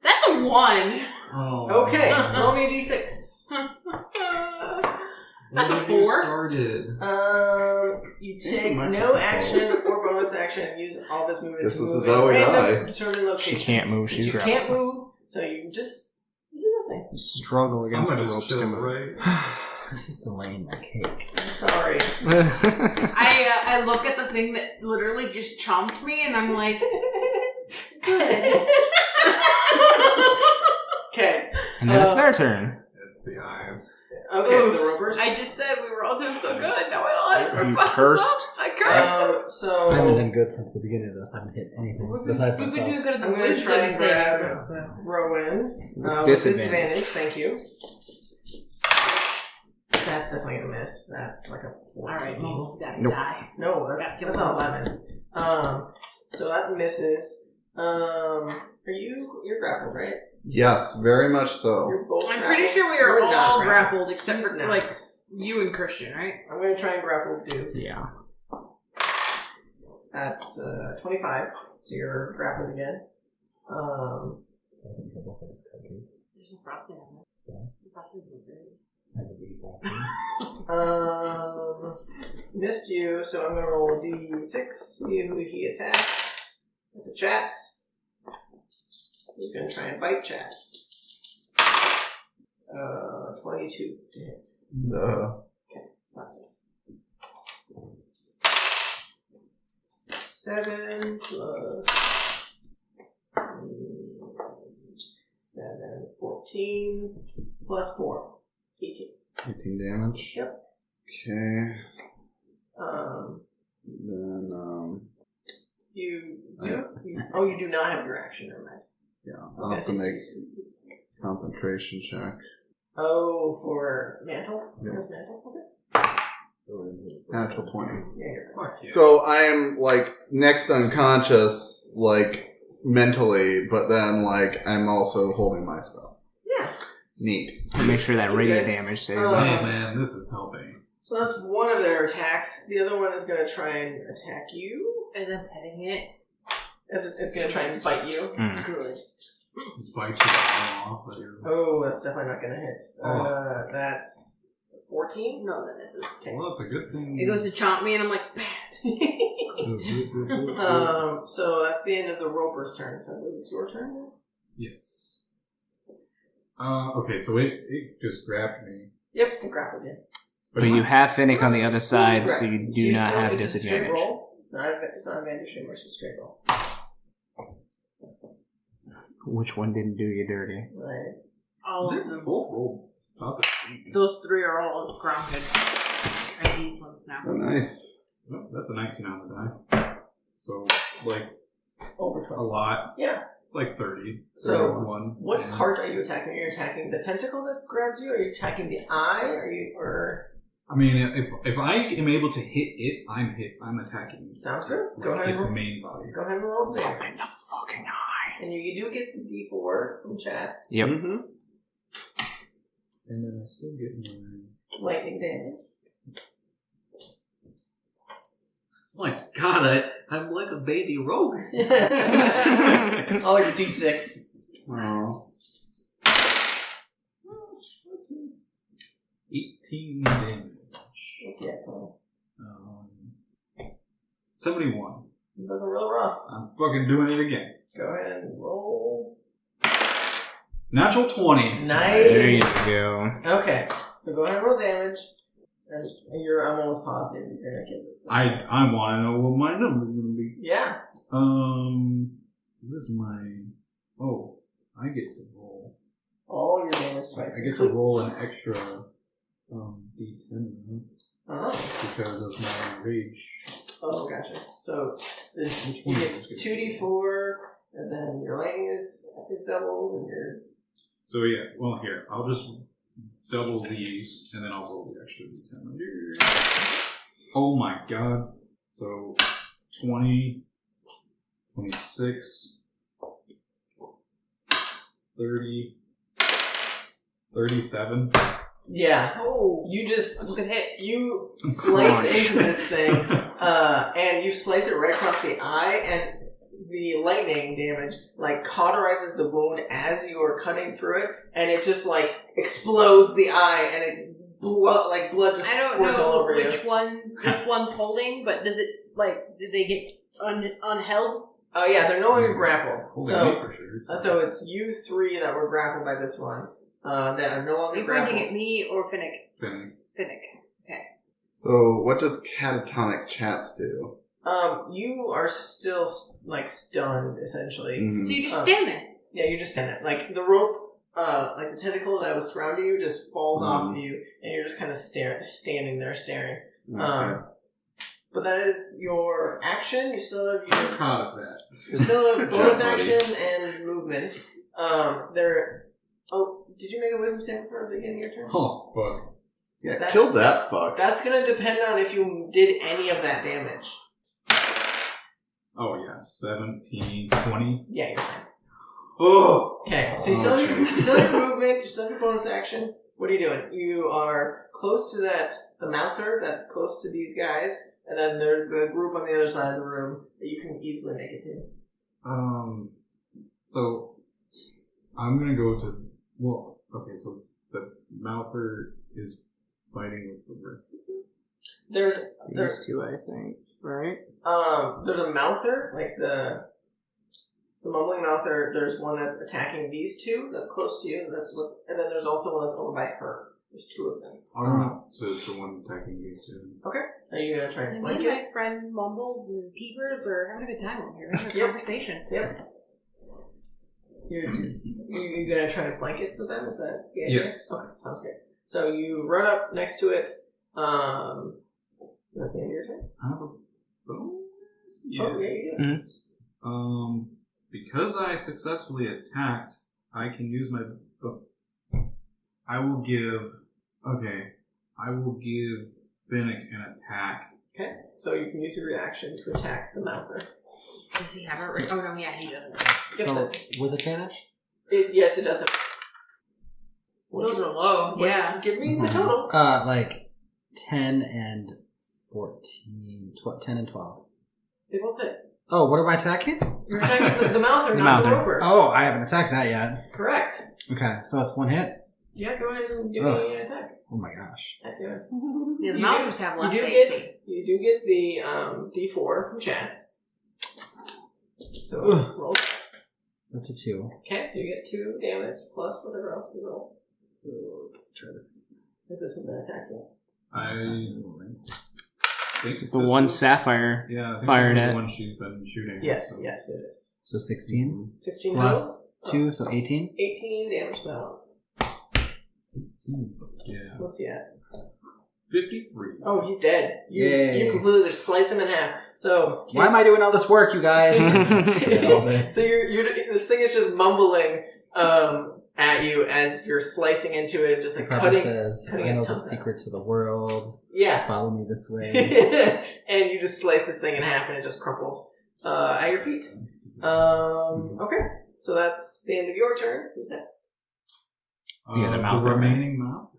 That's a 1. Oh, Okay, roll me a d6. That's a When you 4. started. You These take are my no fault. action or bonus action and use all this movement Guess to this move is in how we random die. determined location. She can't move. But She's you grappled. can't move, so you just do nothing. Struggle I'm against the gonna ropes just to chill, move. right? This is delaying my cake. I'm sorry. I look at the thing that literally just chomped me, and I'm like, good. Okay. And then it's their turn. It's the eyes. Okay, Oof. the ropers. I just said we were all doing so good. Now I You fucked cursed. us up. I cursed. So I haven't done good since the beginning of this. I haven't hit anything besides We've been doing myself. good at the I'm going to wisdom try and grab saving. Rowan with Disadvantage. disadvantage. Thank you. That's definitely a miss. That's like a 14. Alright, Mumbles gotta Nope. die. No, Gotta that's kill an Mumbles. 11. So that misses. You're grappled, right? Yes, very much so. You're both. I'm grappled. pretty sure we are You're not all grappled except He's for not. like you and Christian, right? I'm going to try and grapple Duke. Yeah. That's 25. So you're grappled again. There's no frosting on it. So, The frosting's so good. I believe that. Missed you, so I'm going to roll a d6, see who he attacks. That's a Chats. He's going to try and bite Chats. 22 to hit. That's it. 7 plus 7 is 14 plus 4. 18. 18 damage. Yep. Okay. You do. Yeah. You do not have your action, never mind. Yeah, I was I'll gonna have to say- make concentration check. Oh, for mantle? Yeah. There's mantle? Okay. Natural 20. Yeah, you're right. Fuck yeah. So I am like next unconscious, like mentally, but then like I'm also holding my spell. Yeah. Neat. Make sure that Okay. radiant damage stays Oh, up. Hey man, this is helping. So that's one of their attacks. The other one is going to try and attack you. As I'm petting it. It's going to try and bite you. Mm. Good. Bite your arm off. But you're... Oh, that's definitely not going to hit. Oh. That's 14. No, that misses. Well, that's a good thing. It goes to chomp me, and I'm like, bad. So that's the end of the Roper's turn. So I believe it's your turn now? Yes. Okay, so it just grabbed me. Yep, it grappled you. But you have Finnick on the other side, so you Correct. do not still- have it's a straight disadvantage. roll. It's not advantage anymore, it's a straight roll. Which one didn't do you dirty? Right. All of They them. both rolled about the same. Those 3 are all grounded. Try these ones now. Oh, nice. Oh, that's a 19 on the die. So, like, Over a 20. lot. Yeah. It's like 30. So, 31. What and- part are you attacking? Are you attacking the tentacle that's grabbed you? Are you attacking the eye? I mean, if I am able to hit it, I'm attacking. Sounds good. Go ahead and its roll. main body. Go ahead and roll damage. Fucking the fucking eye. And you do get the D4 from chats. Yep. Mm-hmm. And then I still get my... Lightning damage. My God, I'm like a baby rogue. All your D6. Oh. 18 damage. What's the total? 71. He's looking real rough. I'm fucking doing it again. Go ahead and roll. Natural 20. Nice. There you go. Okay, so go ahead and roll damage. And I'm almost positive you're gonna get this thing. I want to know what my number is going to be. Yeah. Where's my... Oh, I get to roll. All your damage twice. I get to roll an extra D10 now Oh. because of my rage. Oh, gotcha. So Which you one get is good? 2d4, and then your lightning is doubled, and your So yeah, well here, I'll just double these and then I'll roll the extra d10. Oh my god. So 20, 26, 30, 37. Yeah. Oh, You just that's a good hit. you slice Crunch. into this thing, and you slice it right across the eye, and the lightning damage like cauterizes the wound as you are cutting through it, and it just like explodes the eye, and it blood just I don't squirts all know over you. which one this one's holding, but does it did they get unheld? Oh yeah, they're no longer grappled. Holy me So for sure. so it's you three that were grappled by this one that are no Are longer you pointing grappled. at me or Finnick? Finnick. Finnick. So, what does catatonic chats do? You are still like stunned essentially. Mhm. So you just stand there. Yeah, you just stand there. Like the rope, like the tentacle that was surrounding you just falls off of you, and you're just kind of standing there staring. Okay. But that is your action. You still have your Proud of that. you still have bonus Job, buddy. action and movement. There. Oh, did you make a wisdom saving throw at the beginning of your turn? Oh fuck. Yeah, That- killed that fuck. That's gonna depend on if you did any of that damage. Oh yeah, 17, 20. Yeah, you're fine. Oh! Okay, so you still have your movement, you still have your bonus action. What are you doing? You are close to the mouther that's close to these guys, and then there's the group on the other side of the room that you can easily make it to. So I'm gonna go to, well, okay, so the Mouther is fighting with the rest of them? There's These two, I think, right? there's a mouther, like the mumbling mouther. There's one that's attacking these two that's close to you, and then there's also one that's over by her. There's two of them. So it's the one attacking these two. Are you gonna try and Me flank and it? my friend Mumbles and Peepers are having a good time over here. Having a Yep. conversation. Yep. You gonna try and flank it with them? Is that the idea? Yes. Okay, sounds good. So you run up next to it. Is that the end of your turn? I have a bonus? Oh, yeah, you do. Because I successfully attacked, I can use my. I will give Finnick an attack. Okay, so you can use your reaction to attack the mouther. Does he have it? Oh no, yeah, he doesn't. So, with advantage? Yes, it does. Those are low. Yeah. Give me the total. Like 10 and 14. 10 and 12. They both hit. Oh, what am I attacking? You're attacking the mouther, The not the mouther. roper. Oh, I haven't attacked that yet. Correct. Okay, so it's one hit. Yeah, go ahead and give Ugh. me an attack. Oh my gosh. Attack damage. Yeah, the You Mouthers have less You AC. do get the D4 from chats. So Ugh. roll. That's a 2. Okay, so you get 2 damage plus whatever else you roll. Let's try this. Is this one that attack you? I think The this one was- sapphire. Yeah, I think fired this is at. the one she's been shooting. Yes, so. yes, it is. So 16 16 plus total? 2, so 18. 18 damage to that one. Yeah. What's he at? 53. Oh, he's dead. Yay. You completely just slice him in half. So Why am I doing all this work, you guys? All day. So you're this thing is just mumbling at you as you're slicing into it and just like Papa cutting. says, cutting I know its the tongue out. secrets of the world. Yeah. Follow me this way. And you just slice this thing in half and it just crumples at your feet. Okay. So that's the end of your turn. Who's next? Yeah, the Mouther, the right? remaining Mouther.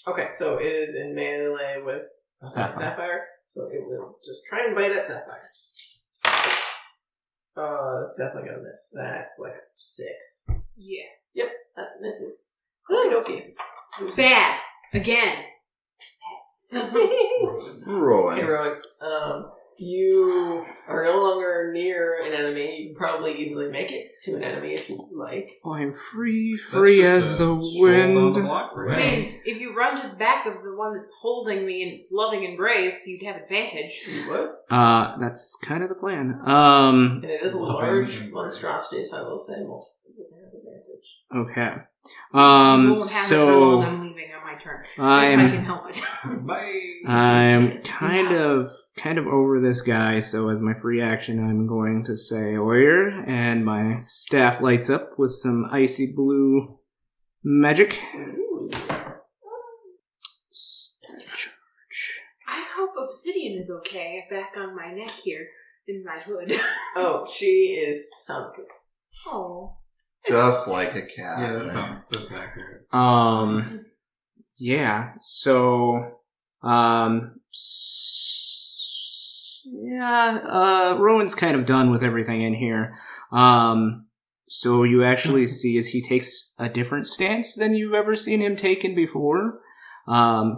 Okay, so it is in melee with Sapphire. So it will just try and bite at Sapphire. It's definitely gonna miss. That's like a 6. Yeah. Yep, that misses. Okie dokie. Bad. Again. Pets. Roy. Heroic. You are no longer near an enemy. You can probably easily make it to an enemy if you like. I'm free, That's free just as a the stroll down wind. the block, I right? mean, if you run to the back of the one that's holding me in its loving embrace, you'd have advantage. You would. That's kind of the plan. And it is a Loving large embrace. monstrosity, so I will say multiple people have advantage. Okay. You won't have it for long. So I'm leaving on my my turn. If I can help it. Bye. I'm kind of over this guy, so as my free action, I'm going to say warrior, and my staff lights up with some icy blue magic. I hope Obsidian is okay back on my neck here in my hood. Oh, she is sound asleep. Oh. Just like a cat. Yeah, that's accurate. Yeah, so, Rowan's kind of done with everything in here. So you actually see as he takes a different stance than you've ever seen him taken before.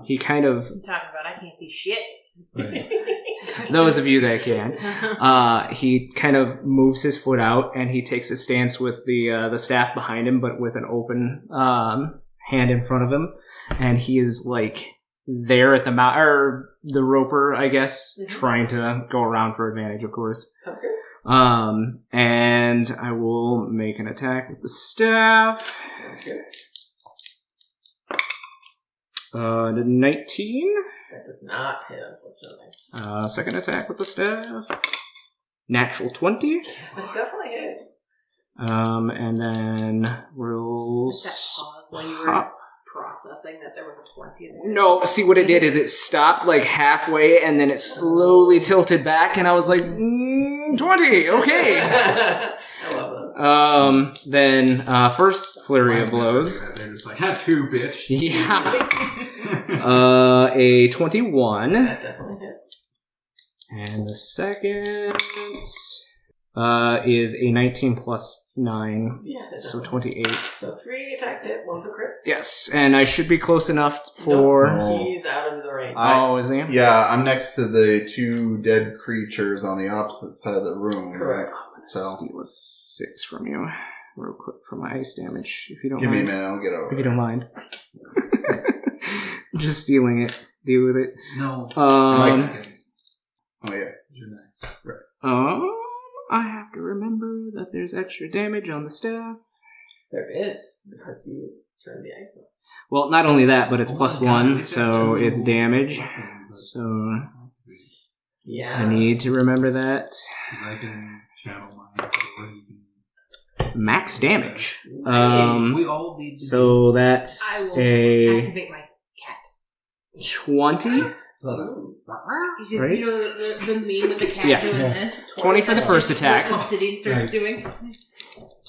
He kind of... I'm talking about I can't see shit. Right. Those of you that can. He kind of moves his foot out, and he takes a stance with the staff behind him, but with an open hand in front of him. And he is like there at the or the roper, I guess, trying to go around for advantage, of course. Sounds good. And I will make an attack with the staff. Sounds good. 19. That does not hit, unfortunately. Second attack with the staff. Natural 20. That definitely hits. And then we'll That pause while you were stop. processing that there was a 20 there. No, see what it did is it stopped like halfway and then it slowly tilted back and I was like, 20, okay. I love those. Then first flurry of blows. They're just like, have two, bitch. Yeah. A 21. That definitely hits. And the second is a 19 plus 9. Yeah, that So definitely 28. hits. So 3 attacks hit, 1's a crit. Yes, and I should be close enough for... Nope. He's out of the range. Oh, is he? Yeah, I'm next to the 2 dead creatures on the opposite side of the room. Correct. So Steal a 6 from you, real quick, for my ice damage, if you don't give me a mind. minute, I'll get over If you it. don't mind. Just stealing it. Deal with it. No. Oh yeah. You're nice. I have to remember that there's extra damage on the staff. There is, because you turned the ice on. Well, not only that, but it's Oh plus my God, 1, we've so got it's two damage. weapons. So Yeah. I need to remember that. I can channel mine. So you can... Max damage. we all need to So that's I will a activate my cat. 20. He's just, Right? you know, the meme with the cat Yeah. doing Yeah. this. 20 for the That's first just attack. what Obsidian starts Nice. doing.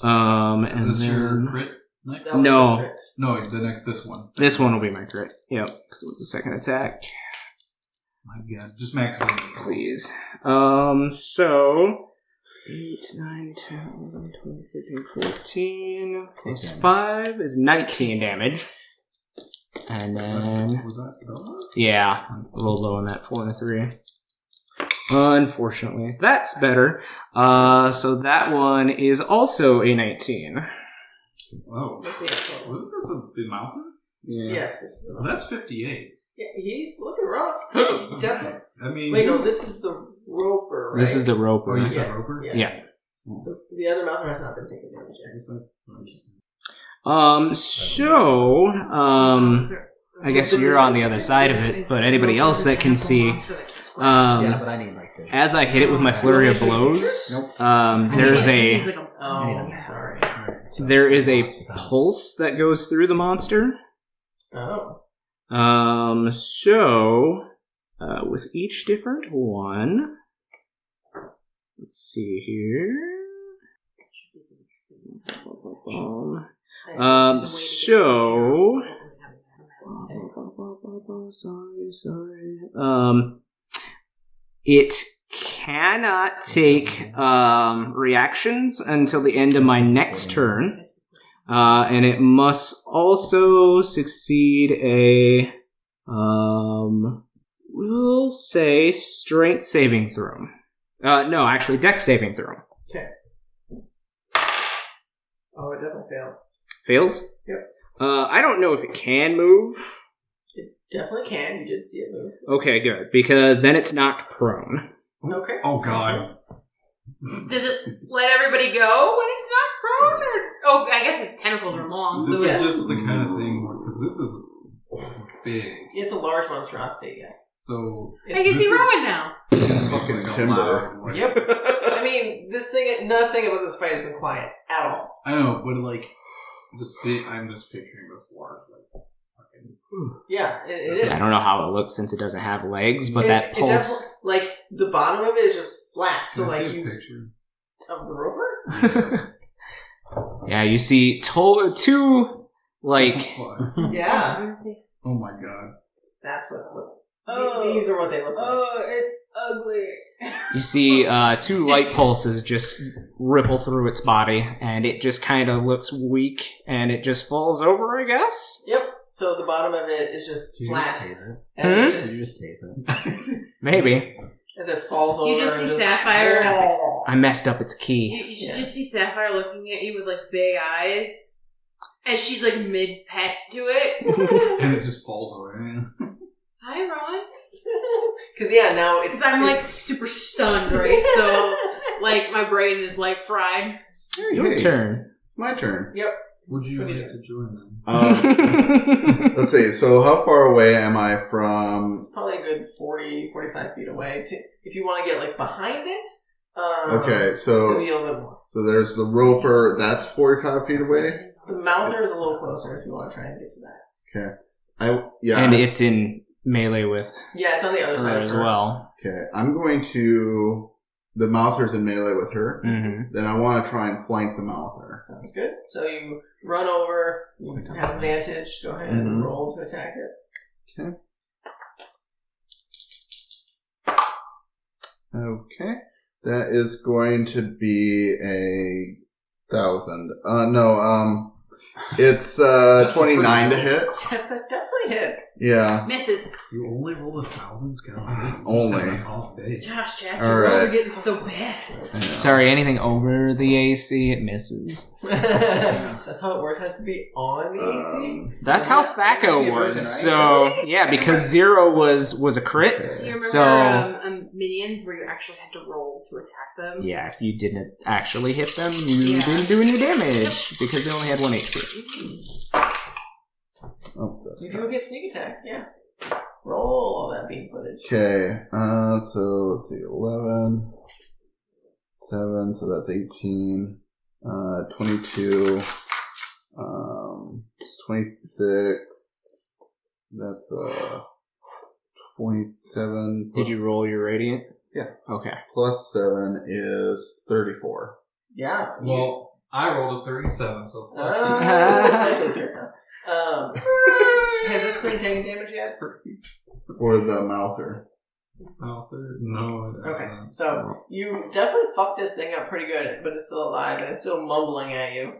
And Is this your then crit? Nick? That was No. the crit. No, this one. this one will be my crit. Yep, because it was the second attack. My God, just max damage. Please. So 8, 9, 10, 11, 12, 13, 14 plus 5 is 19 damage. And then Was that double? yeah, a little low on that 4 and a 3. Unfortunately, that's better. So that one is also a 19. Oh. What's the actual? Wasn't this the mountain? Yeah. Yes, this is Well, that's 58. Yeah, he's looking rough. He's definitely. I mean, Wait, no, this is the roper, right? This is the Oh, roper. you said Yes, roper? yes. Yeah. The other mountain has not been taken damage yet. I guess you're on the other side of it, but anybody else that can see, Yeah, but I need like this. as I hit it with my flurry of blows, Oh, sorry. there is a pulse that goes through the monster. Oh. With each different one, let's see here. Sorry. It cannot take reactions until the end of my next turn, and it must also succeed a we'll say strength saving throw. No, actually, dex saving throw. Okay. Oh, it definitely failed. Fails? Yep. I don't know if it can move. It definitely can. You did see it move. Okay, good, because then it's knocked prone. Okay. Oh, God. Does it let everybody go when it's not prone? Or, oh, I guess its tentacles are long. This So is it's, just the kind of thing because this is Big. It's a large monstrosity, yes. So I can see Rowan now. Fucking like a timber. loud- Yep. I mean, this thing, nothing about this fight has been quiet at all. I know, but like, I'm just picturing this large, like, fucking. Yeah, it is. Yeah, I don't know how it looks since it doesn't have legs, but It- that it pulse. definitely- like, the bottom of it is just flat, so Can I like see a you... picture. Of the roper? Yeah, you see two, like, Yeah. Oh my god. That's what... these are what they look like. it's ugly. you see two light pulses just ripple through its body, and it just kind of looks weak, and it just falls over, I guess? Yep. So the bottom of it is just You flat. just tase it. As Hmm? it You just... just tase it. Maybe. As it falls over You just and see Sapphire. I messed up its You, key. you should Yeah. just see Sapphire looking at you with like big eyes, as she's like mid pet to it. And it just falls over. Hi, Rowan. Because, yeah, now it's... Because I'm like super stunned, right? So like my brain is like fried. Hey, Your hey, turn. It's my turn. Would you What do you like to join them? Let's see. So how far away am I from... It's probably a good 40, 45 feet away. If you want to get, like, behind it, Okay, so maybe a little bit more. so there's the roper. That's 45 feet away. The mouther is a little closer if you want to try and get to that. And it's in melee with Yeah, it's on the other side her of as her. well. Okay, I'm going to... The mouther's in melee with her. Mm-hmm. Then I want to try and flank the mouther. Sounds good. So you run over, you have advantage, go ahead and Mhm. roll to attack it. Okay. That is going to be a 1,000. It's 29 to hit. Yes, that's definitely hits. Yeah. Misses. You only rolled 1,000? Only. Gosh, Chad, All your rolls right. are getting so bad. Sorry, anything over the AC, it misses. That's how it works. It has to be on the AC. That's how Thaco was. So, yeah, because 0 was a crit. You remember So- minions where you actually had to roll to attack them? Yeah, if you didn't actually hit them, you Yeah. didn't do any damage because they only had 1 HP. Oh, that's You do get sneak attack, yeah. Roll all that beam footage. okay. So let's see. 11, 7. So that's 18. 22. 26. That's 27. Did you roll your radiant? Yeah. Okay. Plus 7 is 34. Yeah. Well, I rolled a 37, so fuck Has this thing taken damage yet? For the mouther. you. No. Okay, so you definitely fucked this thing up pretty good, but it's still alive and it's still mumbling at you.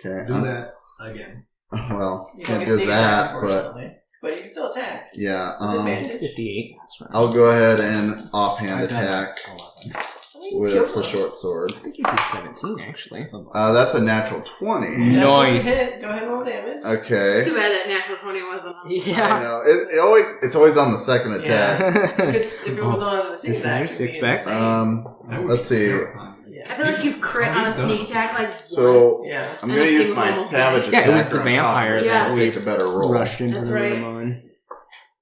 Okay. Do that again. Well, You can't don't get do sneak attack, that, but unfortunately. But you can still attack. yeah. With advantage. 58. That's right. I'll go ahead and offhand I've done attack 11. with Killed the him. short sword. I think you did 17, actually. That's a natural 20. Definitely Nice. hit. Go ahead and roll damage. Okay. Too bad that natural 20 wasn't on. I Yeah. know. It's always on the second attack. If it was on the sneak This is attack, your it'd be six back. insane. That would Let's be see. terrifying. Yeah. I feel like you've crit on a sneak attack like So- once. Yeah. I'm And gonna the use thing my was almost savage dead. Yeah, attacker it was the on top of vampire it to that take a better roll. Rushed into That's the right. one.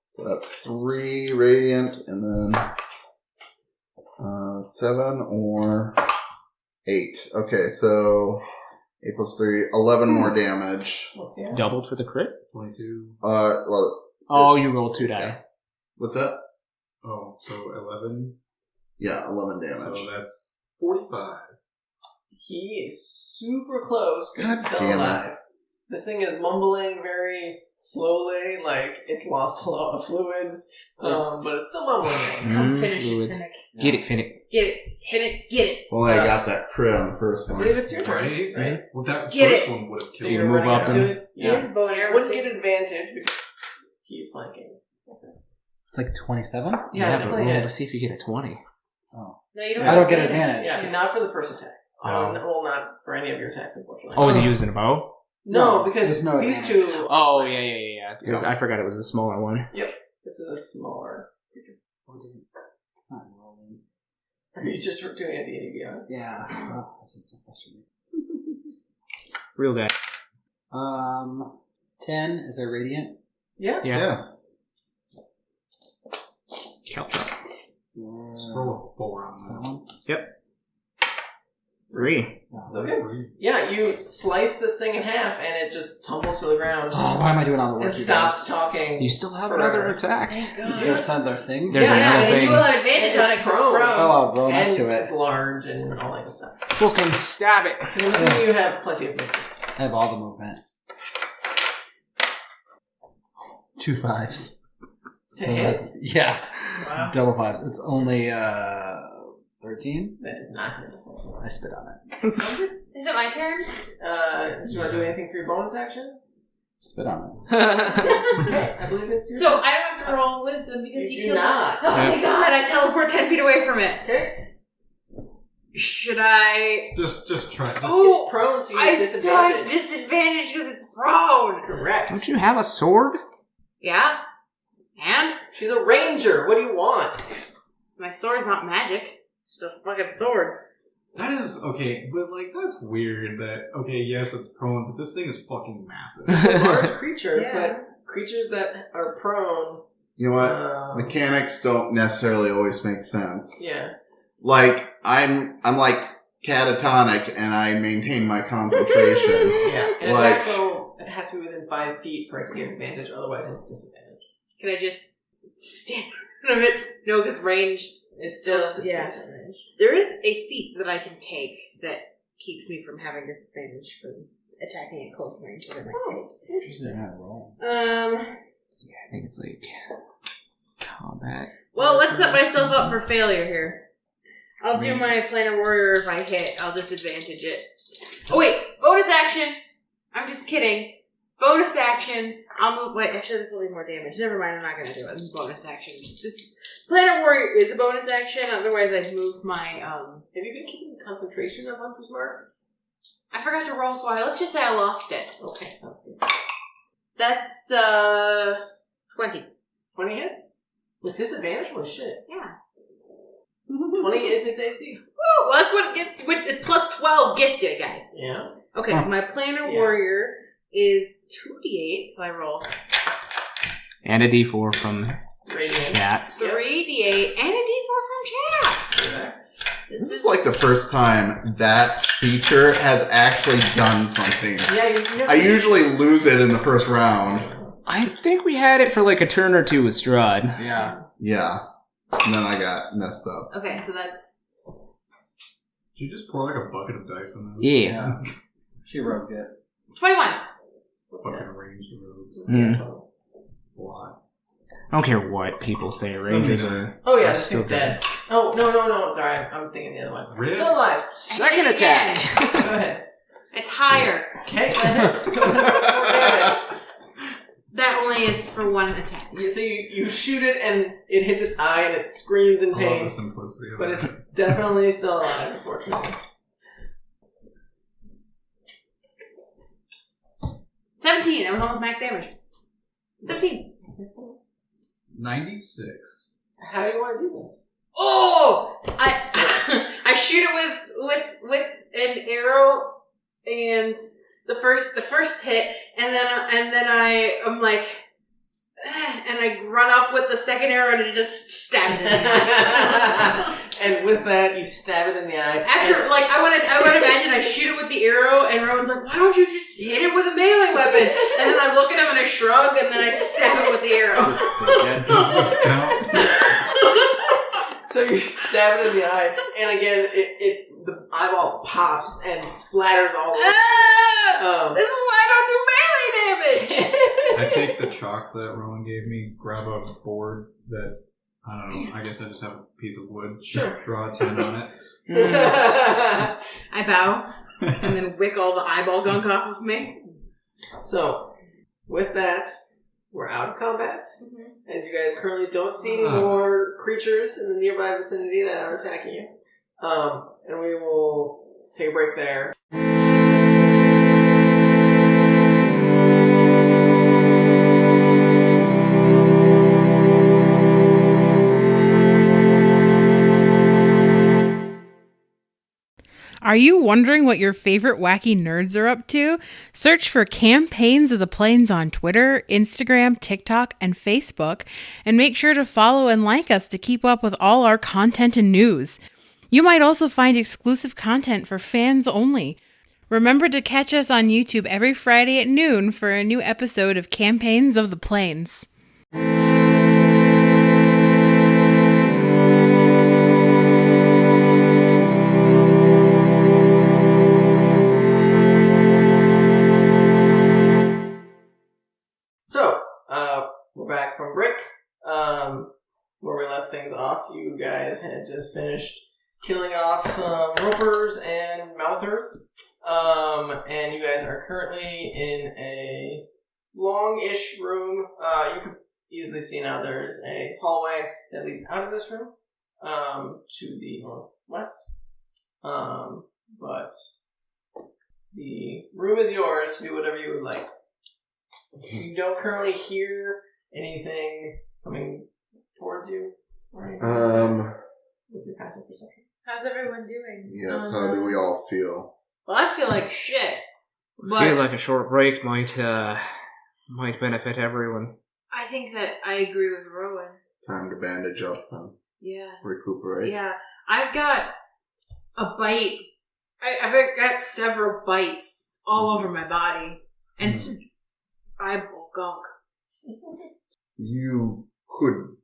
So that's 3 radiant, and then 7 or 8. Okay, so 8 plus 3, 11 more damage. What's the Doubled for the crit? 22. Well, Oh, It's- you rolled 2 die. yeah. what's that? Oh, so 11. Yeah, 11 damage. So that's 45. He is super close, but he's God still damn it. alive. This thing is mumbling very slowly, like it's lost a lot of fluids, but it's still mumbling. Come Mm, finish fluids. it, Finnick. Get it, Finnick. Get it. Finnick, get it. If only I got that crit on the first I one. believe it's your turn, Right? right? Well, that Get first it. one would have So killed you're move running up up to and- it. It is bow and You arrow. wouldn't too. get advantage because he's flanking. It's like 27? Yeah, but definitely roll hit. to see if you get a 20. Oh. No, you don't. I don't get advantage. Yeah, not for the first attack. Oh. Well, not for any of your attacks, unfortunately. Oh, is he using a bow? No, No, because there's no these advantage. two. Oh, yeah. Yeah. I forgot it was the smaller one. This is a smaller creature. It's not rolling. Are you just doing a D&D Beyond? Yeah. Oh, this is so frustrating. Real guy. 10 is a radiant. Yeah. Yeah. Just roll a 4 on that one. 3. That's okay. Yeah, you slice this thing in half and it just tumbles to the ground. Oh, why am I doing all the work? And stops talking. You still have forever. another attack. Thank Is God. there another thing? There's Yeah, another and thing. you will have advantage And on it it's 'cause it's prone. prone. Oh, I'll roll And up to it's it. large and all that good stuff. Fucking stab it. Because I'm assuming you have plenty of movement. I have all the movement. 2 5s. So Hit. that's, yeah. Wow. Double 5s. It's only 13. That does not hit. I spit on it. Is it my turn? Do you want to do anything for your bonus action? Spit on it. Okay, I believe it's your So I don't have to roll wisdom because You he do killed not. Oh my god, I teleport 10 feet away from it. Okay. Should I... Just try it. Oh, It's prone, so you I have still have disadvantage. disadvantage because it's prone. Correct. Don't you have a sword? Yeah? And? She's a ranger. What do you want? My sword's not magic. It's just a fucking sword. That is, okay, but like, that's weird that, okay, yes, it's prone, but this thing is fucking massive. It's a large creature, Yeah. but creatures that are prone. You know what? Mechanics don't necessarily always make sense. Yeah. Like, I'm like catatonic and I maintain my concentration. Yeah. An Like- attack roll has to be within 5 feet for it to give advantage, otherwise it's disadvantage. Can I just stand in front of it? No, because range. It's still Yeah. disadvantage. There is a feat that I can take that keeps me from having disadvantage from attacking at close range that I might Interesting. Yeah, roll. take. I think it's like combat. Well, let's set myself up for failure here. I'll do my planar warrior if I hit. I'll disadvantage it. Oh wait, bonus action. I'm just kidding. Bonus action. I'll move. Wait, actually, this will be more damage. Never mind. I'm not gonna do it. Bonus action. This planar warrior is a bonus action. Otherwise, I'd move my. Have you been keeping concentration of Hunter's Mark? I forgot to roll, so let's just say I lost it. Okay, sounds good. That's 20. 20 hits? With disadvantage? Holy shit. Yeah. 20 is its AC. Woo! Well, that's what gets with the plus 12 gets you guys. Yeah. Okay, so my planar Yeah. warrior is 2d8, so I roll And a d4 from Radiant. cats. Yep. 3d8 and a d4 from chat. Yeah. This is like the first time that feature has actually done something. Yeah, you've never... I usually lose it in the first round. I think we had it for like a turn or two with Strahd. Yeah. Yeah. And then I got messed up. Okay, so that's Did you just pour like a bucket of dice on that? Yeah. She rogued it. 21. What's Fucking that? arranged rogues. What's Mm. that total? A lot. I don't care what people say. Rangers are. Oh yeah, are this still thing's dead. Oh, no. Sorry, I'm thinking the other one. Really? Still alive. Second attack. Go ahead. It's higher. Okay, that hits. More damage. That only is for one attack. So you shoot it and it hits its eye and it screams in I love the pain. simplicity of But that. it's definitely still alive, unfortunately. 17. That was almost max damage. 17. 96. How do you want to do this? Oh! I shoot it with an arrow and the first hit and then I'm like and I run up with the second arrow and I just stab it in the eye. And with that, you stab it in the eye. After, like, I would imagine I shoot it with the arrow, and Rowan's like, why don't you just hit it with a melee weapon? And then I look at him and I shrug, and then I stab it with the arrow. Does this count? So you stab it in the eye, and again, the eyeball pops and splatters all over. Ah! This is why I don't do melee damage! I take the chalk that Rowan gave me, grab a board that, I don't know, I guess I just have a piece of wood, Sure. draw a 10 on it. I bow, and then wick all the eyeball gunk off of me. So, with that, we're out of combat. As you guys currently don't see any Ah. more creatures in the nearby vicinity that are attacking you. And we will take a break there. Are you wondering what your favorite wacky nerds are up to? Search for Campaigns of the Plains on Twitter, Instagram, TikTok, and Facebook, and make sure to follow and like us to keep up with all our content and news. You might also find exclusive content for fans only. Remember to catch us on YouTube every Friday at noon for a new episode of Campaigns of the Plains. So, we're back from break. Where we left things off, you guys had just finished killing off some ropers and mouthers. And you guys are currently in a long-ish room. You can easily see now there's a hallway that leads out of this room to the northwest. But the room is yours to do whatever you would like. You don't currently hear anything coming towards you or anything like that with your passive perception. How's everyone doing? Yes, how do we all feel? Well, I feel like shit. I But feel like a short break might benefit everyone. I think that I agree with Rowan. Time to bandage up and Yeah. recuperate. Yeah. I've got a bite. I've got several bites all over my body. And some eyeball gunk. You could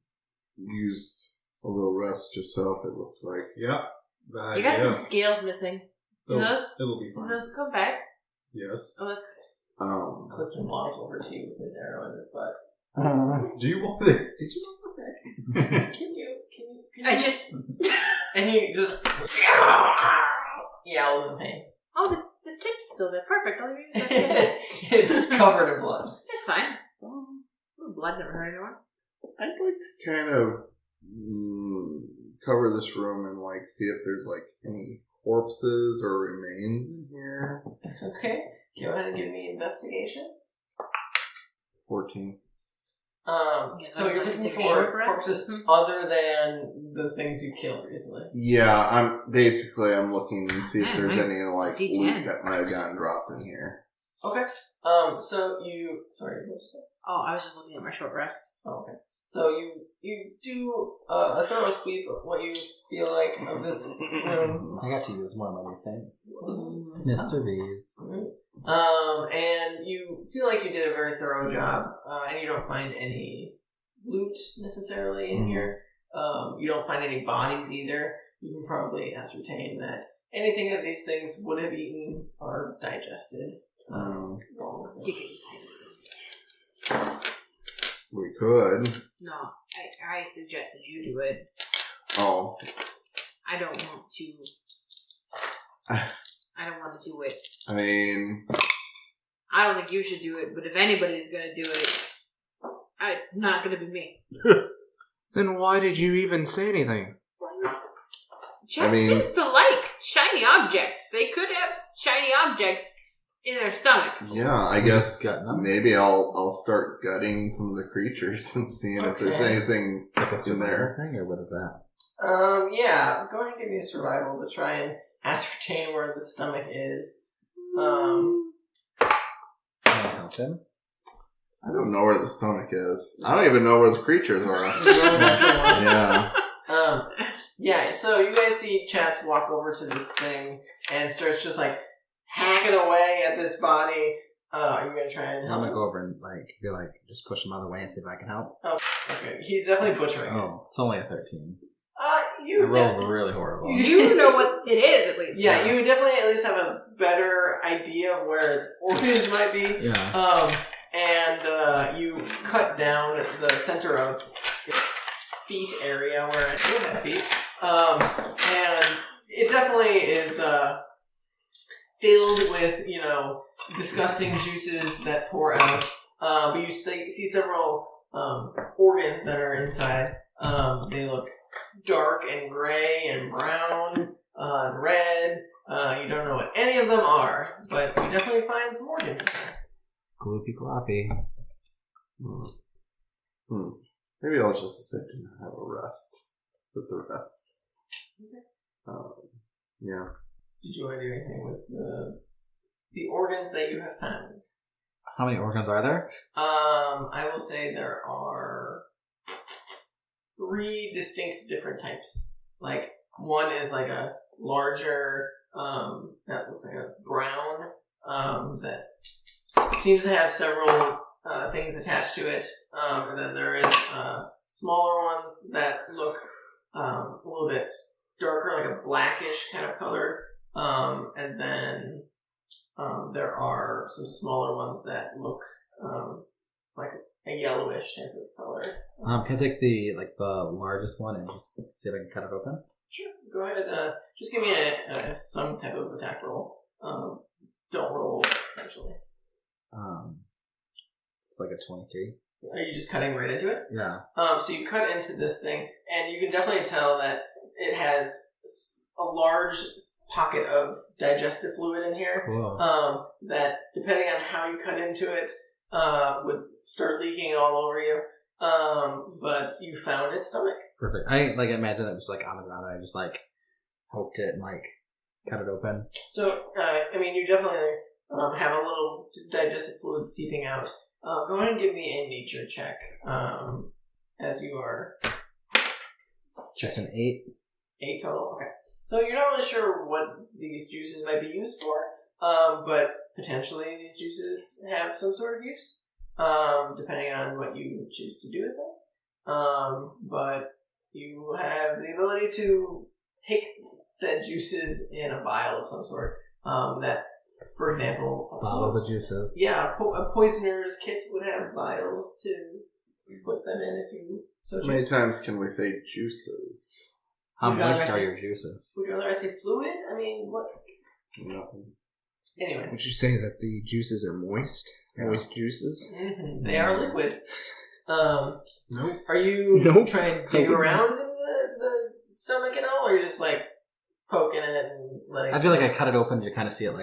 use a little rest yourself, it looks like. Yep. You got some scales missing. Do It'll be do fine. those come back? Yes. Oh, that's good. Clifton walks over to you with his arrow in his butt. Do you want the? Did you want this back? Can you? I just... And he just yells in pain. Oh, the tip's still there. Perfect. I'll use that. It's covered in blood. It's fine. Blood never hurt anyone. I'd like to kind of cover this room and like see if there's like any corpses or remains in here. Okay. Go ahead and give me investigation. 14. So you're looking Take a for short rest? corpses other than the things you killed recently. Yeah, I'm looking to see if there's any like D10. loot that might have gotten dropped in here. Okay. So you... Sorry, what did you say? Oh, I was just looking at my short rest. Oh, okay. So you do a thorough sweep of what you feel like of this room. I got to use one of my new things. Mr. B's. And you feel like you did a very thorough job, and you don't find any loot necessarily in here. You don't find any bodies either. You can probably ascertain that anything that these things would have eaten are digested. Wrong sense. We could. No, I suggested you do it. Oh. I don't want to. I don't want to do it. I mean... I don't think you should do it, but if anybody's gonna do it, it's not gonna be me. Then why did you even say anything? Jack I mean- seems to like shiny objects. They could have shiny objects in their stomachs. Yeah, I guess Gut them. maybe I'll start gutting some of the creatures and seeing if there's Okay. anything Like a in survival there. thing, or what is that? Yeah. Go ahead and give me a survival to try and ascertain where the stomach is. Can I help him? I don't know where the stomach is. I don't even know where the creatures are. Yeah. Yeah, so you guys see Chats walk over to this thing and starts just like hacking away at this body. Are you gonna try and I'm help? gonna go over and be like, just push him out of the way and see if I can help. That's good. He's definitely butchering it. Oh, it's only a 13. I You rolled really horrible. You know what it is, at least. yeah, you definitely at least have a better idea of where its organs might be. Yeah. And you cut down the center of its feet area where it would have feet. And it definitely is filled with, disgusting juices that pour out. But you see several organs that are inside. They look dark and gray and brown and red. You don't know what any of them are, but you definitely find some organs in there. Gloopy gloppy. Maybe I'll just sit and have a rest with the rest. Okay. Yeah. did you want to do anything with the organs that you have found? How many organs are there? I will say there are 3 distinct different types. Like, one is like a larger, that looks like a brown, that seems to have several things attached to it. And then there is smaller ones that look a little bit darker, like a blackish kind of color. And then there are some smaller ones that look like a yellowish type of color. Can I take the largest one and just see if I can cut it open? Sure. Go ahead. Just give me some type of attack roll. Don't roll, essentially. It's like a 23. Are you just cutting right into it? Yeah. So you cut into this thing, and you can definitely tell that it has a large pocket of digestive fluid in here. Cool. That, depending on how you cut into it, would start leaking all over you. But you found its stomach. Perfect. I imagine it was on the ground and I just poked it and cut it open. So, you definitely have a little digestive fluid seeping out. Go ahead and give me a nature check, as you are... Just an 8. 8 total? Okay. So you're not really sure what these juices might be used for, but potentially these juices have some sort of use, depending on what you choose to do with them. But you have the ability to take said juices in a vial of some sort, that, for example... A bottle of the juices. Yeah, a poisoner's kit would have vials to put them in if you so choose. How many times can we say juices? How Would you rather moist I are say- your juices? Would you rather I say fluid? What? Nothing. Anyway. Would you say that the juices are moist? Yeah. Moist juices? Mm-hmm. They are liquid. Nope. Are you Nope. trying to dig around in the stomach and all, or are you just poking it and letting? I feel like I cut it open to kind of see it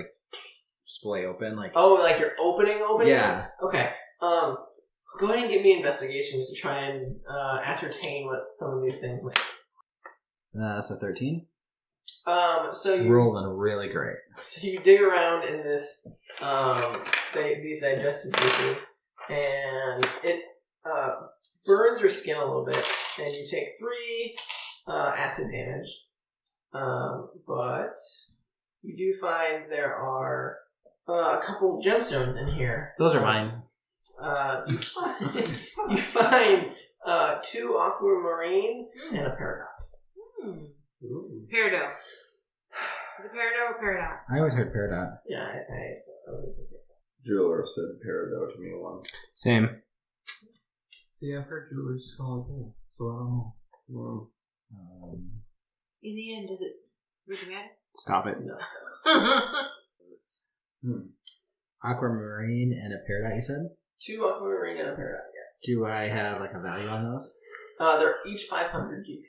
splay open. Oh, like you're opening? Yeah. It? Okay. Go ahead and give me investigations to try and ascertain what some of these things might be. That's a 13. So you Rolling really great. So you dig around in this, these digestive juices, and it burns your skin a little bit, and you take 3 acid damage. But you do find there are a couple gemstones in here. Those are mine. You find 2 aquamarine and a peridot. Peridot. Is it peridot or peridot? I always heard peridot. Yeah, I always agree. Jeweler said peridot to me once. Same. See, I've heard jewelers call it gold, so I don't know. In the end, does it really matter? Stop it. Aquamarine and a peridot, you said? 2 aquamarine and a peridot, yes. Do I have a value on those? They're each 500 GP.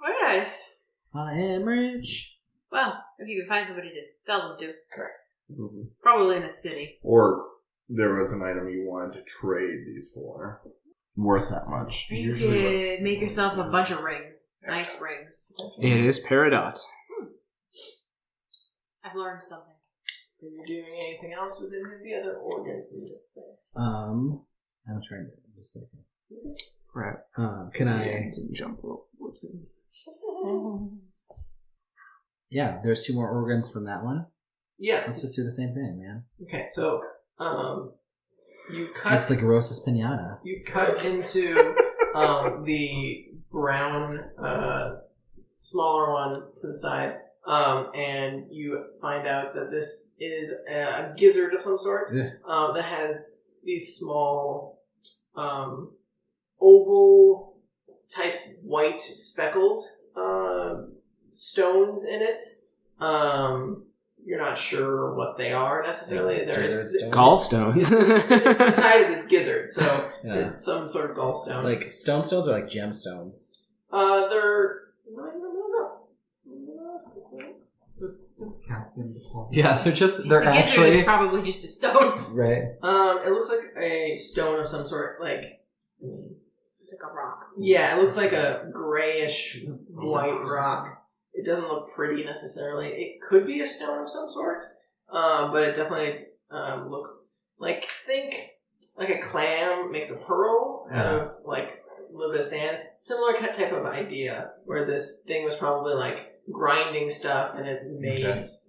Very nice. I am rich. Well, if you can find somebody to sell them to. Correct. Mm-hmm. Probably in a city. Or there was an item you wanted to trade these for. Worth that much. You could make yourself a bunch of rings. Nice rings. It is peridot. I've learned something. Are you doing anything else with any of the other organs in this thing? I'm trying to just a second. Crap. Can I? Didn't jump rope with him. Yeah, there's 2 more organs from that one. Yeah. Let's just do the same thing, man. Okay, so you cut. That's the grossest pinata. You cut into the brown, smaller one to the side, and you find out that this is a gizzard of some sort that has these small, oval type white speckled stones in it. You're not sure what they are necessarily. Gallstones. It's inside of this gizzard, so Yeah. it's some sort of gallstone. Like stones or like gemstones? They're no. Just calcium deposits. Yeah, they're It's actually probably just a stone. right. It looks like a stone of some sort, Like a rock. yeah, it looks like a grayish white rock It doesn't look pretty necessarily. It could be a stone of some sort, but it definitely looks like, think like a clam makes a pearl out of like a little bit of sand. Similar kind of type of idea where this thing was probably like grinding stuff and it made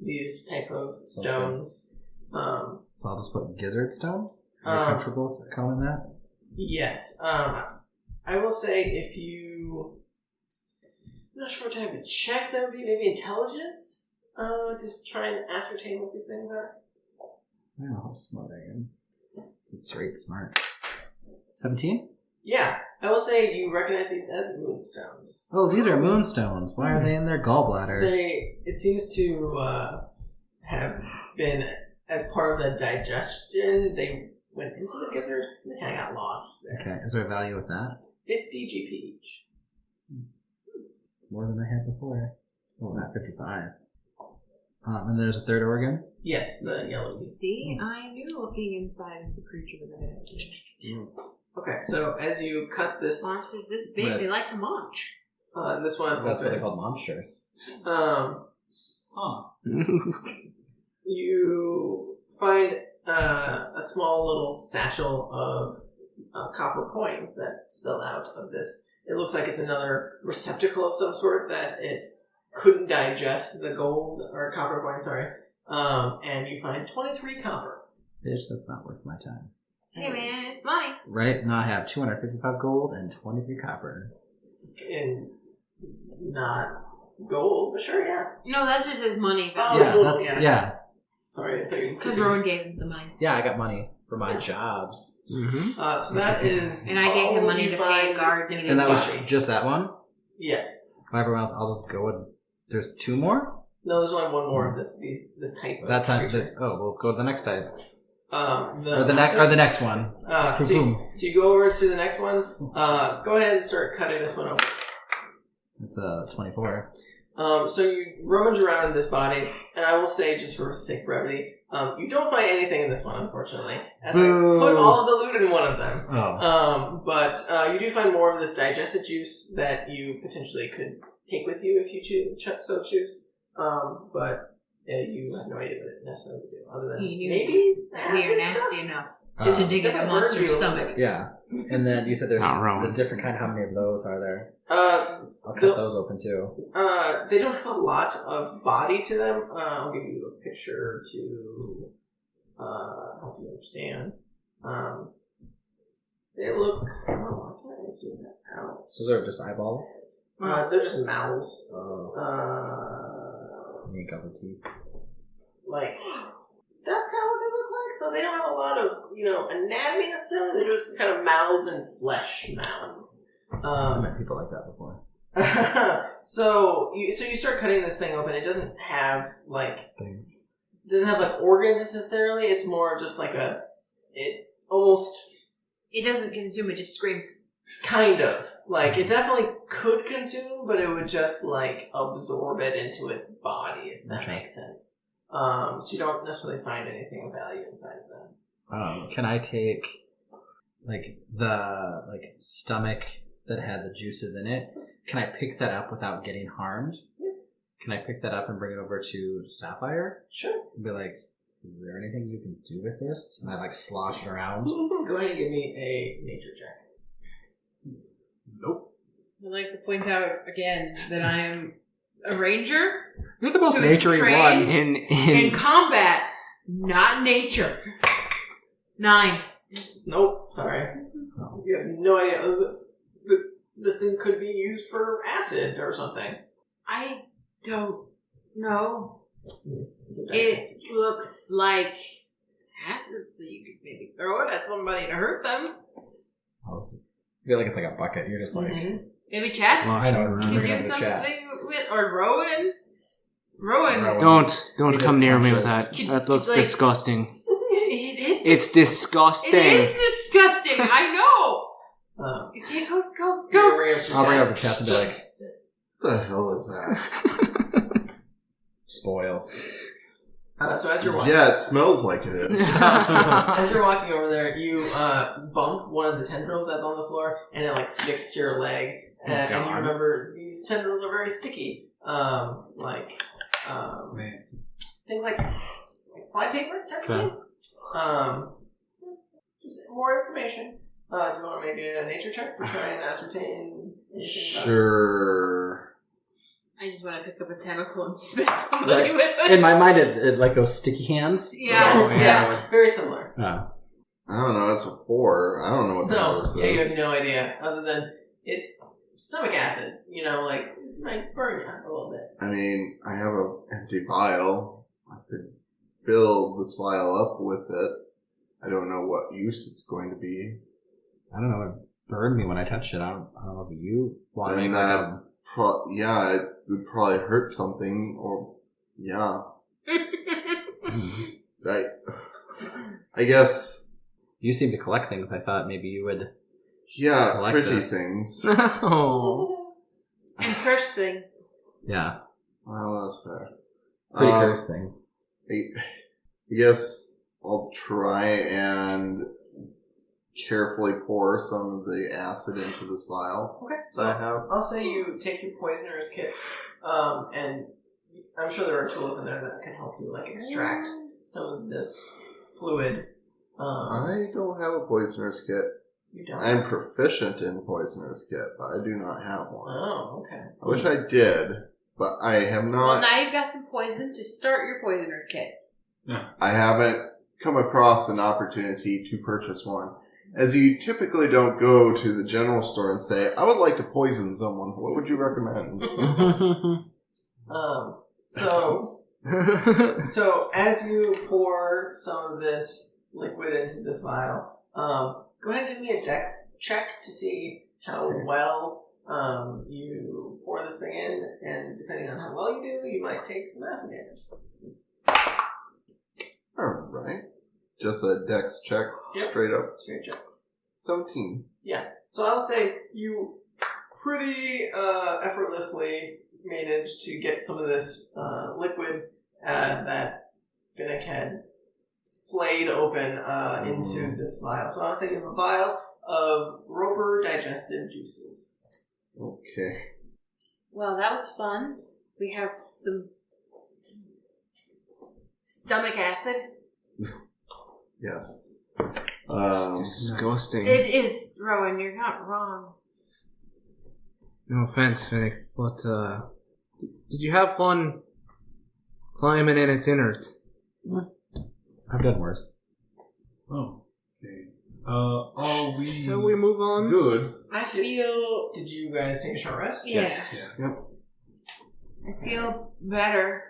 these type of stones. So I'll just put gizzard stone. Are you comfortable with calling that? Yes. I will say if you... I'm not sure what type of check that would be. Maybe intelligence? Just try and ascertain what these things are. I don't know how smart I am. It's straight smart. 17? Yeah. I will say you recognize these as moonstones. Oh, these are moonstones. Why are they in their gallbladder? It seems to have been, as part of the digestion, they went into the gizzard and they kind of got lodged there. Okay, is there a value with that? 50 GP each. More than I had before. Oh, not 55. And there's a third organ? Yes, the yellow bead. See, I knew looking inside of the creature was a good idea. Okay, so as you cut this... Monsters this big, Yes. they like to munch. this one That's what open, they call monsters. You find a small little satchel of copper coins that spill out of this. It looks like it's another receptacle of some sort that it couldn't digest the gold or copper coin, sorry. And you find 23 copper. Bitch, that's not worth my time. Hey man, it's money. Right now I have 255 gold and 23 copper. And not gold, but sure, yeah. No, that's just his money. Oh, Yeah, cool, that's yeah. Sorry, I thought you Because Rowan gave him some money. Yeah, I got money for my jobs. So that is... And I gave him all money you to pay find a guard. in And this And that was body. just that one? Yes. Everyone else, I'll just go with... There's 2 more? No, there's only one more of this type of That time... creature. well, let's go to the next type. The next one. So you go over to the next one. Go ahead and start cutting this one open. It's 24. So you rummage around in this body, and I will say, just for sake of brevity, you don't find anything in this one, unfortunately. As Boo. I put all of the loot in one of them. Oh. But you do find more of this digested juice that you potentially could take with you if you choose. But you have no idea what it necessarily would do, other than You knew maybe we acid are stuff? nasty enough Uh, to dig in a Definitely monster's burns you a little stomach. Yeah. And then you said there's Not wrong. the different kind. How many of those are there? I'll cut the- those open too. They don't have a lot of body to them. I'll give you a picture to help you understand. They look... Oh, how can I zoom that out? Those are just eyeballs? They're just mouths. Oh. You got the teeth. Like, that's kind of what they look like. So they don't have a lot of, anatomy necessarily. They're just kind of mouths and flesh mounds. I met people like that before. So you start cutting this thing open. It doesn't have Things. organs necessarily. It's more just like it doesn't consume, it just screams. kind of like it definitely could consume, but it would just like absorb it into its body, if that makes sense. So you don't necessarily find anything of value inside of them. Can I take the stomach that had the juices in it? Can I pick that up without getting harmed? Yeah. Can I pick that up and bring it over to Sapphire? Sure. And be like, is there anything you can do with this? And I slosh it around. Go ahead and give me a nature check. Nope. I'd like to point out again that I am a ranger You're the most Who is naturey trained one in in combat, not nature. 9. Nope. Sorry. Oh. You have no idea. This thing could be used for acid or something. I don't know. It It looks like acid, so you could maybe throw it at somebody to hurt them. I feel like it's like a bucket. You're just like, Maybe Chats I know, Slosh can bring it do over to something Chats. with, or Rowan. Rowan. Don't He just come near me with punches. that. That looks Like- disgusting. It is. It's disgusting. It is disgusting. I know. Go. I'll bring it over to Chats and be like, What the hell is that? spoils. So as you're walking, Yeah, it smells like it is. as you're walking over there, you bump one of the tendrils that's on the floor, and it sticks to your leg. And you God. remember these tendrils are very sticky. like Nice. think like fly paper type of Okay. thing. Just more information. Do you want to make a nature check to try and ascertain anything about it? Sure. I just want to pick up a tentacle and smack somebody Right. with it. In my mind, it like those sticky hands. Yeah. Yes, very similar. I don't know. It's a 4. I don't know what the hell No, this yeah, you is. have no idea. Other than it's stomach acid. You know, like it might burn you a little bit. I mean, I have an empty vial. I could fill this vial up with it. I don't know what use it's going to be. I don't know. It burned me when I touched it. I don't know if you want to And make like that, yeah, it would probably hurt something, or yeah. I guess, You seem to collect things. I thought maybe you would. yeah, Collect pretty this. things. Oh. And curse things. Yeah, Well, that's fair. pretty cursed things. I guess I'll try and carefully pour some of the acid into this vial. Okay, So I so have. I'll say you take your poisoner's kit, and I'm sure there are tools in there that can help you, like extract some of this fluid. I don't have a poisoner's kit. You don't. I'm proficient in poisoner's kit, but I do not have one. Oh, okay. I wish I did, but I have Well, not. now you've got some poison to start your poisoner's kit. I haven't come across an opportunity to purchase one. As you typically don't go to the general store and say, I would like to poison someone. What would you recommend? So as you pour some of this liquid into this vial, go ahead and give me a dex check to see how well you pour this thing in, and depending on how well you do, you might take some acid damage. Alright. Just a dex check, Yep. straight up. Straight check. 17. So I'll say you pretty effortlessly managed to get some of this liquid that Finnick had flayed open into this vial. So I'll say you have a vial of Roper digestive juices. Okay. Well, that was fun. We have some stomach acid. Yes. It's disgusting. It is, Rowan, you're not wrong. No offense, Finnick, but did you have fun climbing in its innards? I've done worse. Oh, okay. Are we... Shall we move on? Good. I feel... Did you guys take a short rest? Yeah. Yeah. I feel better.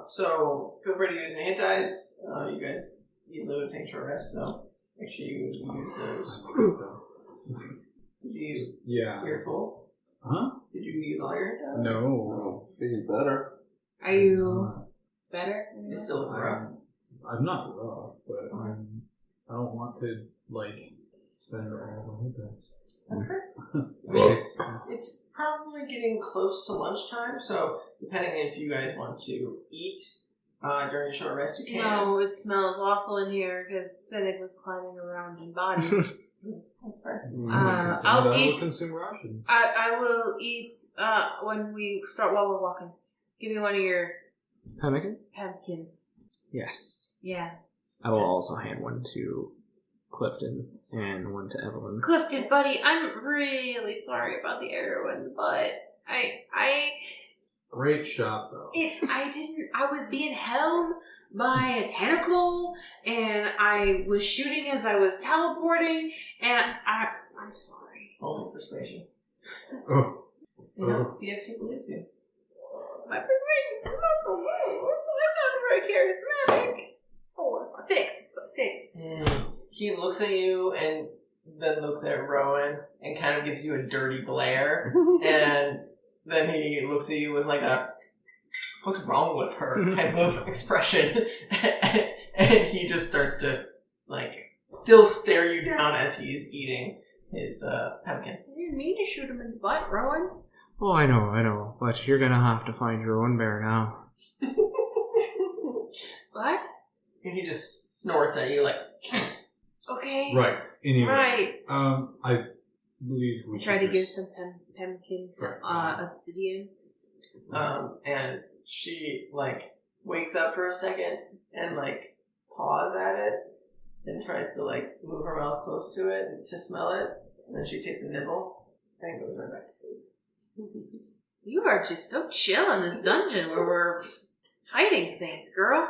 So feel free to use any hit dice. You guys easily would take a short rest, so make sure you use those. Did you? Yeah. You're full. Huh? Did you use all your hit dice? No. Oh, feeling better. Are you better? You still look rough. I'm not rough, but I don't want to, like, spend all my this. That's fair. Yes. It's probably getting close to lunchtime, so depending if you guys want to eat during a short rest, you can. No, it smells awful in here because Finnick was climbing around in bodies. That's fair. I'll will eat. consume rations. I will eat when we start while we're walking. Give me one of your Pemmican? pumpkins. Yes. Yeah. I will also hand one to Clifton and one to Evelyn. Clifton, buddy, I'm really sorry about the arrow in the butt. I Great shot, though. I was being held by a tentacle, and I was shooting as I was teleporting, and I'm sorry. Only persuasion. Oh. See if he believes you. My persuasion is not so good. I'm not very charismatic. 6. So 6. He looks at you and then looks at Rowan and kind of gives you a dirty glare, and then he looks at you with like a "what's wrong with her" type of expression, and he just starts to like still stare you down as he's eating his pumpkin. I didn't mean to shoot him in the butt, Rowan. Oh, I know, but you're gonna have to find your own bear now. What? And he just snorts at you like, Okay. Right. Anyway. Right. I believe we I tried to should give just- some pumpkin to Right. Obsidian. And she like wakes up for a second and like paws at it and tries to like move her mouth close to it to smell it. And then she takes a nibble and goes right back to sleep. You are just so chill in this dungeon where we're fighting things, girl.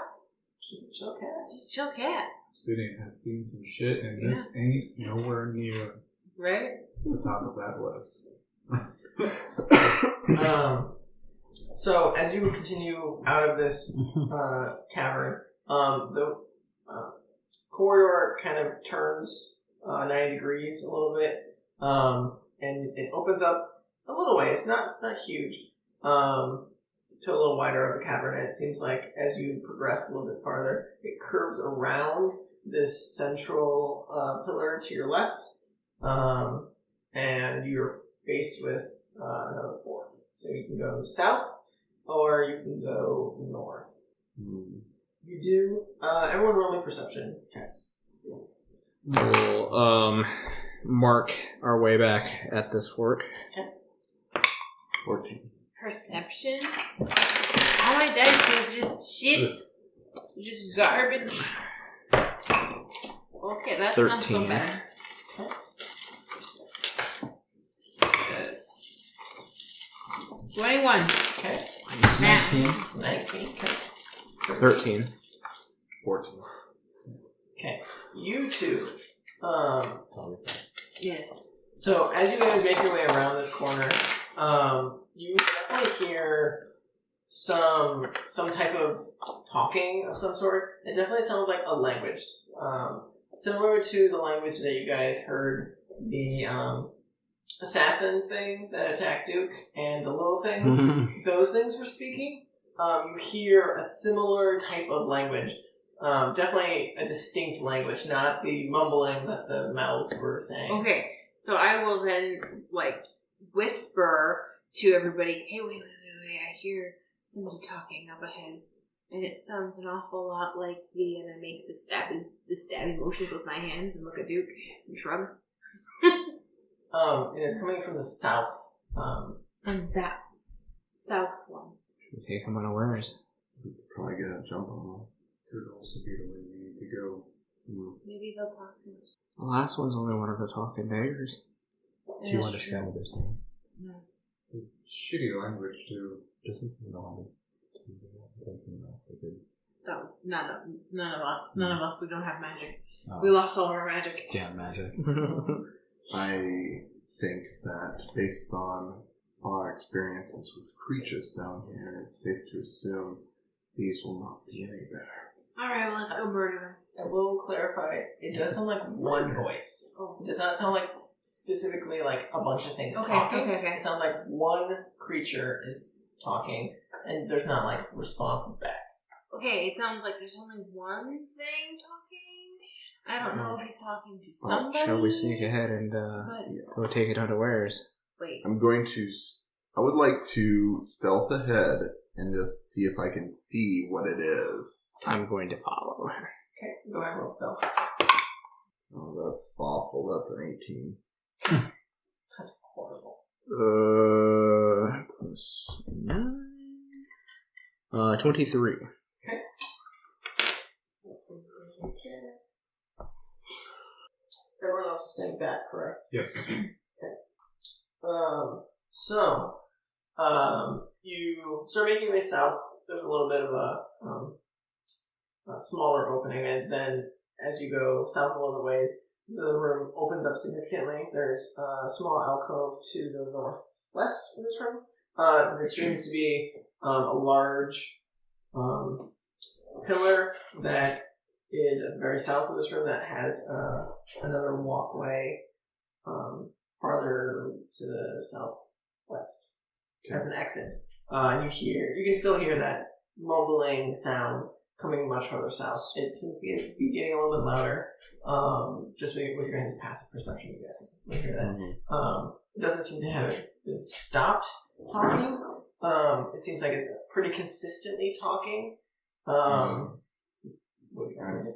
She's a chill cat. She's a chill cat. Obsidian has seen some shit, and this ain't nowhere near Right? the top of that list. So as you continue out of this cavern, the corridor kind of turns 90 degrees a little bit, and it opens up a little ways, not huge, to a little wider of a cavern. And it seems like as you progress a little bit farther, it curves around this central pillar to your left, and you're faced with another four. So you can go south, or you can go north. You do. Everyone roll me perception checks. We'll mark our way back at this fork. 14. Perception? All my dice are just shit. Just garbage. Okay, that's not so 13. bad. Yes. 21. Okay. 19. 19. Okay. 13. 14. Okay. You two. Yes. So as you guys make your way around this corner, you definitely hear some type of talking of some sort. It definitely sounds like a language, similar to the language that you guys heard the assassin thing that attacked Duke and the little things. Those things were speaking. You hear a similar type of language. Definitely a distinct language, not the mumbling that the mouths were saying. Okay, so I will then, like, whisper to everybody, hey, wait, I hear somebody talking up ahead. And it sounds an awful lot like and I make the stabby motions with my hands and look at Duke and shrug. And it's coming from the south. From that south one. Should we take them unawares? We could probably get a jump on Could also be the way we need to go. Maybe they'll talk to us. The last one's only wanted to talk in daggers. Do you understand what they're saying? No. It's a shitty language, too. Doesn't seem normal. Doesn't seem nice. That was none of us. None of us. We don't have magic. Oh. We lost all of our magic. Damn magic. I think that based on our experiences with creatures down here, it's safe to assume these will not be any better. Alright, well, let's go murder them. I will clarify, it does sound like one voice. Oh. It does not sound like specifically like a bunch of things Okay, talking. okay. It sounds like one creature is talking, and there's not like responses back. Okay, it sounds like there's only one thing talking. I don't know if he's talking to somebody. Shall we sneak ahead and But, go take it unawares? wait. I'm going to... I would like to stealth ahead and just see if I can see what it is. I'm going to follow. Okay, go ahead and roll stealth. Oh, that's awful. That's an 18. That's horrible. Plus 9. 23. Everyone else is staying back, correct? Yes. You start making your way south. There's a little bit of a smaller opening, and then as you go south a little bit ways, the room opens up significantly. There's a small alcove to the northwest of this room. There seems to be a large pillar that is at the very south of this room that has another walkway farther to the southwest as an exit. And you can still hear that mumbling sound coming much further south. It seems to be getting a little bit louder. Just with your hands passive perception, you guys can hear that. It doesn't seem to have been stopped talking. It seems like it's pretty consistently talking. I'm going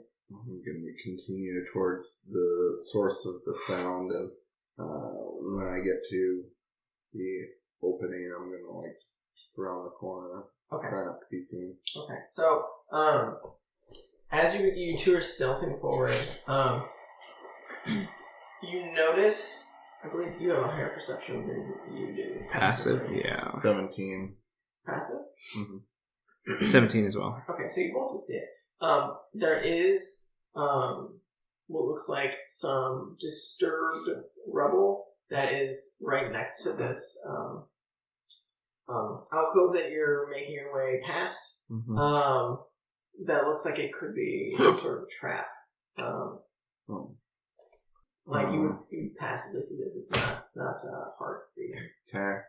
to continue towards the source of the sound, and when I get to the opening, I'm going to just around the corner. Okay. Try not to be seen. Okay. So, as you two are stealthing forward, you notice. I believe you have a higher perception than you do. Passive, right? yeah. 17. Passive. 17 as well. Okay, so you both would see it. There is what looks like some disturbed rubble that is right next to this alcove that you're making your way past. That looks like it could be some sort of trap. Like you would passively see this. It's not hard to see. Okay.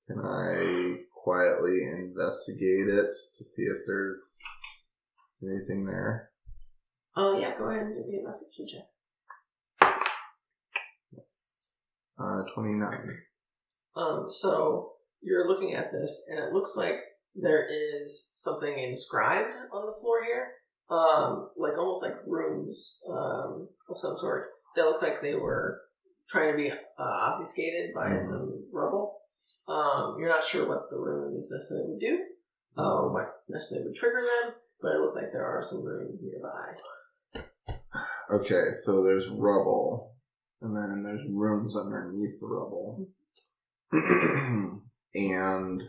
Can I quietly investigate it to see if there's anything there? Yeah, go ahead and give me an investigation check. That's 29. So you're looking at this, and it looks like there is something inscribed on the floor here, like almost like runes of some sort. That looks like they were trying to be obfuscated by some rubble. You're not sure what the runes necessarily would do, or what necessarily would trigger them, but it looks like there are some runes nearby. Okay, so there's rubble, and then there's runes underneath the rubble. And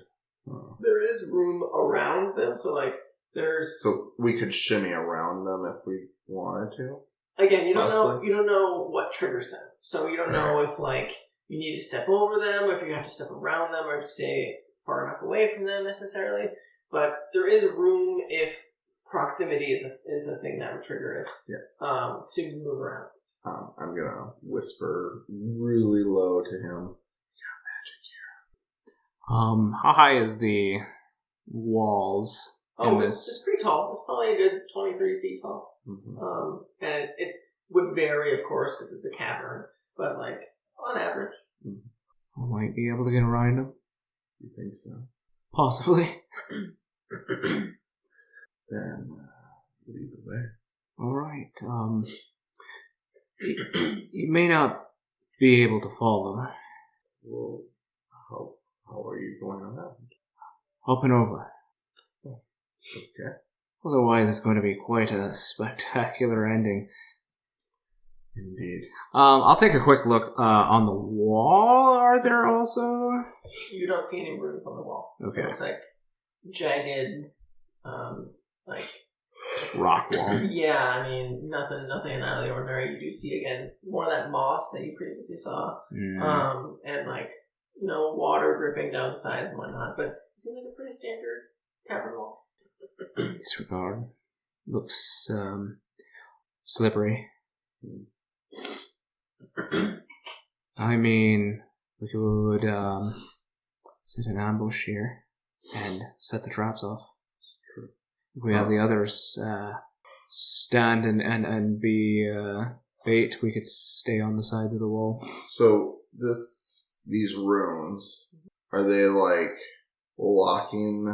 there is room around them, so like there's. So we could shimmy around them if we wanted to. Again, you don't know. Possibly. You don't know what triggers them, so you don't know if like you need to step over them, or if you have to step around them, or stay far enough away from them necessarily. But there is room if proximity is the thing that would trigger it. Yeah. So you can move around. I'm gonna whisper really low to him. How high is the walls in this? It's pretty tall. It's probably a good 23 feet tall. And it would vary, of course, because it's a cavern. But like on average. I might be able to get around them. You think so? Possibly. Then lead the way. Alright, you may not be able to follow. Well, how are you going around? Up and over. Okay. Otherwise, it's going to be quite a spectacular ending. Indeed. I'll take a quick look on the wall. Are there also? You don't see any runes on the wall. Okay. It's like jagged, like rock wall. Yeah, I mean nothing out of the ordinary. You do see again more of that moss that you previously saw, and like water dripping down the sides and whatnot. But it seems like a pretty standard cavern wall. Disregard. Looks slippery. I mean, we could set an ambush here and set the traps off. True. If we have the others stand and be bait, we could stay on the sides of the wall. So these runes, are they like blocking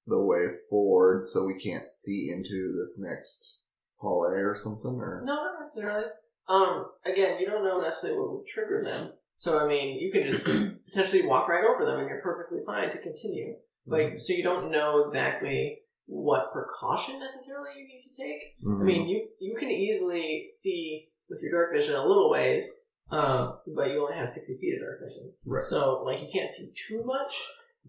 the way forward so we can't see into this next hallway or something? Or No, not necessarily. Again, you don't know necessarily what would trigger them. So, I mean, you can just potentially walk right over them and you're perfectly fine to continue. But so you don't know exactly what precaution necessarily you need to take. I mean, you can easily see with your dark vision a little ways, but you only have 60 feet of dark vision. Right. So, like, you can't see too much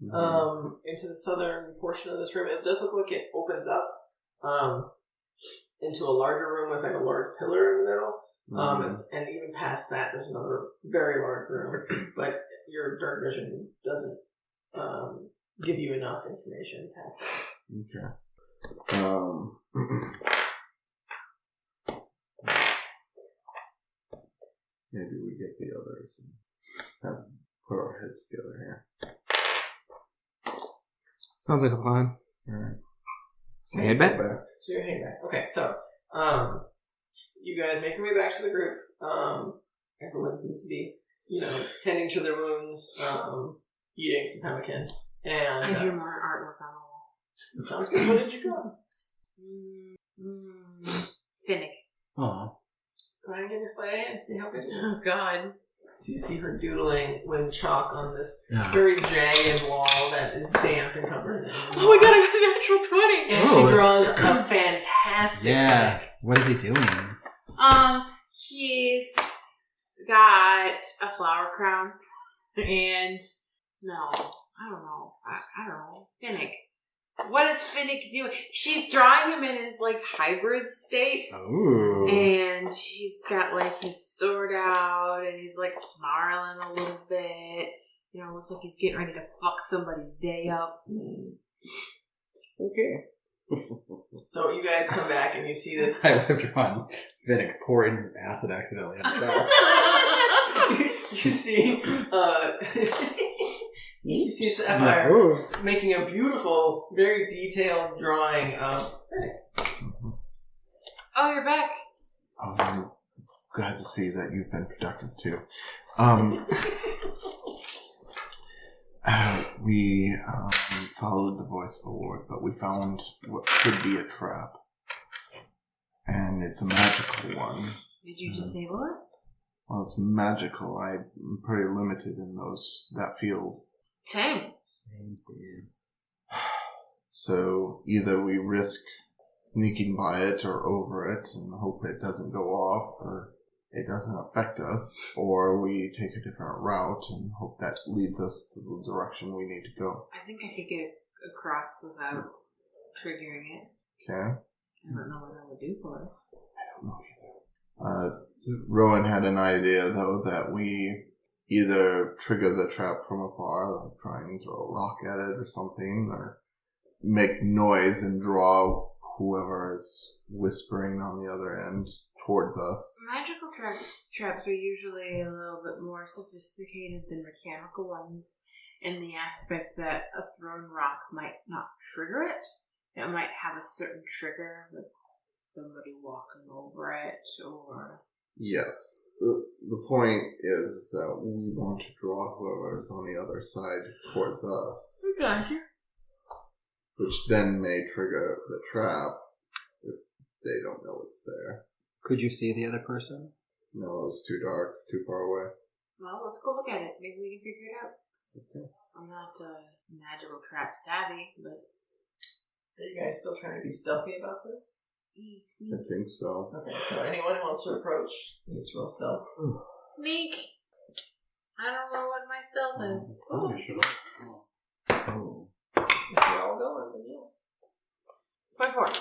into the southern portion of this room. It does look like it opens up into a larger room with like a large pillar in the middle. And even past that, there's another very large room, but your dark vision doesn't give you enough information past that. Okay. Maybe we get the others and put our heads together here. Sounds like a plan. Alright. So head back? So you're heading back. Okay, so you guys make your way back to the group. Everyone seems to be, tending to their wounds, eating some pemmican. And I drew more artwork on the walls. sounds good. What did you draw? Finnick. Oh. Go ahead and give me a sleight of hand and see how good it Oh is. God. So you see her doodling with chalk on this Yeah. very jagged wall that is damp and covered in moss. Oh my god, I got a natural 20! And she draws a fantastic Yeah. Finnick. What is he doing? He's got a flower crown and no, I don't know. I don't know. Finnick. What is Finnick doing? She's drawing him in his like hybrid state. Ooh. And she's got like his sword out and he's like snarling a little bit. You know, looks like he's getting ready to fuck somebody's day up. Okay. So you guys come back and you see this. I would have drawn Finnick pouring acid accidentally on the shelf. You see, you see Sapphire making a beautiful, very detailed drawing of Finnick. Oh, you're back. I'm glad to see that you've been productive too. We followed the voice forward, but we found what could be a trap. And it's a magical one. Did you disable it? Well, it's magical. I'm pretty limited in that field. Same. Same is. So either we risk sneaking by it or over it and hope it doesn't go off or it doesn't affect us, or we take a different route and hope that leads us to the direction we need to go. I think I could get across without triggering it. Okay? I don't know what I would do for it. I don't know either. Rowan had an idea, though, that we either trigger the trap from afar, like try and throw a rock at it or something, or make noise and draw whoever is whispering on the other end towards us. Magical traps are usually a little bit more sophisticated than mechanical ones in the aspect that a thrown rock might not trigger it. It might have a certain trigger, like somebody walking over it, or... Yes. The point is that we want to draw whoever is on the other side towards us, Gotcha. which then may trigger the trap if they don't know it's there. Could you see the other person? No, it's too dark, too far away. Well, let's go look at it. Maybe we can figure it out. Okay. I'm not magical trap savvy, but... Are you guys still trying to be stealthy about this? I think so. Okay, so anyone who wants to approach needs to roll stealth. Sneak! I don't know what my stealth is. Probably should have. Oh. If you're all going, then yes. 24.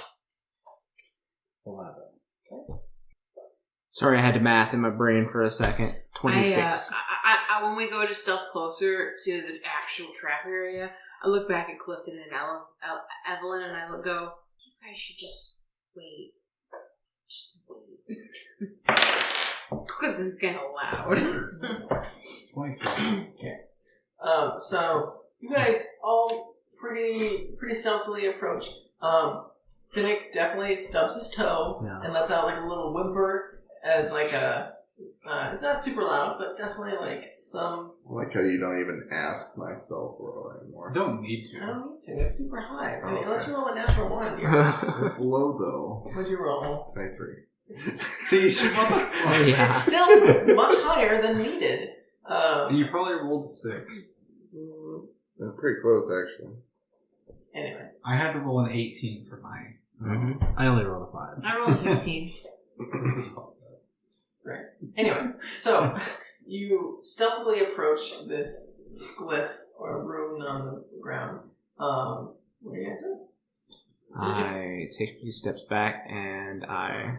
11. Sorry, I had to math in my brain for a second. 26. I when we go to stealth closer to the actual trap area, I look back at Clifton and Evelyn and I go, you guys should just wait. Just wait. Clifton's kind of loud. 23. Okay. So you guys all pretty stealthily approach. Finnick definitely stubs his toe and lets out like a little whimper as like a not super loud, but definitely like some. I like how you don't even ask my stealth roll anymore. Don't need I to. don't need to. It's super high. I mean, Okay. unless you roll a natural one. You're, It's low though. what'd you roll? 23. See, shut the fuck up. Yeah. It's still much higher than needed. You probably rolled a 6. They're pretty close, actually. Anyway. I had to roll an 18 for mine. Mhm. I only rolled a 5. I rolled a 15. This is fucked up. Right. Anyway, so you stealthily approach this glyph or rune on the ground. What are you guys doing? I take a few steps back and I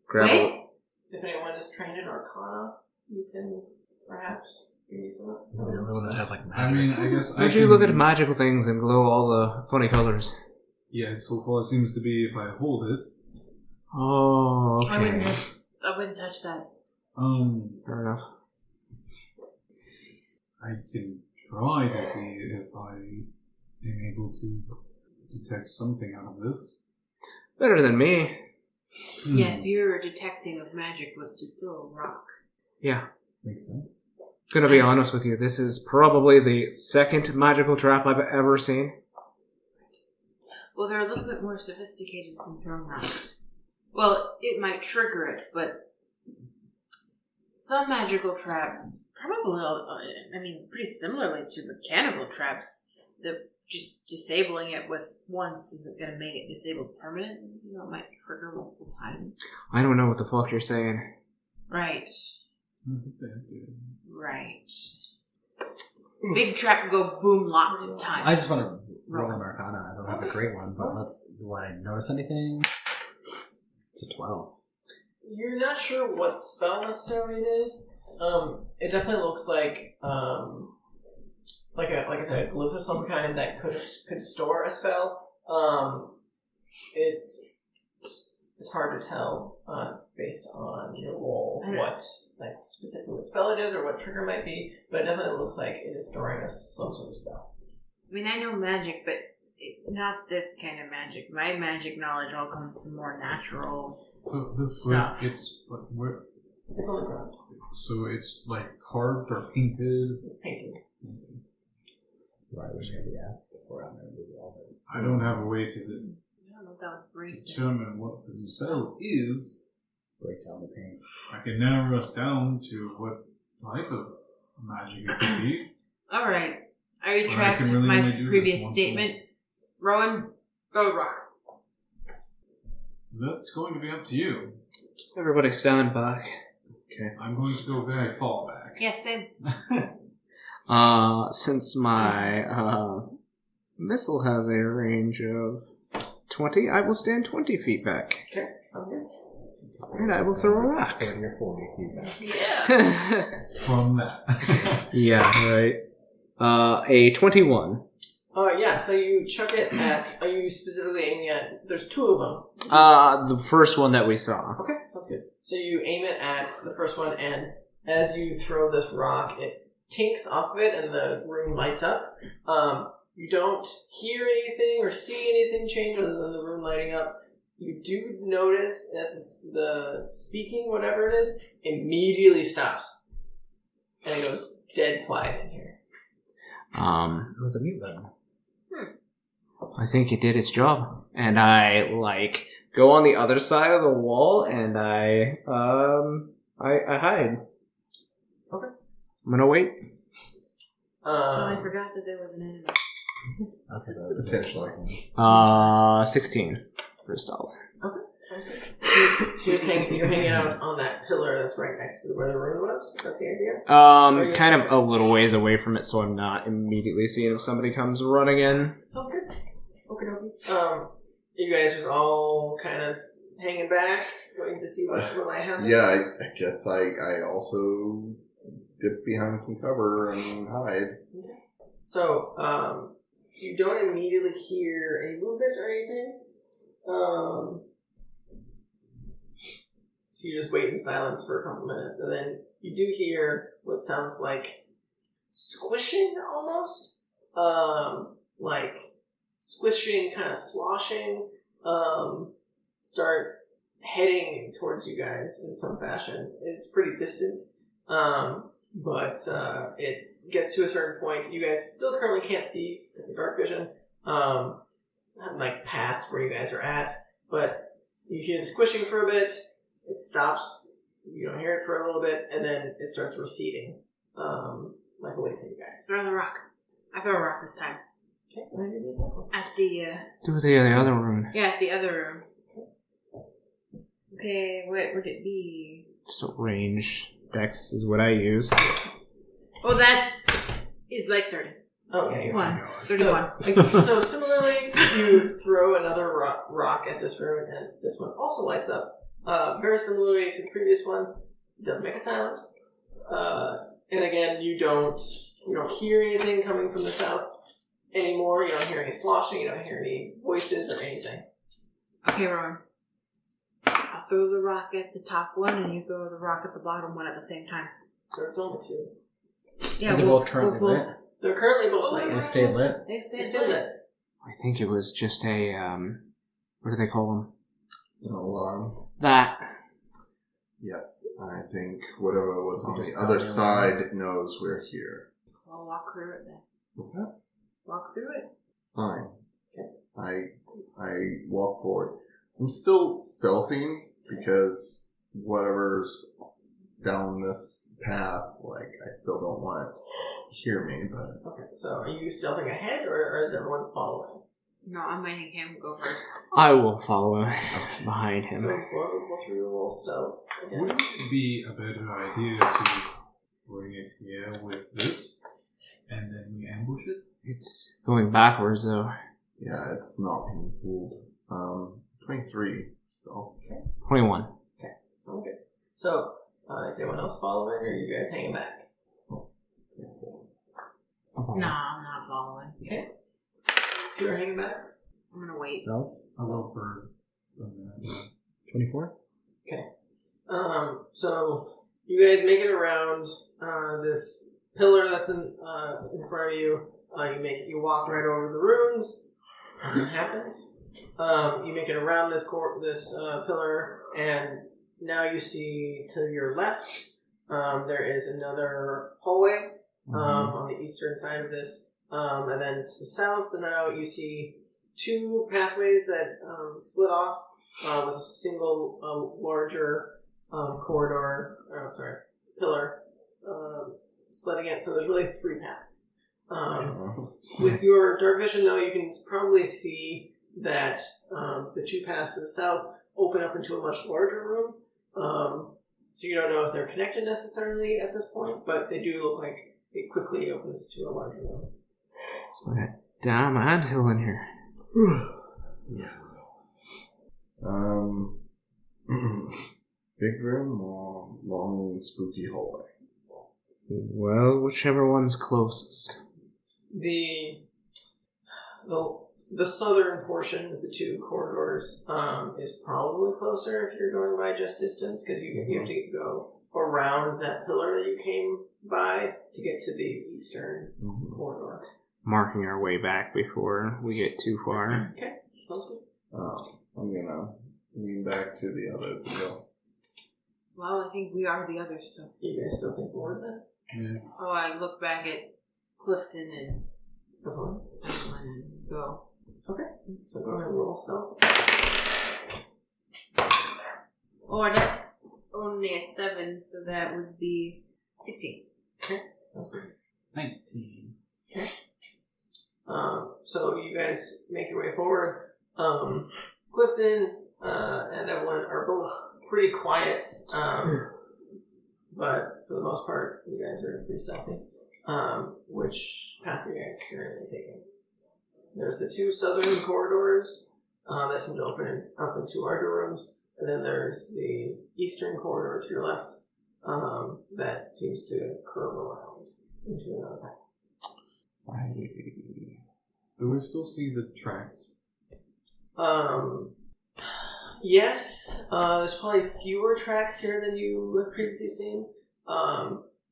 grab Wait. If anyone is trained in Arcana, you can perhaps give me some. The only one that has like magic. I mean, I guess Why I don't you can... look at magical things and glow all the funny colors? Yes, so far it seems to be if I hold it. Oh, I okay. wouldn't touch that. Fair enough. I can try to see if I am able to detect something out of this. Better than me. Yes, you're detecting of magic with to throw a rock. Yeah. Makes sense. Gonna be honest with you, this is probably the second magical trap I've ever seen. Well, they're a little bit more sophisticated than throwing rocks. Well, it might trigger it, but some magical traps Probably, I mean, pretty similarly to mechanical traps. Just disabling it with once isn't going to make it disabled permanent. You know, it might trigger multiple times. I don't know what the fuck you're saying. Right. Right. Big trap can go boom lots of times. I just want to roll an Arcana. I don't have a great one, but do I notice anything? It's a 12. You're not sure what spell necessarily it is. It definitely looks like I said, a glyph of some kind that could store a spell. It's hard to tell based on your roll what specifically what spell it is or what trigger might be, but it definitely looks like it is storing some sort of spell. I mean, I know magic, but not this kind of magic. My magic knowledge all comes from more natural So this stuff. it's like where? It's on the ground. So it's like carved or painted. Painted. I wish I had asked before I'm going to move all of it. I don't have a way to I don't know if that would break. determine what the spell is. Break down the paint. I can narrow us down to what type of magic it could be. All right. I retract can really my only do this previous once a statement. Rowan, go rock. That's going to be up to you. Everybody stand back. I'm going to go very far back. Yes, same. Since my missile has a range of 20, I will stand 20 feet back. Okay, sounds good. And I will throw a rock. 30 or 40 feet back. Yeah. From that. Yeah, right. A 21. Yeah, so you chuck it at... Are you specifically aiming at... There's two of them. The first one that we saw. Okay, sounds good. So you aim it at the first one, and as you throw this rock, it tinks off of it, and the room lights up. You don't hear anything or see anything change other than the room lighting up. You do notice that the speaking, whatever it is, immediately stops. And it goes dead quiet in here. It was a mute button. I think it did its job. And I, go on the other side of the wall, and I hide. Okay. I'm gonna wait. I forgot that there was an enemy. Okay, that was Potentially. 16 for stealth. Okay, sounds good. You're hanging out on that pillar that's right next to where the room was? Is that the idea? Kind of a little ways away from it, so I'm not immediately seeing if somebody comes running in. Sounds good. Okie dokie. You guys just all kind of hanging back, waiting to see what might happen? Yeah, I guess I also dip behind some cover and hide. Okay. So, you don't immediately hear any movement or anything. So you just wait in silence for a couple minutes, and then you do hear what sounds like squishing almost. Like squishing, kind of sloshing, start heading towards you guys in some fashion. It's pretty distant, but it gets to a certain point. You guys still currently can't see because of dark vision, past where you guys are at, but you hear the squishing for a bit, it stops, you don't hear it for a little bit, and then it starts receding, away from you guys. Throw the rock. I throw a rock this time. Okay, go ahead and do that one. At the, Do the other room. yeah, at the other room. Okay, what would it be? Just a range. Dex is what I use. Oh, that is like 30. Oh, yeah, you're fine. 31. So similarly, you throw another rock at this room, and this one also lights up. Very similarly to the previous one, it does make a sound. And again, you don't hear anything coming from the south anymore. You don't hear any sloshing. You don't hear any voices or anything. Okay, Ron. I'll throw the rock at the top one, and you throw the rock at the bottom one at the same time. There's only two. Yeah, They're both currently lit. They're currently both lighting. They stay lit. They stay They said lit. that. I think it was just a, what do they call An alarm. them? That. Yes, I think whatever was on Just the other probably side knows we're here. I'll walk through it then. What's that? Walk through it. Fine. I walk forward. I'm still stealthing because whatever's down this path. Like, I still don't want it to hear me, but Okay, so are you stealthing ahead, or is everyone following? No, I'm letting him go first. I will follow behind him. So both of you roll stealth again. Wouldn't it be a better idea to bring it here with this, and then we ambush it? It's going backwards, though. yeah, it's not being fooled. 23 still. 21. Sounds good. So, is anyone else following, or are you guys hanging back? No, I'm not following. Okay. You're hanging back? I'm gonna wait. Stealth. I'll go for a minute. 24. So you guys make it around this pillar that's in front of you. You walk right over the runes. Nothing happens. You make it around this pillar, and now you see to your left there is another hallway on the eastern side of this, and then to the south. Now you see two pathways that split off with a single larger corridor. Pillar splitting it. So there's really three paths. With your dark vision, though, you can probably see that the two paths to the south open up into a much larger room. So you don't know if they're connected necessarily at this point, but they do look like it quickly opens to a larger room. It's like a damn anthill in here. Yes. Big room or long spooky hallway? Well, whichever one's closest. The southern portion of the two corridors is probably closer if you're going by just distance, because you have to go around that pillar that you came by to get to the eastern corridor. Marking our way back before we get too far. Okay, sounds good. I'm gonna lean back to the others and go. Well, I think we are the others, so. You guys still think more of that? Yeah. Oh, I look back at Clifton and Uh-huh. everyone and go. Okay, so go ahead and roll stealth. Oh, that's only a 7, so that would be 16. Okay, sounds good. 19. Okay. So you guys make your way forward. Clifton and Evelyn are both pretty quiet, but for the most part, you guys are pretty stealthy. Which path are you guys currently taking? There's the two southern corridors that seem to open up into larger rooms, and then there's the eastern corridor to your left that seems to curve around into another path. Do we still see the tracks? Yes, there's probably fewer tracks here than you have previously seen.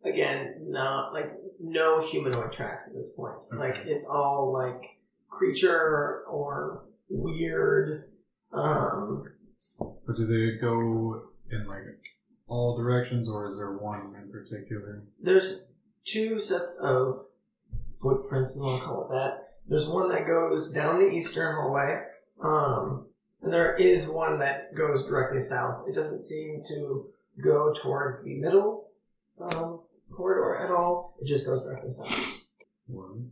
Again, no humanoid tracks at this point. Okay. Like, it's all like creature or weird. But do they go in like all directions, or is there one in particular? There's two sets of footprints, if you want to call it that. There's one that goes down the eastern hallway, and there is one that goes directly south. It doesn't seem to go towards the middle corridor at all. It just goes directly south. Well,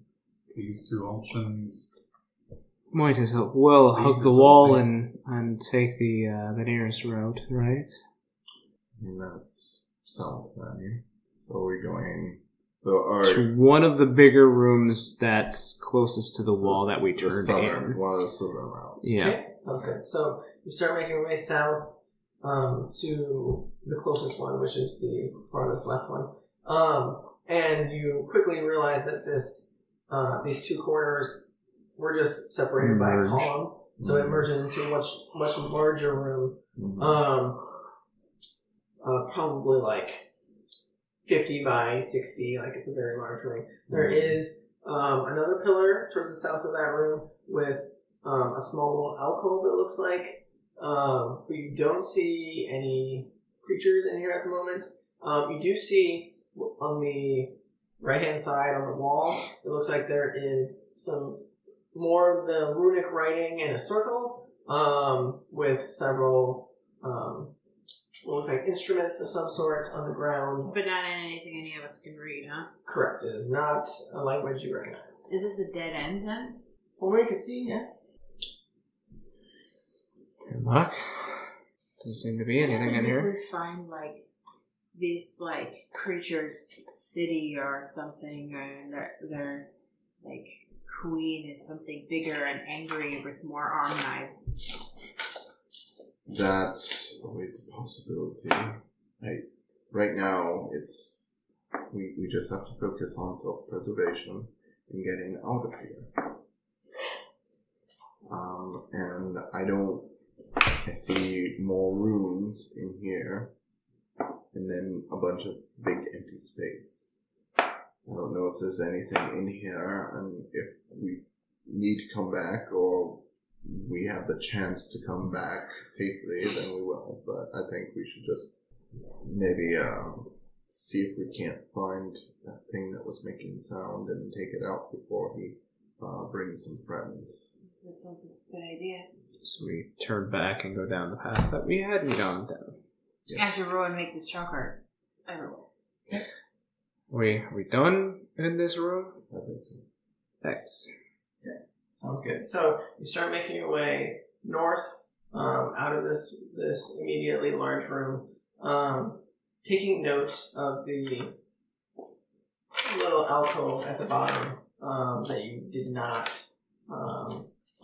these two options. Might as well Leave hug the the wall subway. and take the nearest route, right? That's sound planning. So are we going? So are To one of the bigger rooms that's closest to the So wall that we the turned southern, in. one of the southern routes? Yeah. Okay, sounds good. So you start making your way south to the closest one, which is the farthest left one. And you quickly realize that these two corridors were just separated by a Merge. column. So it merged into a much larger room. Mhm. Probably like 50 by 60, like it's a very large room. There is another pillar towards the south of that room with a small little alcove, it looks like. But you don't see any creatures in here at the moment. You do see on the right-hand side on the wall, it looks like there is some more of the runic writing in a circle with several what looks like instruments of some sort on the ground. But not in anything any of us can read, huh? Correct. It is not a language you recognize. Is this a dead end then? From what you can see, yeah. Good luck. Doesn't seem to be anything in If here. we find like this like creature's city or something, and their like queen is something bigger and angry with more arm knives. That's always a possibility. Right now, it's we just have to focus on self-preservation and getting out of here. And I see more rooms in here, and then a bunch of big empty space. I don't know if there's anything in here, and if we need to come back, or we have the chance to come back safely, then we will. But I think we should just maybe see if we can't find that thing that was making sound and take it out before he brings some friends. That sounds like a good idea. So we turn back and go down the path that we hadn't gone down. Yeah. After Rowan makes his chalk art everywhere. Yes. Are we done in this room? I think so. Thanks. Sounds good. So you start making your way north out of this immediately large room, taking note of the little alcove at the bottom that you did not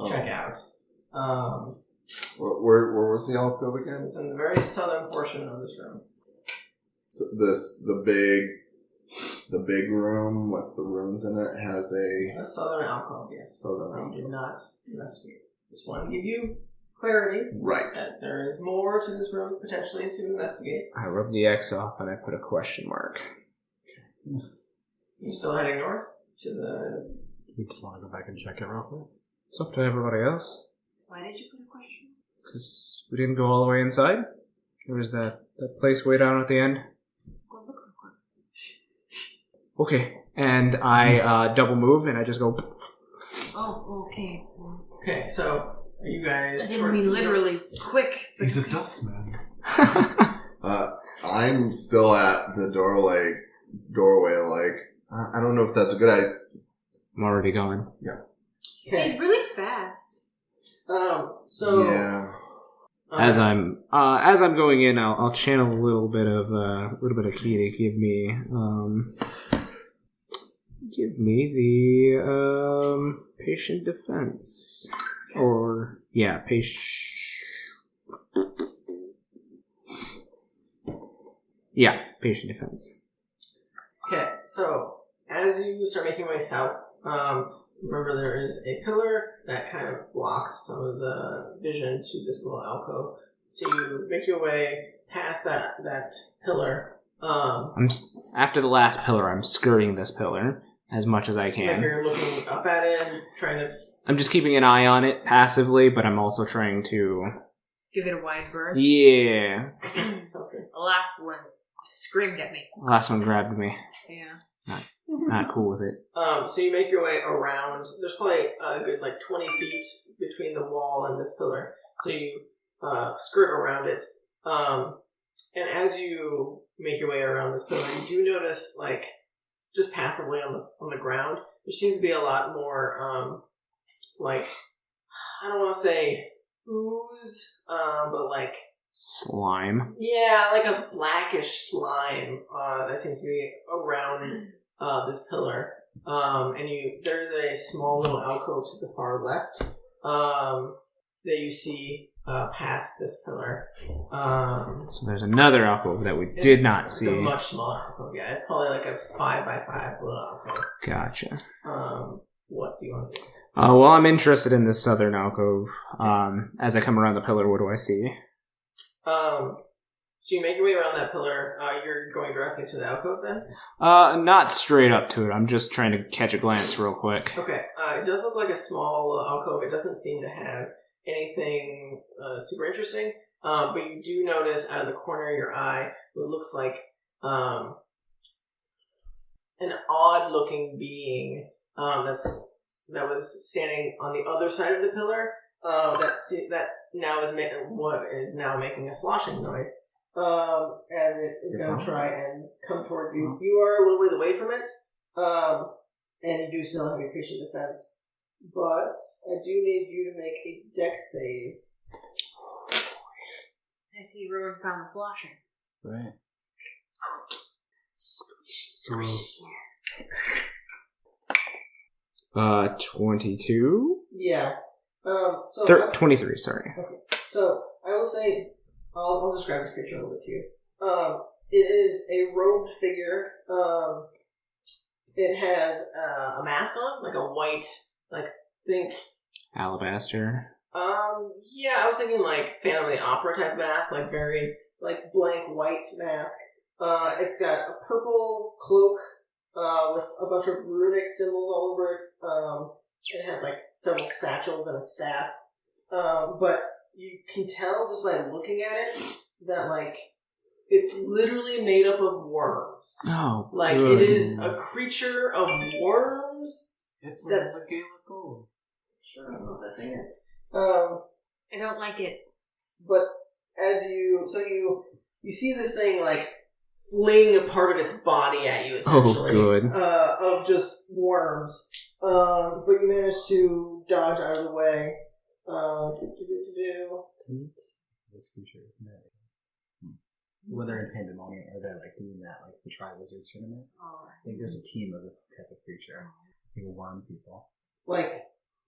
check out. Where was the alcove again? It's in the very southern portion of this room. So the big room with the rooms in it has A southern alcove, yes. southern You did alcove. not investigate. Just want to give you clarity Right. that there is more to this room potentially to investigate. I rubbed the X off and I put a question mark. You still heading north to the... We just want to go back and check it real quick. It's up to everybody else. Why did you put a question? Because we didn't go all the way inside. There was that place way down at the end. Go look real quick. Okay. And I double move and I just go... Oh, okay. Okay, so are you I guys... didn't towards mean the- literally quick. but He's a okay. dust man. I'm still at the doorway. I don't know if that's a good idea. I'm already going. Okay, He's really fast. so... Yeah. As I'm going in, I'll channel a little bit of ki to give me the patient defense, or yeah, patient. Yeah, patient defense. Okay, so as you start making your way south, remember there is a pillar that kind of blocks some of the vision to this little alcove. So you make your way past that pillar. After the last pillar, I'm skirting this pillar as much as I Like can. you're looking up at it, and trying to... I'm just keeping an eye on it passively, but I'm also trying to. Give it a wide berth. Yeah, Sounds good. The last one screamed at me. last one grabbed me. Yeah. Not cool with it. So you make your way around. There's probably a good 20 feet between the wall and this pillar. So you skirt around it. And as you make your way around this pillar, you do notice, just passively on the ground, there seems to be a lot more, I don't want to say ooze, but Slime. yeah, like a blackish slime that seems to be around this pillar. And there's a small little alcove to the far left that you see past this pillar. So there's another alcove that we did not It's see. a much smaller alcove, yeah. It's probably like a 5x5 little alcove. Gotcha. What do you want to do? Well, I'm interested in this southern alcove. As I come around the pillar, what do I see? So you make your way around that pillar. You're going directly to the alcove then? Not straight up to it. I'm just trying to catch a glance real quick. Okay. It does look like a small alcove. It doesn't seem to have anything super interesting. But you do notice out of the corner of your eye what looks like an odd-looking being that was standing on the other side of the pillar. That now is now making a sloshing noise. as it is going to try and come towards you. You are a little ways away from it, and you do still have your Christian defense. But I do need you to make a dex save. I see Ruin found the slosher. Right. So, 22? Yeah. So 23, sorry. So I will say, I'll describe this creature a little bit to you. It is a robed figure. It has a mask on, like a white, think. Alabaster. Yeah, I was thinking like Phantom of the Opera type mask, like very blank white mask. It's got a purple cloak with a bunch of runic symbols all over it. It has several satchels and a staff. But you can tell just by looking at it that it's literally made up of worms. Oh, It is a creature of worms. it's That's- like a Gaelic gold. Sure, I don't know what that thing is. I don't like it. But as you see this thing fling a part of its body at you essentially. Oh, good. Of just worms. But you manage to dodge out of the way. This creature is mad. When they're in pandemonium, or they're doing that the Tri-Wizards tournament, I think there's a team of this type of creature. Worm people.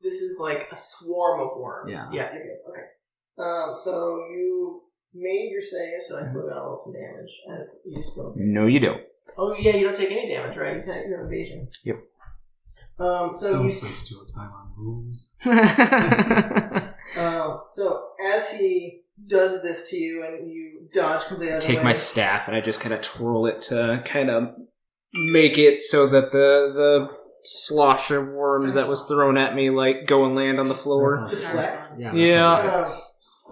This is a swarm of worms. Yeah. Yeah, you're good. Okay. So you made your save, so I still got all some damage as you still. No, you don't. Oh yeah, you don't take any damage, right? You take your evasion. Yep. So Don't you. waste your time on rules. So as he does this to you, and you dodge completely out of the Take way. my staff and I just kind of twirl it to kind of make it so that the slosh of worms that was thrown at me go and land on the floor. Deflects. Yeah. Yeah.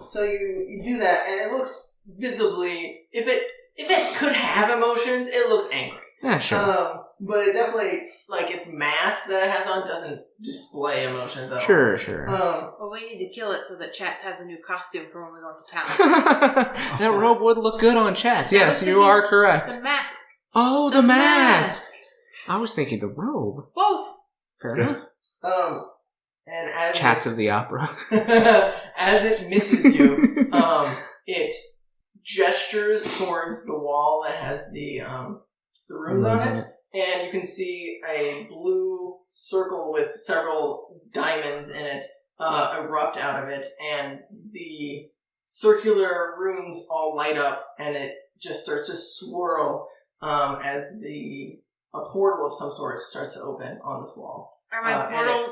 So you do that, and it looks visibly, if it could have emotions, it looks angry. Yeah, sure. But it definitely, its mask that it has on doesn't display emotions at all. Sure. Well, we need to kill it so that Chats has a new costume for when we go to town. That robe would look good on Chats. Yes, you are correct. The mask. Oh, the mask! I was thinking the robe. Both. Fair enough. And as Chats of the opera. as it misses you, it gestures towards the wall that has the runes on it, and you can see a blue circle with several diamonds in it erupt out of it, and the circular runes all light up, and it just starts to swirl as a portal of some sort starts to open on this wall. Are my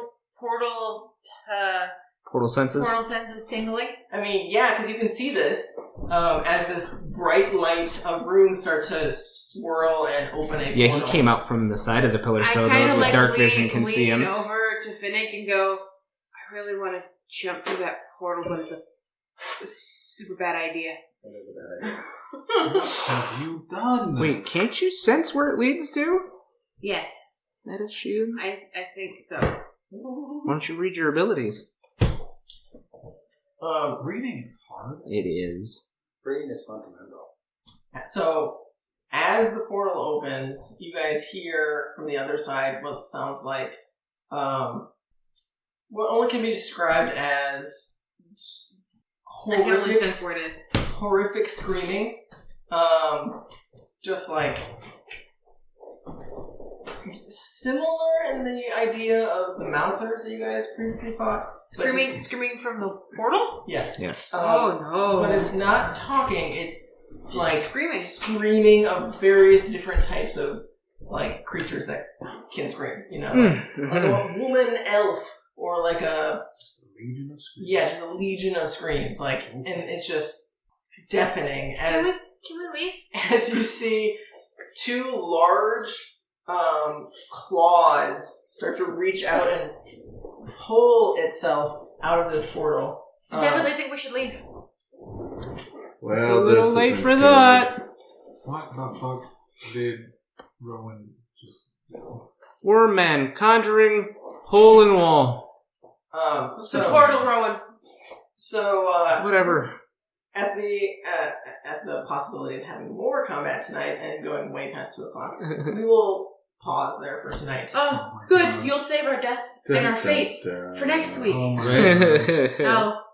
Portal senses. portal senses tingling? I mean, yeah, because you can see this as this bright light of runes start to swirl and open a Yeah, he portal. came out from the side of the pillar, so I kind those of with dark vision can see lean him. over to Finnick and go, I really want to jump through that portal, but it's a super bad idea. That is a bad idea. What have you done? Wait, can't you sense where it leads to? Yes, That is shield. I think so. Why don't you read your abilities? Reading is hard. It is. Brain is fundamental. So, as the portal opens, you guys hear from the other side what sounds like what only can be described as I can only horrific, sense where it is. horrific screaming. Just similar in the idea of the mouthers that you guys previously fought. but- Screaming from the portal? Yes. Yes. Oh no. But it's not talking, it's Screaming. screaming of various different types of creatures that can scream, like a woman elf or a Just a legion of screams. just a legion of screams, and it's just deafening as Can we leave? as you see two large claws start to reach out and pull itself out of this portal. I definitely think we should leave. Well, It's a little this late isn't for good. that. What the fuck did Rowan just do? Worm man conjuring hole in wall. The So portal, Rowan. so Whatever. at the possibility of having more combat tonight and going way past 2 o'clock, we will pause there for tonight. Oh, good. You'll save our death and our fates for next week. Oh my Right. god. Now,